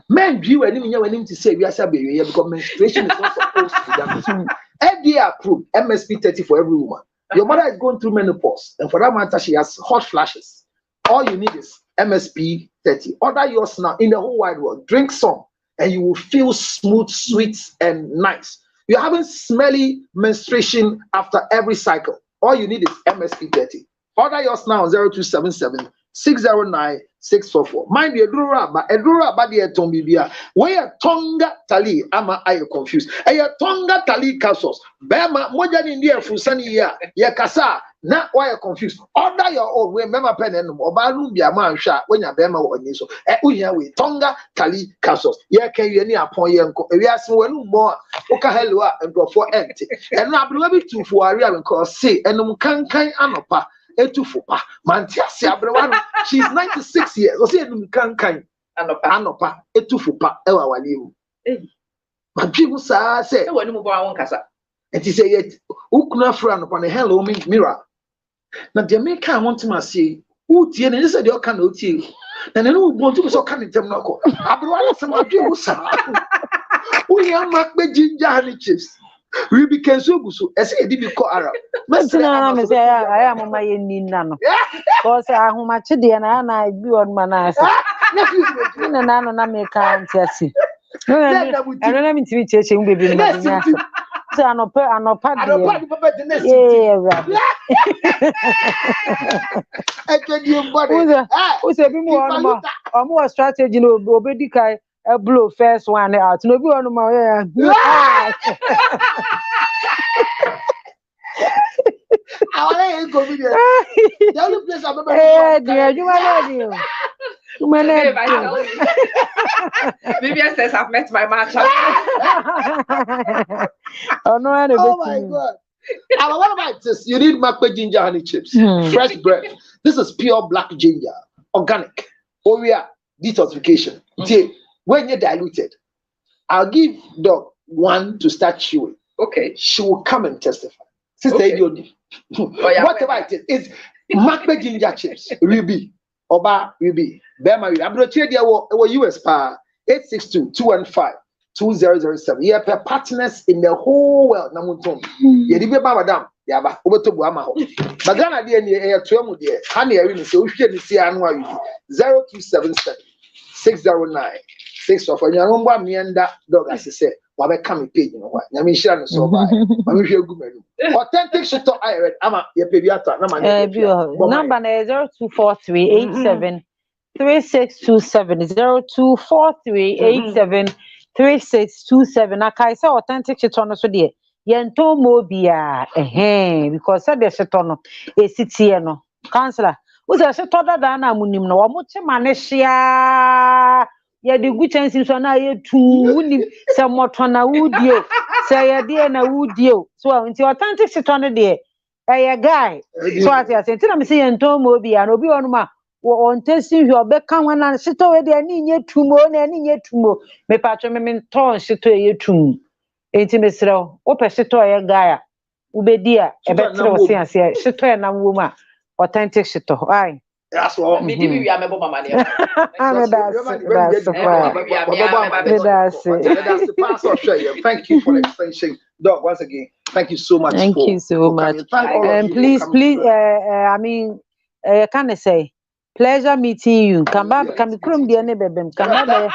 Men view and even to say we are baby because menstruation is not supposed to be done. FDA approved MSP 30 for every woman. Your mother is going through menopause, and for that matter, she has hot flashes. All you need is MSP 30. Order yours now in the whole wide world. Drink some, and you will feel smooth, sweet, and nice. You're having smelly menstruation after every cycle. All you need is MSP 30. Order yours now on 0277 609 644. Mind you, Edrura Badia Tombibia. Where Tonga Tali, ama I confused. A Tonga Tali capsules. Bema, Mojan India Fusani ya Kasa. Now why you confused? Order your own. Remember pen and Obalumbia man sha when you bema or so. Uya we Tonga Tali capsules. Ya can you any upon yanko. We are some more. Oka hello and go for empty. And now be two for area and call say and kan anopa. Etufupa. Mantiasi Abrewan. She's 96 years. O say kan anopa. Etufupa. Ewa walimu. But people say when you go kasa. And he say yet ukuna friend upon a hello mirror. Now Jamaica want to say uti and he said you can uti. And then who want to so can them not go. Abrewan some of you sa. We are make ginger honey chips. We became so good. So, as I did call Arab. I am on my nano. Because I am much the and I do on my ass. And an American Tessie. I don't have to be chasing baby. So I know per and part the next. Who's a bit more strategy, Obedica. A blow first one out. No go on my I go video. The only place I've ever Maybe I says I've met my match. Oh my God. What about this? You need Makwe ginger honey chips, fresh bread. This is pure black ginger, organic. Oh yeah, detoxification. When you're diluted, I'll give dog one to start chewing. Okay. She will come and testify. Sister Idioni. Whatever it is, it's Makwe ginger chips. Ruby. Oba Ruby. Bema Ruby. I'm going to trade your US power 862-215-2007. Yeah, per partners in the whole world. Namutom. Yeah, the baby madam. Yeah, but over to Buama. But then I didn't hear to him. Honey, I really say we should see annual 0277 609 6 of your own one meanda dog as I said. Wabe come page you know what? I mean share so by. I'm sure good authentic shit I read. Ama your pediatra number 0243873627 0243873627. Na kai say authentic shit on so there. Yento mo bia because said the shit on esitie no counselor who say shit other than amunim no wo che manehia ya de gu chansi so na ye tu unim se moto na wudie se ya de na wudie so nti authentic shit on there guy so as you say nti na me say yento mo bia no obi onu ma on testing you be kan wana shit we de ani nye tumo na ani nye tumo me patcho me ton shit ye tum enti mesrɛ wo pɛ shito ye guy ubedi a ebetre wo se ase shito ye na wo ma authentic shito ai that's all me di we amebo mama ne thank you for the extension dog once again thank you so much thank you so much and please I mean can I say pleasure meeting you come back come krum dia ne bebem come back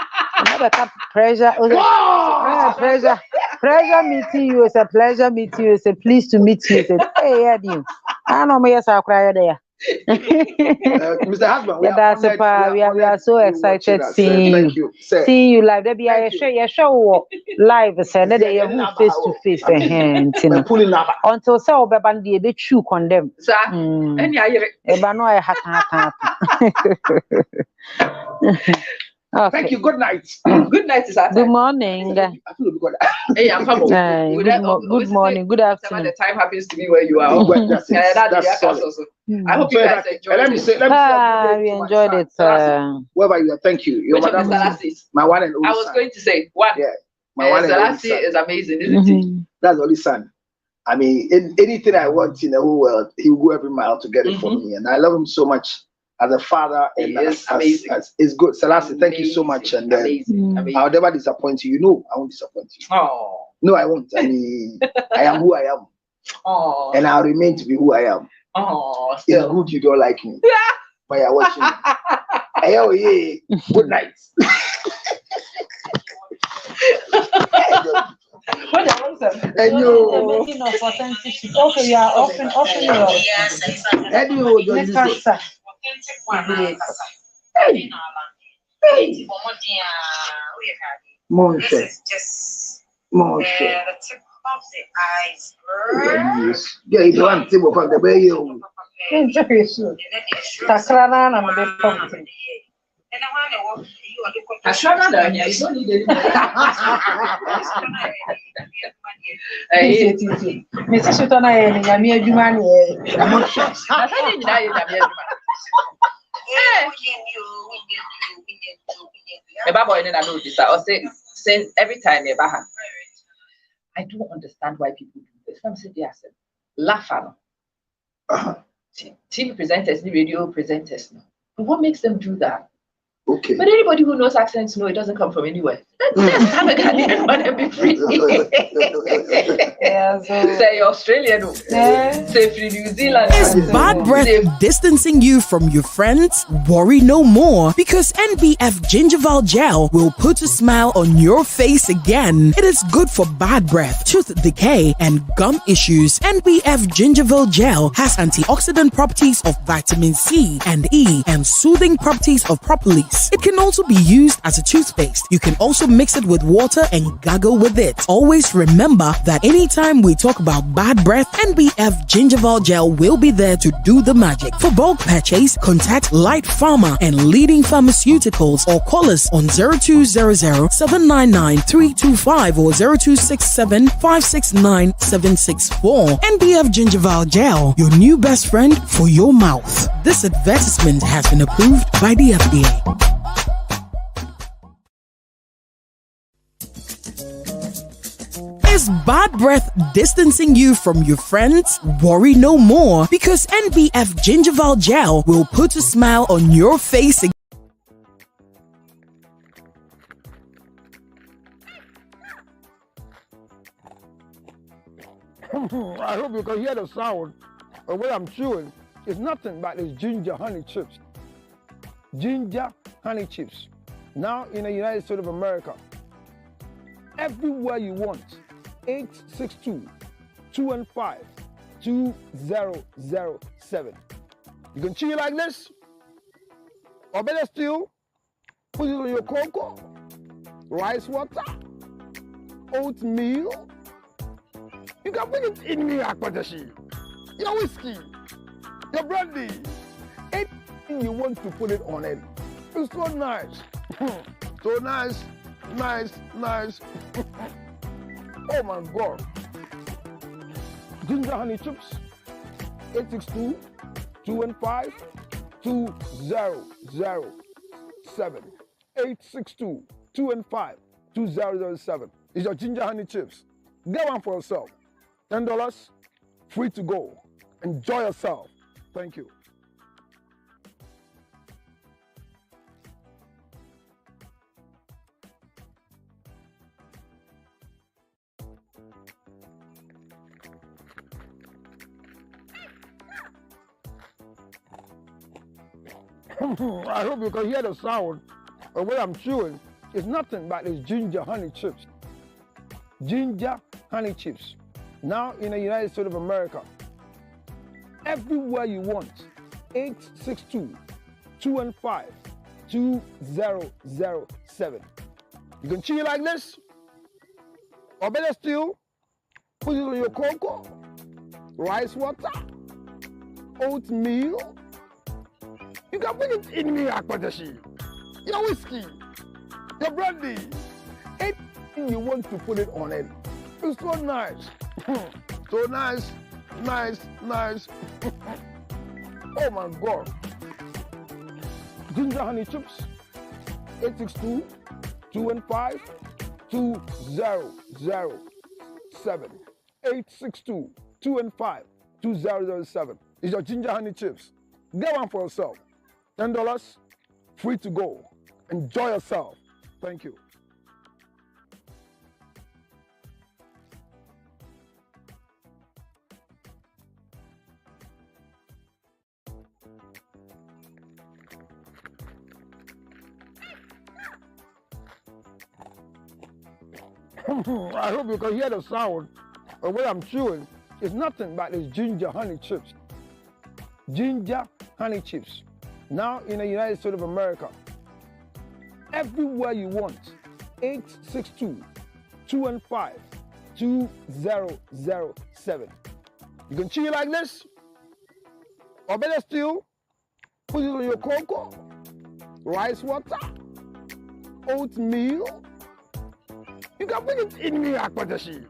pressure meeting you is a pleasure meeting you is a pleased to meet you hey Eddie I know me yes I cry there Mr. Husband, we are so excited seeing you live. There be a show live. Say that they are face to face. Until so be bandi be chew condemn. Sir, any I no I Okay. Thank you. Good night. Good night, sir. Good morning. Hey, I'm coming. Good morning. Good afternoon. The time happens to be where you are. That's I hope you guys enjoyed it. We enjoyed it. Wherever you are, thank you. Which of my one and only. I was going to say one. Yeah, my one and only son is amazing, isn't he? That's the only son. I mean, anything I want in the whole world, he will go every mile to get it for me, and I love him so much. as a father, and as it's good. Selassie, thank you so much, and amazing. I'll never disappoint you. You know, I won't disappoint you. Oh no, I won't. I mean, I am who I am. Oh, and I'll remain to be who I am. Oh, it's good you don't like me. But you're watching. Oh yeah. Good night. And you okay, you are often yeah, you want to go from the bay. I sure not that you don't need it. Mr. Sutana, I'm here, you man. Since every time I don't understand why people do this. I'm saying, yes, laugh at TV presenters, radio presenters. But what makes them do that? Okay. But anybody who knows accents know it doesn't come from anywhere. Just have a Ghanaian one and be free. Say Australian. Say free New Zealand. Is bad breath distancing you from your friends? Worry no more, because NBF Gingival Gel will put a smile on your face again. It is good for bad breath, tooth decay, and gum issues. NBF Gingival Gel has antioxidant properties of vitamin C and E and soothing properties of propolis. It can also be used as a toothpaste. You can also mix it with water and gargle with it. Always remember that anytime we talk about bad breath, NBF Gingival Gel will be there to do the magic. For bulk purchase, contact Light Pharma and leading pharmaceuticals or call us on 0200-799-325 or 0267-569-764. NBF Gingival Gel, your new best friend for your mouth. This advertisement has been approved by the FDA. Is bad breath distancing you from your friends? Worry no more, because NBF Gingival Gel will put a smile on your face again. I hope you can hear the sound of what I'm chewing. It's nothing but it's ginger honey chips. Ginger honey chips. Now in the United States of America. Everywhere you want. 862-215-2007. You can chew it like this. Or better still, put it on your cocoa, rice water, oatmeal. You can put it in your akpadashi, your whiskey, your brandy. Anything you want to put it on it. It's so nice. So nice, nice, nice. Oh my God. Ginger honey chips. 862-215-2007. 862-215-2007. It's your ginger honey chips. Get one for yourself. $10, free to go. Enjoy yourself. Thank you. I hope you can hear the sound of what I'm chewing. It's nothing but it's ginger honey chips. Ginger honey chips. Now in the United States of America. Everywhere you want. 862-215-2007. You can chew it like this. Or better still, put it on your cocoa, rice water, oatmeal. You can put it in your akpadashi, your whiskey, your brandy. Anything you want to put it on it. It's so nice. So nice, nice, nice. Oh my God. Ginger honey chips. 862-215-2007. 862-215-2007. It's your ginger honey chips. Get one for yourself. $10, free to go. Enjoy yourself. Thank you. I hope you can hear the sound of what I'm chewing. It's nothing but these ginger honey chips. Ginger honey chips. Now in the United States of America. Everywhere you want. 862-215-2007. You can chew it like this. Or better still, put it on your cocoa, rice water, oatmeal. You can put it in your akpadashi,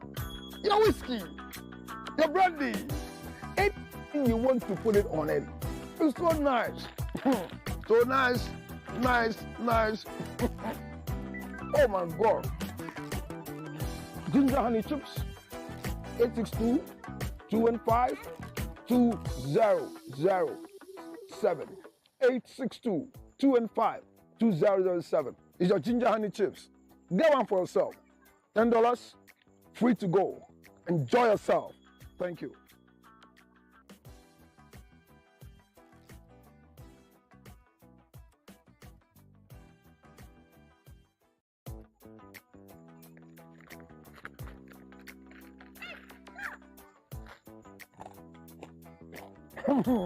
your whiskey, your brandy, anything you want to put it on it. It's so nice. So nice, nice. Oh my God. Ginger honey chips, 862-215-2007. 862-215-2007. It's your ginger honey chips. Get one for yourself. $10, free to go. Enjoy yourself. Thank you.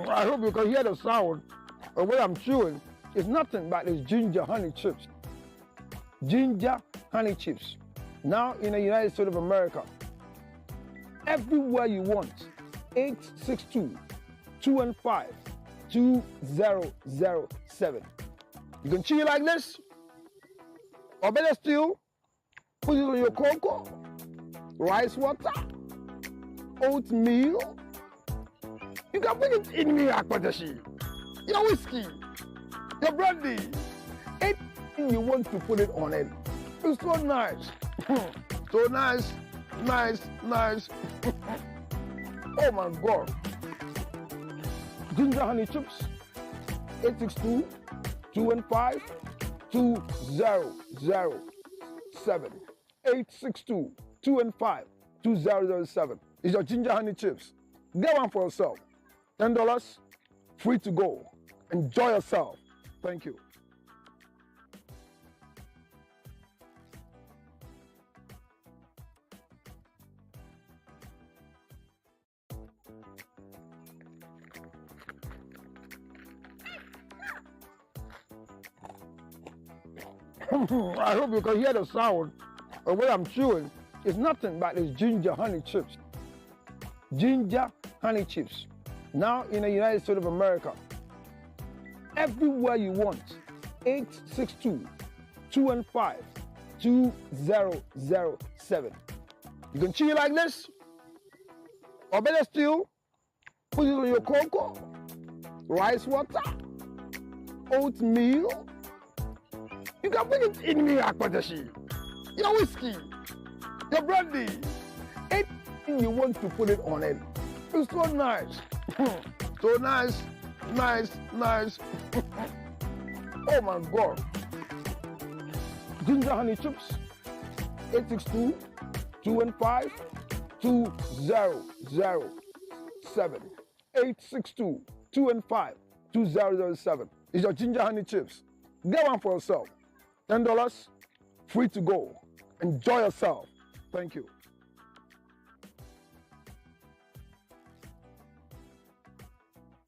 I hope you can hear the sound of what I'm chewing. It's nothing but these ginger honey chips. Ginger honey chips. Now in the United States of America. Everywhere you want. 862-215-2007. You can chew it like this. Or better still, put it on your cocoa, rice water, oatmeal. You can put it in your akpadashi, your whiskey, your brandy, anything you want to put it on it. It's so nice. So nice. Oh my God. Ginger honey chips, 862-215-2007. 862-215-2007. It's your ginger honey chips. Get one for yourself. $10, free to go. Enjoy yourself. Thank you. I hope you can hear the sound of what I'm chewing. It's nothing but these ginger honey chips. Ginger honey chips. Now in the United States of America. Everywhere you want. 862-215-2007. You can chew it like this. Or better still, put it on your cocoa, rice water, oatmeal. You can put it in your akpadashi, your whiskey, your brandy, anything you want to put it on it. It's so nice. So nice. Oh my God. Ginger honey chips, 862-215-2007. 862-215-2007. It's your ginger honey chips. Get one for yourself. $10, free to go. Enjoy yourself. Thank you.